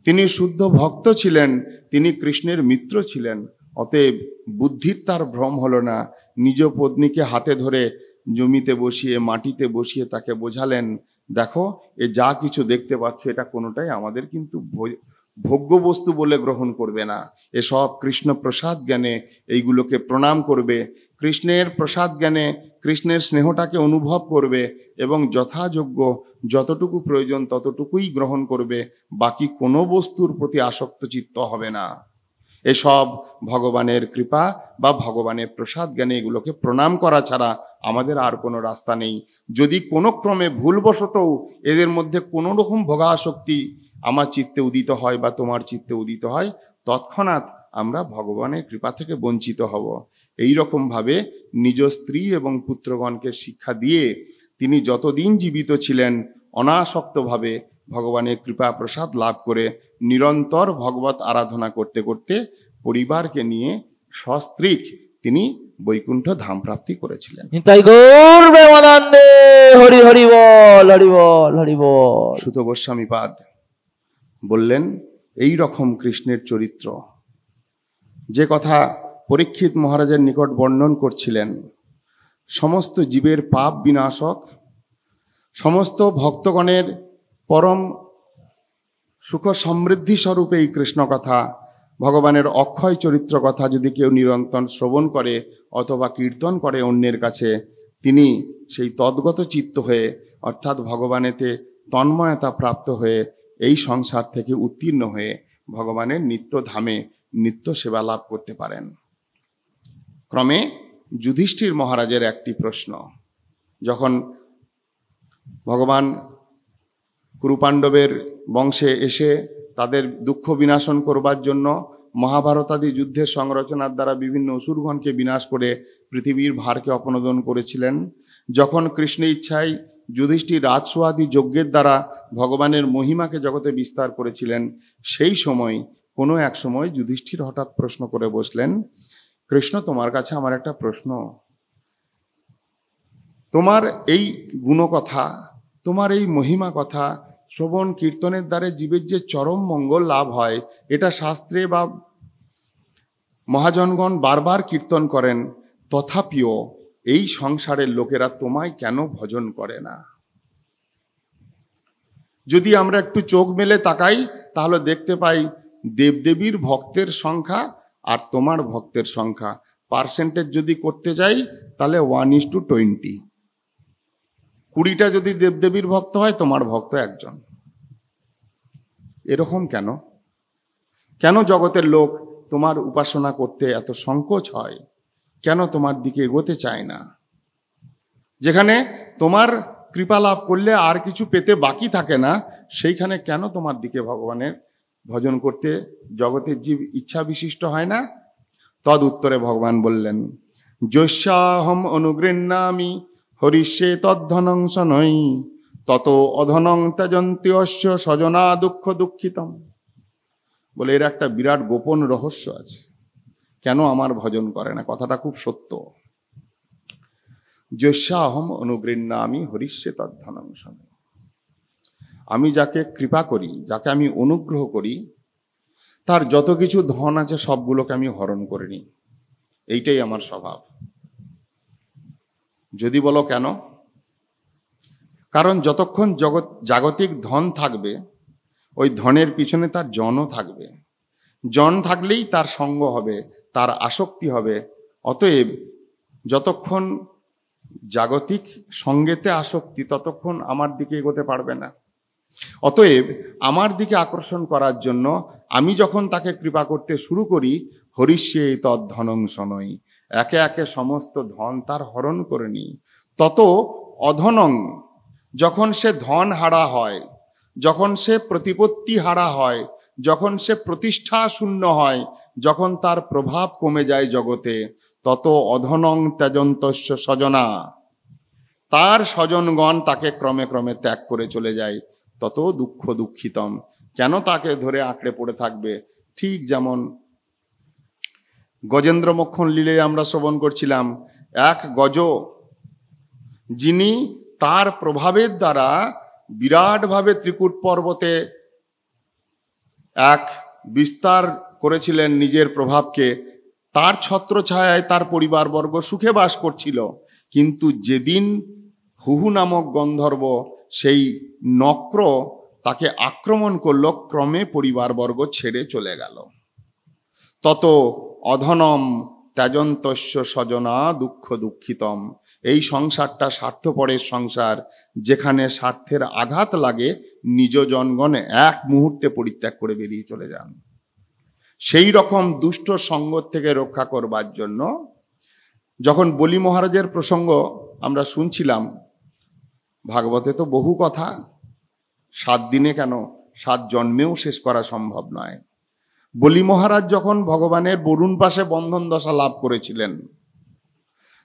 তিনি শুদ্ধ ভক্ত ছিলেন, তিনি কৃষ্ণের মিত্র ছিলেন। অতএব বুদ্ধির তার ভ্রম হলো না। নিজ পত্নীকে হাতে ধরে জমিতে বসিয়ে, মাটিতে বসিয়ে তাকে বোঝালেন, দেখো, এ যা কিছু দেখতে পাচ্ছ এটা কোনোটাই আমাদের কিন্তু ভোগ্য বস্তু বলে গ্রহণ করবে না। এসব কৃষ্ণ প্রসাদ জ্ঞানে এইগুলোকে প্রণাম করবে, কৃষ্ণের প্রসাদ জ্ঞানে কৃষ্ণের স্নেহটাকে অনুভব করবে এবং যথাযোগ্য যতটুকু প্রয়োজন ততটুকুই গ্রহণ করবে, বাকি কোনো বস্তুর প্রতি আসক্ত চিত্ত হবে না। এসব ভগবানের কৃপা বা ভগবানের প্রসাদ জ্ঞানে এগুলোকে প্রণাম করা ছাড়া আমাদের আর কোনো রাস্তা নেই। যদি কোনো ক্রমে ভুলবশতও এদের মধ্যে কোনো রকম ভোগাসক্তি আমার চিত্তে উদিত হয় বা তোমার চিত্তে উদিত হয়, তৎক্ষণাৎ আমরা ভগবানের কৃপা থেকে বঞ্চিত হব। এই রকম ভাবে নিজ স্ত্রী এবং পুত্রগণকে শিক্ষা দিয়ে তিনি যতদিন জীবিত ছিলেন অনাসক্তভাবে ভগবানের কৃপা প্রসাদ লাভ করে নিরন্তর ভগবত আরাধনা করতে করতে পরিবারকে নিয়ে সস্ত্রীক তিনি বৈকুণ্ঠ ধাম প্রাপ্তি করেছিলেন। তাই গৌর প্রেমানন্দে হরি হরি বল, হরি বল, হরি বল। সুত গোস্বামীপাদ বললেন, এই রকম কৃষ্ণের চরিত্র যে কথা পরীক্ষিত মহারাজের নিকট বর্ণন করছিলেন, সমস্ত জীবের পাপ বিনাশক, সমস্ত ভক্তগণের পরম সুখ সমৃদ্ধি স্বরূপ এই কৃষ্ণ কথা, ভগবানের অক্ষয় চরিত্র কথা যদি কেউ নিরন্তর শ্রবণ করে অথবা কীর্তন করে অন্যের কাছে, তিনি সেই তদ্গত চিত্ত হয়ে অর্থাৎ ভগবানেতে তন্ময়তা প্রাপ্ত হয়ে এই সংসার থেকে উত্তীর্ণ হয়ে ভগবানের নিত্য ধামে নিত্য সেবা লাভ করতে পারেন। ক্রমে যুধিষ্ঠির মহারাজের একটি প্রশ্ন, যখন ভগবান কুরুপাণ্ডবের বংশে এসে তাদের দুঃখ বিনাশন করবার জন্য মহাভারতাদি যুদ্ধের সংরচনার দ্বারা বিভিন্ন অসুরগণকে বিনাশ করে পৃথিবীর ভারকে অপনোদন করেছিলেন, যখন কৃষ্ণের ইচ্ছায় যুধিষ্ঠির রাজসুয়াদি যজ্ঞের দ্বারা ভগবানের মহিমাকে জগতে বিস্তার করেছিলেন, সেই সময় কোনো এক সময় যুধিষ্ঠির হঠাৎ প্রশ্ন করে বসলেন, কৃষ্ণ তোমার কাছে আমার একটা প্রশ্ন, তোমার এই গুণকথা, তোমার এই মহিমা কথা শ্রবণ কীর্তনের দ্বারা জীবের যে চরম মঙ্গল লাভ হয়, এটা শাস্ত্রে বা মহাজনগণ বারবার কীর্তন করেন, তথাপিও এই সংসারের লোকেরা তোমায় কেন ভজন করে না? যদি আমরা একটু চোখ মেলে তাকাই তাহলে দেখতে পাই দেবদেবীর ভক্তের সংখ্যা আর তোমার ভক্তের সংখ্যা পার্সেন্টেজ যদি করতে যাই তাহলে 1:20। 20টা যদি দেবদেবীর ভক্ত হয়, তোমার ভক্ত একজন। এরকম কেন? কেন জগতের লোক তোমার উপাসনা করতে এত সংকোচ হয়? কেন তোমার দিকে এগোতে চায় না? যেখানে তোমার কৃপা লাভ করলে আর কিছু পেতে বাকি থাকে না, সেইখানে কেন তোমার দিকে ভগবানের ভজন করতে জগতের জীব ইচ্ছা বিশিষ্ট হয় না? তদ উত্তরে ভগবান বললেন, যস্যাহম অনুগৃহ্ণামি হরিষ্যে তদ্ধনং শনৈ তত অধনং ত্যজন্তি অস্য স্বজনা দুঃখ দুঃখিতম। বলে এর একটা বিরাট গোপন রহস্য আছে, কেন আমার ভজন করে না। কথাটা খুব সত্য। যস্যাহম অনুগৃহ্ণামি হরিষ্যে তদ্ধনং শনৈ, আমি যাকে কৃপা করি, যাকে আমি অনুগ্রহ করি, তার যত কিছু ধন আছে সবগুলোকে আমি হরণ করে নিই। এইটাই আমার স্বভাব। যদি বলো কেন? কারণ যতক্ষণ জাগতিক ধন থাকবে, ওই ধনের পিছনে তার জনও থাকবে। জন থাকলেই তার সঙ্গ হবে, তার আসক্তি হবে। অতএব যতক্ষণ জাগতিক সঙ্গেতে আসক্তি, ততক্ষণ আমার দিকে এগোতে পারবে না। অতএব আমার দিকে আকর্ষণ করার জন্য আমি যখন তাকে কৃপা করতে শুরু করি, হরিষ্যে তদ্ধনং শনৈ, একে একে সমস্ত ধন তার হরণ করে নিই। তত অধনং, যখন সে ধন হারা হয়, যখন সে প্রতিপত্তি হারা হয়, যখন সে প্রতিষ্ঠা শূন্য হয়, যখন তার প্রভাব কমে যায় জগতে, তত অধনং ত্যজন্তস্য স্বজনা, তার স্বজনগণ তাকে ক্রমে ক্রমে ত্যাগ করে চলে যায়। তত দুঃখ দুঃখিতম, কেন তাকে ধরে আঁকড়ে পড়ে থাকবে? ঠিক যেমন গজেন্দ্র মোক্ষণ লীলে আমরা শ্রবণ করছিলাম, এক গজ, যিনি তার প্রভাবের দ্বারা বিরাটভাবে ত্রিকূট পর্বতে এক বিস্তার করেছিলেন নিজের প্রভাবকে, তার ছত্রছায়ায় তার পরিবারবর্গ সুখে বাস করছিল। কিন্তু যেদিন হুহু নামক গন্ধর্ব, সেই নক্র, তাকে আক্রমণ করলো, ক্রমে পরিবারবর্গ ছেড়ে চলে গেল। তত অধনম ত্যজন্তস্য স্বজনা দুঃখ দুঃখিতম। এই সংসারটা স্বার্থপরের সংসার, যেখানে স্বার্থের আঘাত লাগে নিজ জনগণ এক মুহূর্তে পরিত্যাগ করে বেরিয়ে চলে যান। সেই রকম দুষ্ট সঙ্গ থেকে রক্ষা করবার জন্য যখন বলি মহারাজের প্রসঙ্গ আমরা শুনছিলাম, ভাগবতে তো বহু কথা, 7 দিনে কেন 7 জন্মেও শেষ করা সম্ভব নয়। বলি মহারাজ যখন ভগবানের বরুণ পাশে বন্ধন দশা লাভ করেছিলেন,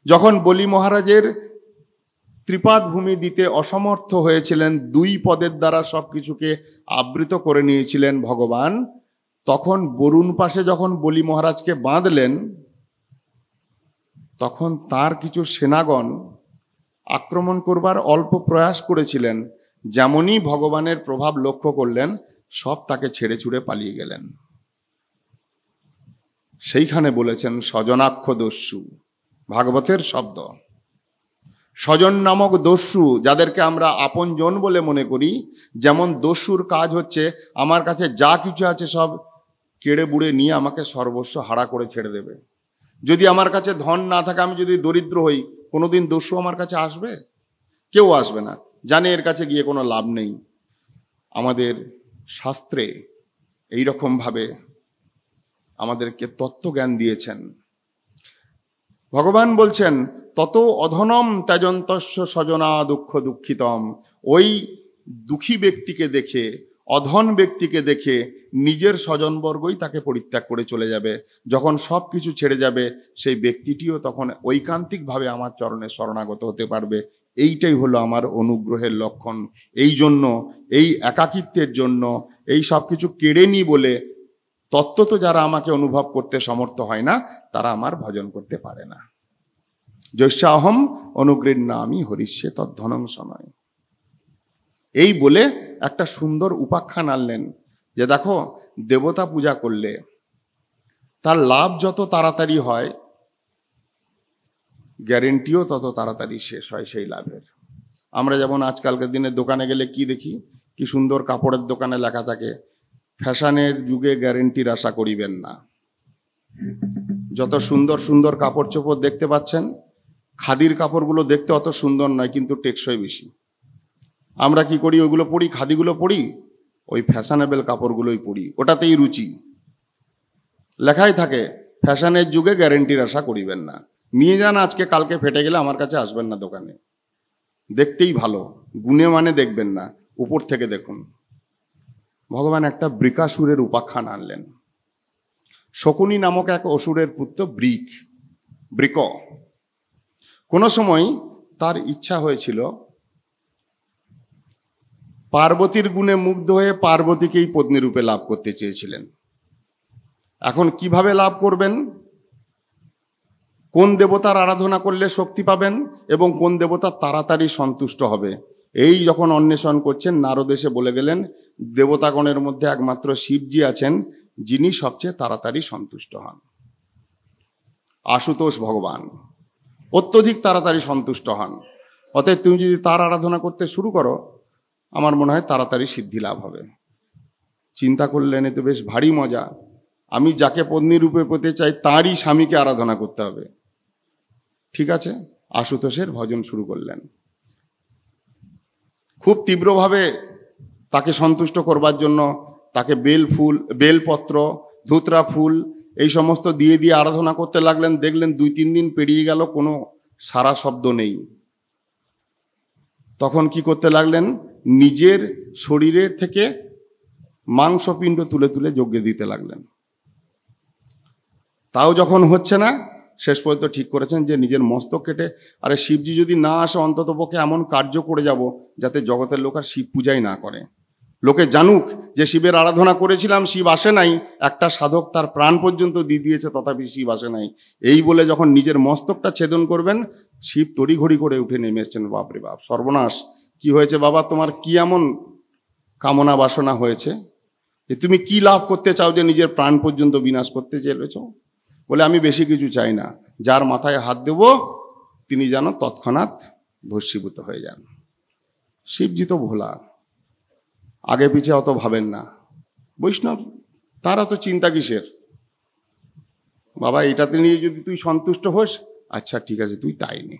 যখন বলি মহারাজের ত্রিপাদ ভূমি দিতে অসমর্থ হয়েছিলেন, 2 পদের দ্বারা সবকিছুকে আবৃত করে নিয়েছিলেন ভগবান, তখন বরুণ পাশে যখন বলি মহারাজকে বাঁধলেন, তখন তার কিছু সেনাগণ আক্রমণ করবার অল্প প্রয়াস করেছিলেন। যেমনই ভগবানের প্রভাব লক্ষ্য করলেন, সব তাকে ছেড়ে ছুড়ে পালিয়ে গেলেন। সেইখানে বলেছেন স্বজনাক্ষ দস্যু, ভাগবতের শব্দ। স্বজন নামক দস্যু, যাদেরকে আমরা আপনজন বলে মনে করি, যেমন দস্যুর কাজ হচ্ছে আমার কাছে যা কিছু আছে সব কেড়ে বুড়ে নিয়ে আমাকে সর্বস্ব হারা করে ছেড়ে দেবে। যদি আমার কাছে ধন না থাকে, আমি যদি দরিদ্র হই, কোনোদিন দস্যু আমার কাছে আসবে? কেউ আসবে না, জানে এর কাছে গিয়ে কোনো লাভ নেই। আমাদের শাস্ত্রে এই রকম ভাবে আমাদেরকে তত্ত্বজ্ঞান দিয়েছেন। ভগবান বলছেন তত অধনম ত্যাজন্তস্য স্বজনা দুঃখ দুঃখিতম। ওই দুঃখী ব্যক্তিকে দেখে, অধন ব্যক্তিকে দেখে নিজের স্বজনবর্গই তাকে পরিত্যাগ করে চলে যাবে। যখন সব কিছু ছেড়ে যাবে সেই ব্যক্তিটিও তখন ঐকান্তিকভাবে আমার চরণে শরণাগত হতে পারবে। এইটাই হলো আমার অনুগ্রহের লক্ষণ। এই জন্য, এই একাকিত্বের জন্য, এই সব কিছু কেড়ে নি বলে তত্ত্ব তো যারা আমাকে অনুভব করতে সমর্থ হয় না, তারা আমার ভজন করতে পারে না। যস্যাহম অনুগৃহ্ণামি হরিষ্যে তদ্ধনম শনয়। এই বলে একটা সুন্দর উপাখ্যান আনলেন যে দেখো, দেবতা পূজা করলে তার লাভ যত তাড়াতাড়ি হয়, গ্যারেন্টিও তত তাড়াতাড়ি শেষ হয় সেই লাভের। আমরা যেমন আজকালকার দিনে দোকানে গেলে কি দেখি, কি সুন্দর কাপড়ের দোকানে লেখা থাকে, ফ্যাশনের যুগে গ্যারেন্টির আশা করিবেন না। যত সুন্দর সুন্দর কাপড় চোপড় দেখতে পাচ্ছেন, খাদির কাপড়গুলো দেখতে অত সুন্দর নয়, কিন্তু টেকসই বেশি। আমরা কি করি, ওইগুলো পরি, খাদিগুলো পরি, ওই ফ্যাশনেবল কাপড়গুলোই পরি, ওটাতেই রুচি। লেখাই থাকে ফ্যাশনের যুগে গ্যারেন্টির আশা করিবেন না। নিয়ে যান, আজকে কালকে ফেটে গেলে আমার কাছে আসবেন না দোকানে। দেখতেই ভালো, গুণে মানে দেখবেন না, উপর থেকে দেখুন। ভগবান একটা বৃকাসুরের উপাখ্যান আনলেন। শকুনি নামক এক অসুরের পুত্র বৃক। কোনো সময় তার ইচ্ছা হয়েছিল পার্বতীর গুণে মুগ্ধ হয়ে পার্বতীকেই পত্নী রূপে লাভ করতে চেয়েছিলেন। এখন কিভাবে লাভ করবেন, কোন দেবতার আরাধনা করলে শক্তি পাবেন এবং কোন দেবতা তাড়াতাড়ি সন্তুষ্ট হবে, এই যখন অন্বেষণ করছেন, নারদ এসে বলে গেলেন দেবতাগণের মধ্যে একমাত্র শিবজি আছেন যিনি সবচেয়ে তাড়াতাড়ি সন্তুষ্ট হন। আশুতোষ ভগবান অত্যধিক তাড়াতাড়ি সন্তুষ্ট হন। অতএব তুমি যদি তার আরাধনা করতে শুরু করো, আমার মনে হয় তাড়াতাড়ি সিদ্ধি লাভ হবে। চিন্তা করলেন এ তো বেশ ভারী মজা, আমি যাকে পত্নী রূপে পেতে চাই তারই স্বামীকে আরাধনা করতে হবে। ঠিক আছে, আশুতোষের ভজন শুরু করলেন। খুব তীব্রভাবে তাকে সন্তুষ্ট করবার জন্য তাকে বেলপত্র, ধুতরা ফুল এই সমস্ত দিয়ে দিয়ে আরাধনা করতে লাগলেন। দেখলেন 2-3 দিন পেরিয়ে গেল, কোনো সারা শব্দ নেই। তখন কি করতে লাগলেন, নিজের শরীরের থেকে মাংসপিণ্ড তুলে তুলে যজ্ঞে দিতে লাগলেন। তাও যখন হচ্ছে না, শেষ পর্যন্ত ঠিক করেছেন যে নিজের মস্তক কেটে, আরে শিবজি যদি না আসে অন্তত পক্ষে এমন কার্য করে যাব যাতে জগতের লোক আর শিব পূজাই না করে। লোকে জানুক যে শিবের আরাধনা করেছিলাম, শিব আসে নাই, একটা সাধক তার প্রাণ পর্যন্ত দিয়ে দিয়েছে তথাপি শিব আসে নাই। এই বলে যখন নিজের মস্তকটা ছেদন করবেন, শিব তড়িঘড়ি করে উঠে নেমে এসছেন। বাপরে বাপ, সর্বনাশ, কি হয়েছে বাবা, তোমার কি এমন কামনা বাসনা হয়েছে যে তুমি কি লাভ করতে চাও যে নিজের প্রাণ পর্যন্ত বিনাশ করতে চেয়েছ? বলে আমি বেশি কিছু চাই না, যার মাথায় হাত দেব তিনি যেন তৎক্ষণাৎ ভস্মীভূত হয়ে যান। শিবজি তো ভোলা, আগে পিছে অত ভাবেন না। বৈষ্ণব তারা তো চিন্তা কিসের, বাবা এটাতে নিয়ে যদি তুই সন্তুষ্ট হোস, আচ্ছা ঠিক আছে তুই তাই নে।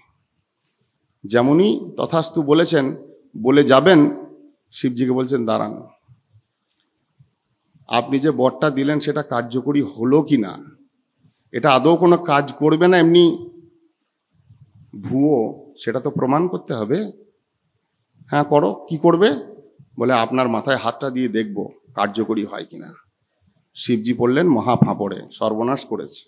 যেমনই তথাস্তু বলেছেন, বলে যাবেন, শিবজিকে বলছেন দাঁড়ান, আপনি যে বরটা দিলেন সেটা কার্যকরী হলো কি না, এটা আদৌ কোনো কাজ করবে না এমনি ভুয়ো, সেটা তো প্রমাণ করতে হবে। হ্যাঁ করো, কি করবে? বলে আপনার মাথায় হাতটা দিয়ে দেখব কার্যকরী হয় কিনা। শিবজি বললেন মহা ফাঁপড়ে, সর্বনাশ করেছে।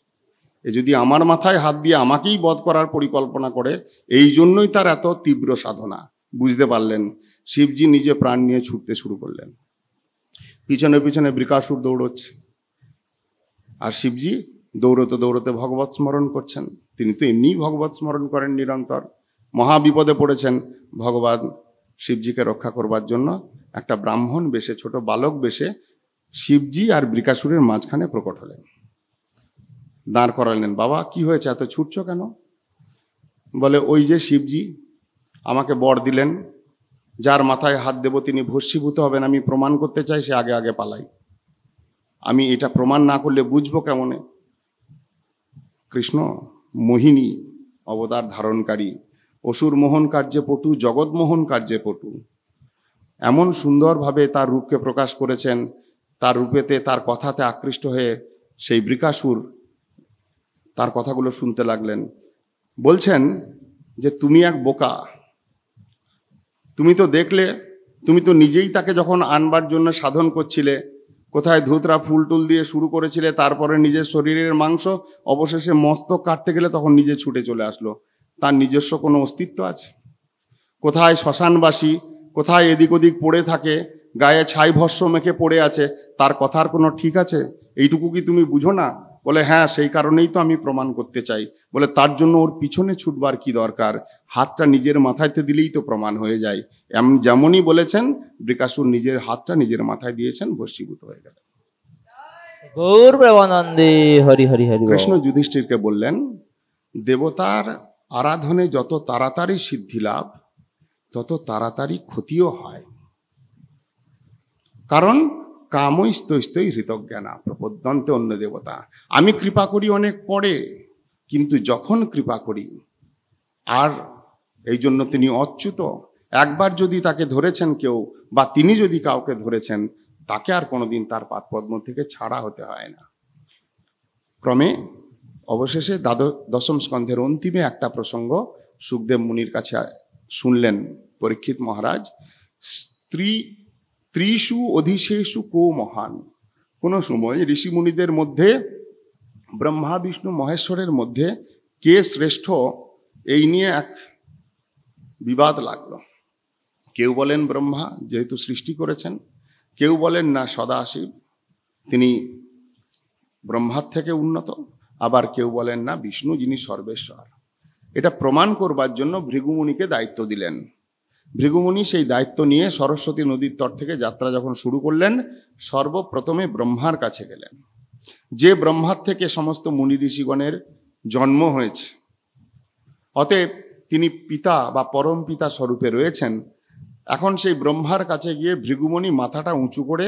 এ যদি আমার মাথায় হাত দিয়ে আমাকেই বধ করার পরিকল্পনা করে, এই জন্যই তার এত তীব্র সাধনা। বুঝতে পারলেন, শিবজি নিজে প্রাণ নিয়ে ছুটতে শুরু করলেন। পিছনে পিছনে বৃকাসুর দৌড়চ্ছে, আর শিবজি দৌড়তে দৌড়তে ভগবত স্মরণ করছেন। তিনি তো এমনিই ভগবত স্মরণ করেন নিরন্তর। মহা বিপদে পড়েছেন, ভগবান শিবজিকে রক্ষা করবার জন্য একটা ব্রাহ্মণ বেশে, ছোট বালক বেশে শিবজি আর বৃকাসুরের মাঝখানে প্রকট হলেন। দাঁড় করালেন, বাবা কি হয়েছে, এত ছুটছ কেন? বলে ওই যে শিবজি আমাকে বর দিলেন, যার মাথায় হাত দেব তিনি ভস্মীভূত হবেন, আমি প্রমাণ করতে চাই, সে আগে আগে পালাই। আমি এটা প্রমাণ না করলে বুঝবো কেমনে? কৃষ্ণ মোহিনী অবতার ধারণকারী, অসুর মোহন কার্যে পটু, জগৎমোহন কার্যে পটু। এমন সুন্দরভাবে তার রূপকে প্রকাশ করেছেন, তার রূপেতে তার কথাতে আকৃষ্ট হয়ে সেই বৃকাসুর তার কথাগুলো শুনতে লাগলেন। বলছেন যে তুমি এক বোকা, তুমি তো দেখলে, তুমি তো নিজেই তাকে যখন আনবার জন্য সাধন করছিলে, কোথায় ধুতরা ফুল টুল দিয়ে শুরু করেছিলে, তারপরে নিজের শরীরের মাংস, অবশেষে মস্তক কাটতে গেলে তখন নিজে ছুটে চলে আসলো। তার নিজস্ব কোনো অস্তিত্ব আছে? কোথায় শ্মশানবাসী, কোথায় এদিক ওদিক পড়ে থাকে, গায়ে ছাই ভস্য মেখে পড়ে আছে, তার কথার কোনো ঠিক আছে? এইটুকু কি তুমি বুঝো না? বলে হ্যাঁ, সেই কারণেই তো আমি প্রমাণ করতে চাই। বলে তার জন্য ওর পিছনে ছুটবার কি দরকার? হাতটা নিজের মাথায়তে দিলেই তো প্রমাণ হয়ে যায়। যেমনই বলেছেন, বৃকাসুর নিজের হাতটা নিজের মাথায় দিয়েছেন, ভস্মীভূত হয়ে গেল। গৌর প্রেমানন্দে হরি হরি হরি বল। কৃষ্ণ যুধিষ্ঠিরকে বললেন, দেবতার আরাধনে যত তাড়াতাড়ি সিদ্ধি লাভ, তত তাড়াতাড়ি ক্ষতিও হয়। কারণ কামৈস্তৈস্তৈ হৃতজ্ঞানা প্রপদ্যন্তে অন্য দেবতা। আমি কৃপা করি অনেক পরে, কিন্তু যখন কৃপা করি, আর এই জন্য তিনি অচ্যুত। একবার যদি তাকে ধরেছেন কেউ, বা তিনি যদি কাউকে ধরেছেন, তাকে আর কোনোদিন তার পাদপদ্ম থেকে ছাড়া হতে হয় না। ক্রমে অবশেষে দশম স্কন্ধের অন্তিমে একটা প্রসঙ্গ সুখদেব মুনির কাছে শুনলেন পরীক্ষিত মহারাজ। ত্রিষু অধিশেষু কো মহান। কোনো সময় ঋষি মুনিদের মধ্যে, ব্রহ্মা বিষ্ণু মহেশ্বরের মধ্যে কে শ্রেষ্ঠ, এই নিয়ে এক বিবাদ লাগলো। কেউ বলেন ব্রহ্মা, যেহেতু সৃষ্টি করেছেন। কেউ বলেন না, সদাশিব, তিনি ব্রহ্মার থেকে উন্নত। আবার কেউ বলেন না, বিষ্ণু, যিনি সর্বেশ্বর। এটা প্রমাণ করবার জন্য ভৃগুমুনিকে দায়িত্ব দিলেন। ভৃগুমুনি সেই দায়িত্ব নিয়ে সরস্বতী নদীর তট থেকে যাত্রা যখন শুরু করলেন, সর্বপ্রথমে ব্রহ্মার কাছে গেলেন। যে ব্রহ্মার থেকে সমস্ত মুনি ঋষিগণের জন্ম হয়েছে, অতএব তিনি পিতা বা পরম পিতা স্বরূপে রয়েছেন। এখন সেই ব্রহ্মার কাছে গিয়ে ভৃগুমুনি মাথাটা উঁচু করে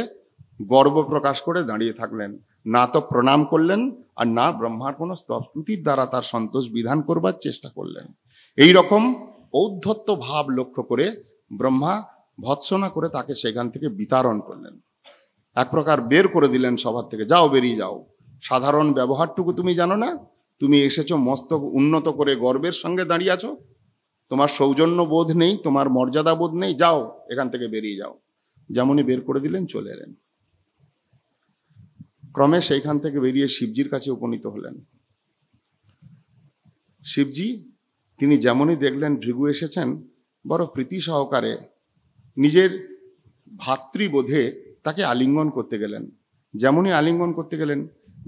গর্ব প্রকাশ করে দাঁড়িয়ে থাকলেন। না তো প্রণাম করলেন, আর না ব্রহ্মার কোনো স্তুতির দ্বারা তার সন্তোষ বিধান করবার চেষ্টা করলেন। এই রকম ঔদ্ধত্য ভাব লক্ষ্য করে ব্রহ্মা ভৎসনা করে তাকে সেখান থেকে বিতাড়ন করলেন। এক প্রকার বের করে দিলেন সবার থেকে, যাও, বেরিয়ে যাও। সাধারণ ব্যবহারটুকু তুমি জানো না? তুমি এসেছো মস্তক উন্নত করে গর্বের সঙ্গে দাঁড়িয়ে আছো, তোমার সৌজন্য বোধ নেই, তোমার মর্যাদা বোধ নেই, যাও, এখান থেকে বেরিয়ে যাও। যেমনই বের করে দিলেন, চলে এলেন। ক্রমে সেইখান থেকে বেরিয়ে শিবজির কাছে উপনীত হলেন। শিবজি তিনি যেমনই দেখলেন ভৃগু এসেছেন, বড় প্রীতি সহকারে নিজের ভাতৃবোধে তাকে আলিঙ্গন করতে গেলেন। যেমনই আলিঙ্গন করতে গেলেন,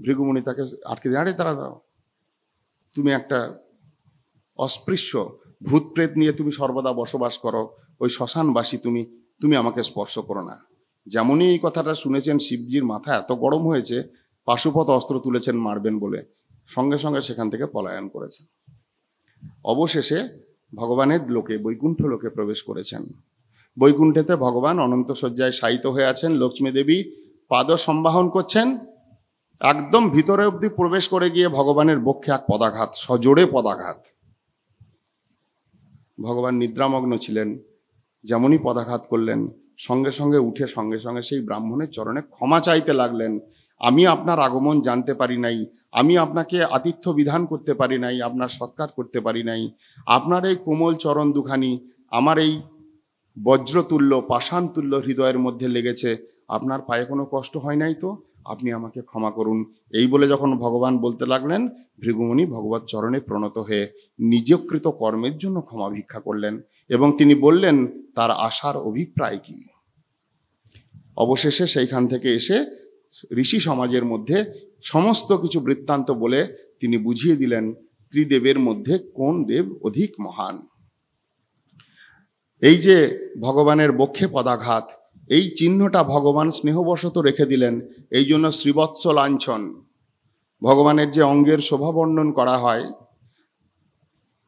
ভৃগুমুনি তাকে আটকে দিয়ে, আরে তারা দাও, তুমি একটা অস্পৃশ্য, ভূত প্রেত নিয়ে তুমি সর্বদা বসবাস করো, ওই শ্মশানবাসী তুমি, তুমি আমাকে স্পর্শ করো না। যেমনই এই কথাটা শুনেছেন, শিবজির মাথা এত গরম হয়েছে, পাশুপত অস্ত্র তুলেছেন মারবেন বলে, সঙ্গে সঙ্গে সেখান থেকে পলায়ন করেছেন। অবশেষে ভগবানের লোকে, বৈকুণ্ঠ লোকে প্রবেশ করেছেন। বৈকুণ্ঠেতে ভগবান অনন্ত শয্যায় শায়িত হয়ে আছেন। লক্ষ্মী দেবী পাদ সম্বাহন করছেন। একদম ভিতরে অবধি প্রবেশ করে গিয়ে ভগবানের বক্ষে এক পদাঘাত, সজোরে পদাঘাত। ভগবান নিদ্রামগ্ন ছিলেন। যেমনই পদাঘাত করলেন, সঙ্গে সঙ্গে উঠে সঙ্গে সঙ্গে সেই ব্রাহ্মণের চরণে ক্ষমা চাইতে লাগলেন। আমি আপনার আগমন জানতে পারি নাই, আমি আপনাকে আতিথ্য বিধান করতে পারি নাই, আপনার সৎকার করতে পারি নাই। আপনার এই কোমল চরণ দুখানি আমার এই বজ্রতুল্য, পাষাণতুল্য হৃদয়ের মধ্যে লেগেছে। আপনার পায়ে কোনো কষ্ট হয় নাই তো? আপনি আমাকে ক্ষমা করুন। এই বলে যখন ভগবান বলতে লাগলেন, ভৃগুমুনি ভগবৎ চরণে প্রণত হয়ে নিজকৃত কর্মের জন্য ক্ষমা ভিক্ষা করলেন এবং তিনি বললেন তার আশার অভিপ্রায় কি। অবশেষে সেইখান থেকে এসে ঋষি সমাজের মধ্যে সমস্ত কিছু বৃত্তান্ত বলে তিনি বুঝিয়ে দিলেন ত্রিদেবের মধ্যে কোন দেব অধিক মহান। এই যে ভগবানের বক্ষে পদাঘাত, এই চিহ্নটা ভগবান স্নেহবশত রেখে দিলেন। এই জন্য শ্রীবৎস লাঞ্ছন, ভগবানের যে অঙ্গের শোভা বর্ণন করা হয়,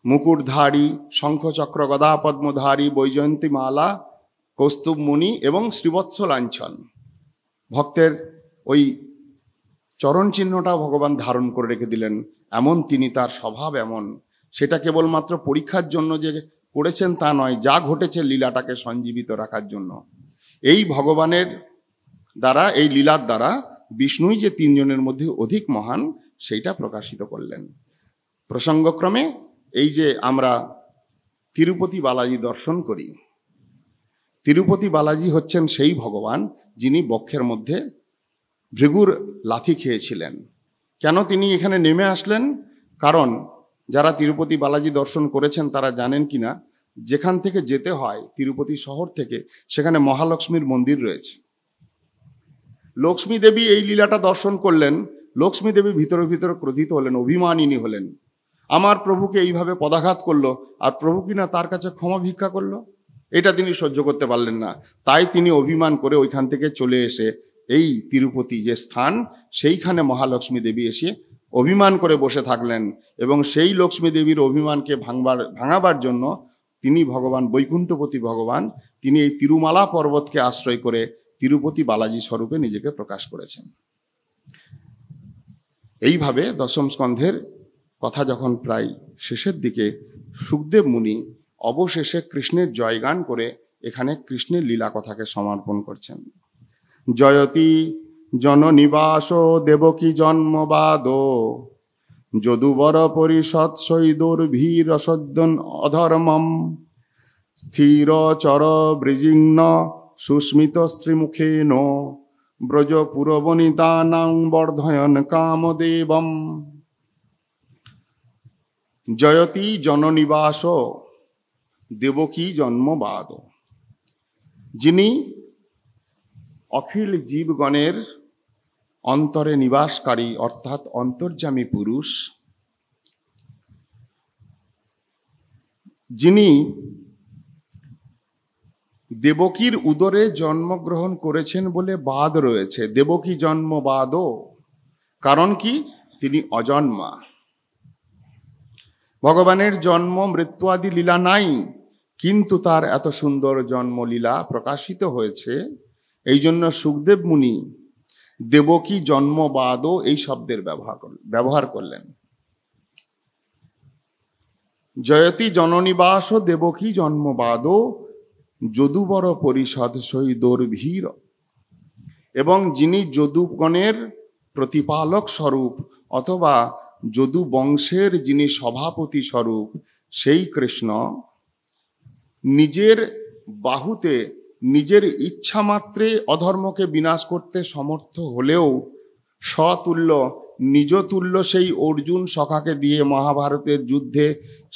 মুকুটধারী, শঙ্খচক্র গদা পদ্মধারী, বৈজয়ন্তী মালা, কৌস্তুভ মুনি এবং শ্রীবৎস লাঞ্ছন, ভক্তের ওই চরণ চিহ্নটা ভগবান ধারণ করে রেখে দিলেন। এমন তিনি, তার স্বভাব এমন। সেটা কেবলমাত্র পরীক্ষার জন্য যে করেছেন তা নয়, যা ঘটেছে লীলাটাকে সঞ্জীবিত রাখার জন্য। এই ভগবানের দ্বারা, এই লীলার দ্বারা বিষ্ণুই যে তিনজনের মধ্যে অধিক মহান সেইটা প্রকাশিত করলেন। প্রসঙ্গক্রমে এই যে আমরা তিরুপতি বালাজি দর্শন করি, তিরুপতি বালাজি হচ্ছেন সেই ভগবান যিনি বক্ষের মধ্যে ভৃগুর লাথি খেয়েছিলেন। কেন তিনি এখানে নেমে আসলেন? কারণ যারা তিরুপতি বালাজি দর্শন করেছেন তারা জানেন কিনা, যেখান থেকে যেতে হয় তিরুপতি শহর থেকে, সেখানে মহালক্ষ্মীর মন্দির রয়েছে। লক্ষ্মী দেবী এই লীলাটা দর্শন করলেন, লক্ষ্মী দেবী ভিতরে ভিতরে ক্রোধিত হলেন, অভিমানিনী হলেন। আমার প্রভুকে এইভাবে পদাঘাত করলো, আর প্রভু কিনা তার কাছে ক্ষমা ভিক্ষা করলো, এটা তিনি সহ্য করতে পারলেন না। তাই তিনি অভিমান করে ওইখান থেকে চলে এসে এই তিরুপতি যে স্থান, সেইখানে মহালক্ষ্মী দেবী এসে অভিমান করে বসে থাকলেন, এবং সেই লক্ষ্মী দেবীর অভিমানকে ভাঙাবার জন্য তিনি ভগবান বৈকুণ্ঠপতি ভগবান, তিনি এই তিরুমালা পর্বতকে আশ্রয় করে তিরুপতি বালাজি স্বরূপে নিজেকে প্রকাশ করেছেন। এইভাবে দশম স্কন্ধের কথা যখন প্রায় শেষের দিকে, সুখদেব মুনি অবশেষে কৃষ্ণের জয়গান করে এখানে কৃষ্ণের লীলা কথাকে সমর্পণ করছেন। জয়তি জননিবাস দেবকী জন্মবাদ, যদুবর পরিষদ সৈদুর্ভীর সদ্যন অধর্মম, স্থির চর বৃজিগ্ন সুস্মিত শ্রীমুখেন, ব্রজপুরবনিতানাং বর্ধয়ন কামদেবম। জয়তি জননিবাস দেবকী জন্মবাদ, যিনি অখিল জীবগণের অন্তরে নিবাসকারী অর্থাৎ অন্তর্যামী পুরুষ, যিনি দেবকীর উদরে জন্মগ্রহণ করেছেন বলে বাদ রয়েছে, দেবকী জন্মবাদও। কারণ কি? তিনি অজন্মা। ভগবানের জন্ম মৃত্যু আদি লীলা নাই, কিন্তু তার এত সুন্দর জন্মলীলা প্রকাশিত হয়েছে। এই জন্য সুখদেব মুনি দেবকী জন্মবাদও এই শব্দের ব্যবহার করলেন। জয়তি জননিবাস দেবকী জন্মবাদ, যদুবর পরিষদ সৈদুর্ভীর, এবং যিনি যদুগণের প্রতিপালক স্বরূপ অথবা যদু বংশের যিনি সভাপতি স্বরূপ, সেই কৃষ্ণ নিজের বাহুতে নিজের ইচ্ছা মাত্রে অধর্মকে বিনাশ করতে সমর্থ হলেও স্বতুল্য নিজতুল্য সেই অর্জুন সখাকে দিয়ে মহাভারতের যুদ্ধে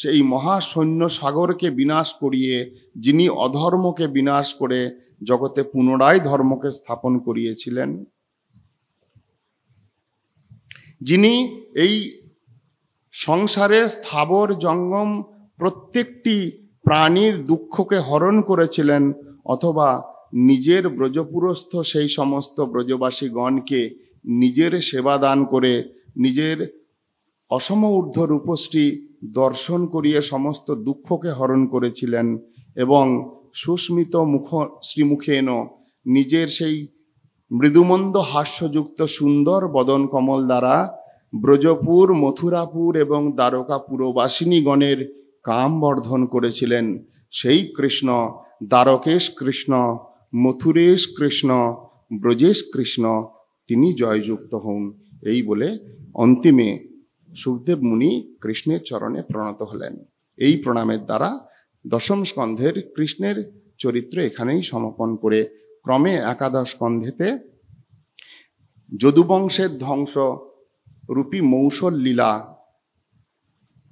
সেই মহাসৈন্য সাগরকে বিনাশ করিয়ে, যিনি অধর্মকে বিনাশ করে জগতে পুনরায় ধর্মকে স্থাপন করিয়েছিলেন, যিনি এই সংসারে স্থাবর জঙ্গম প্রত্যেকটি প্রাণীর দুঃখকে হরণ করেছিলেন, অথবা নিজের ব্রজপুরস্থ সেই সমস্ত ব্রজবাসীগণকে নিজের সেবা দান করে নিজের অসম ঊর্ধ্ব রূপশ্রী দর্শন করিয়ে সমস্ত দুঃখকে হরণ করেছিলেন, এবং সুস্মিত শ্রীমুখেন নিজের সেই মৃদুমন্দ হাস্যযুক্ত সুন্দর বদন কমল দ্বারা ব্রজপুর, মথুরাপুর এবং দ্বারকাপুরবাসিনীগণের কাম বর্ধন করেছিলেন। সেই কৃষ্ণ, দ্বারকেশ কৃষ্ণ, মথুরেশ কৃষ্ণ, ব্রজেশ কৃষ্ণ, তিনি জয়যুক্ত হন। এই বলে অন্তিমে সুখদেব মুনি কৃষ্ণের চরণে প্রণত হলেন। এই প্রণামের দ্বারা দশম স্কন্ধের কৃষ্ণের চরিত্র এখানেই সমাপন করে ক্রমে একাদশ স্কন্ধেতে যদুবংশের ধ্বংস রূপী মৌসল লীলা,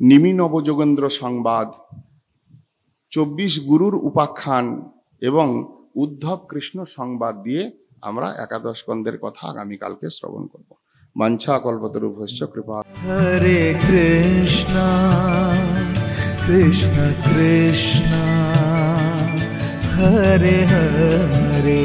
নিমি নবযোগেন্দ্র সংবাদ, 24 গুরুর উপাখ্যান এবং উদ্ধব কৃষ্ণ সংবাদ দিয়ে আমরা একাদশ স্কন্ধের কথা আগামীকালকে শ্রবণ করব। বাঞ্ছা কল্পতরুভ্যশ্চ কৃপা। হরে কৃষ্ণ কৃষ্ণ কৃষ্ণ হরে হরে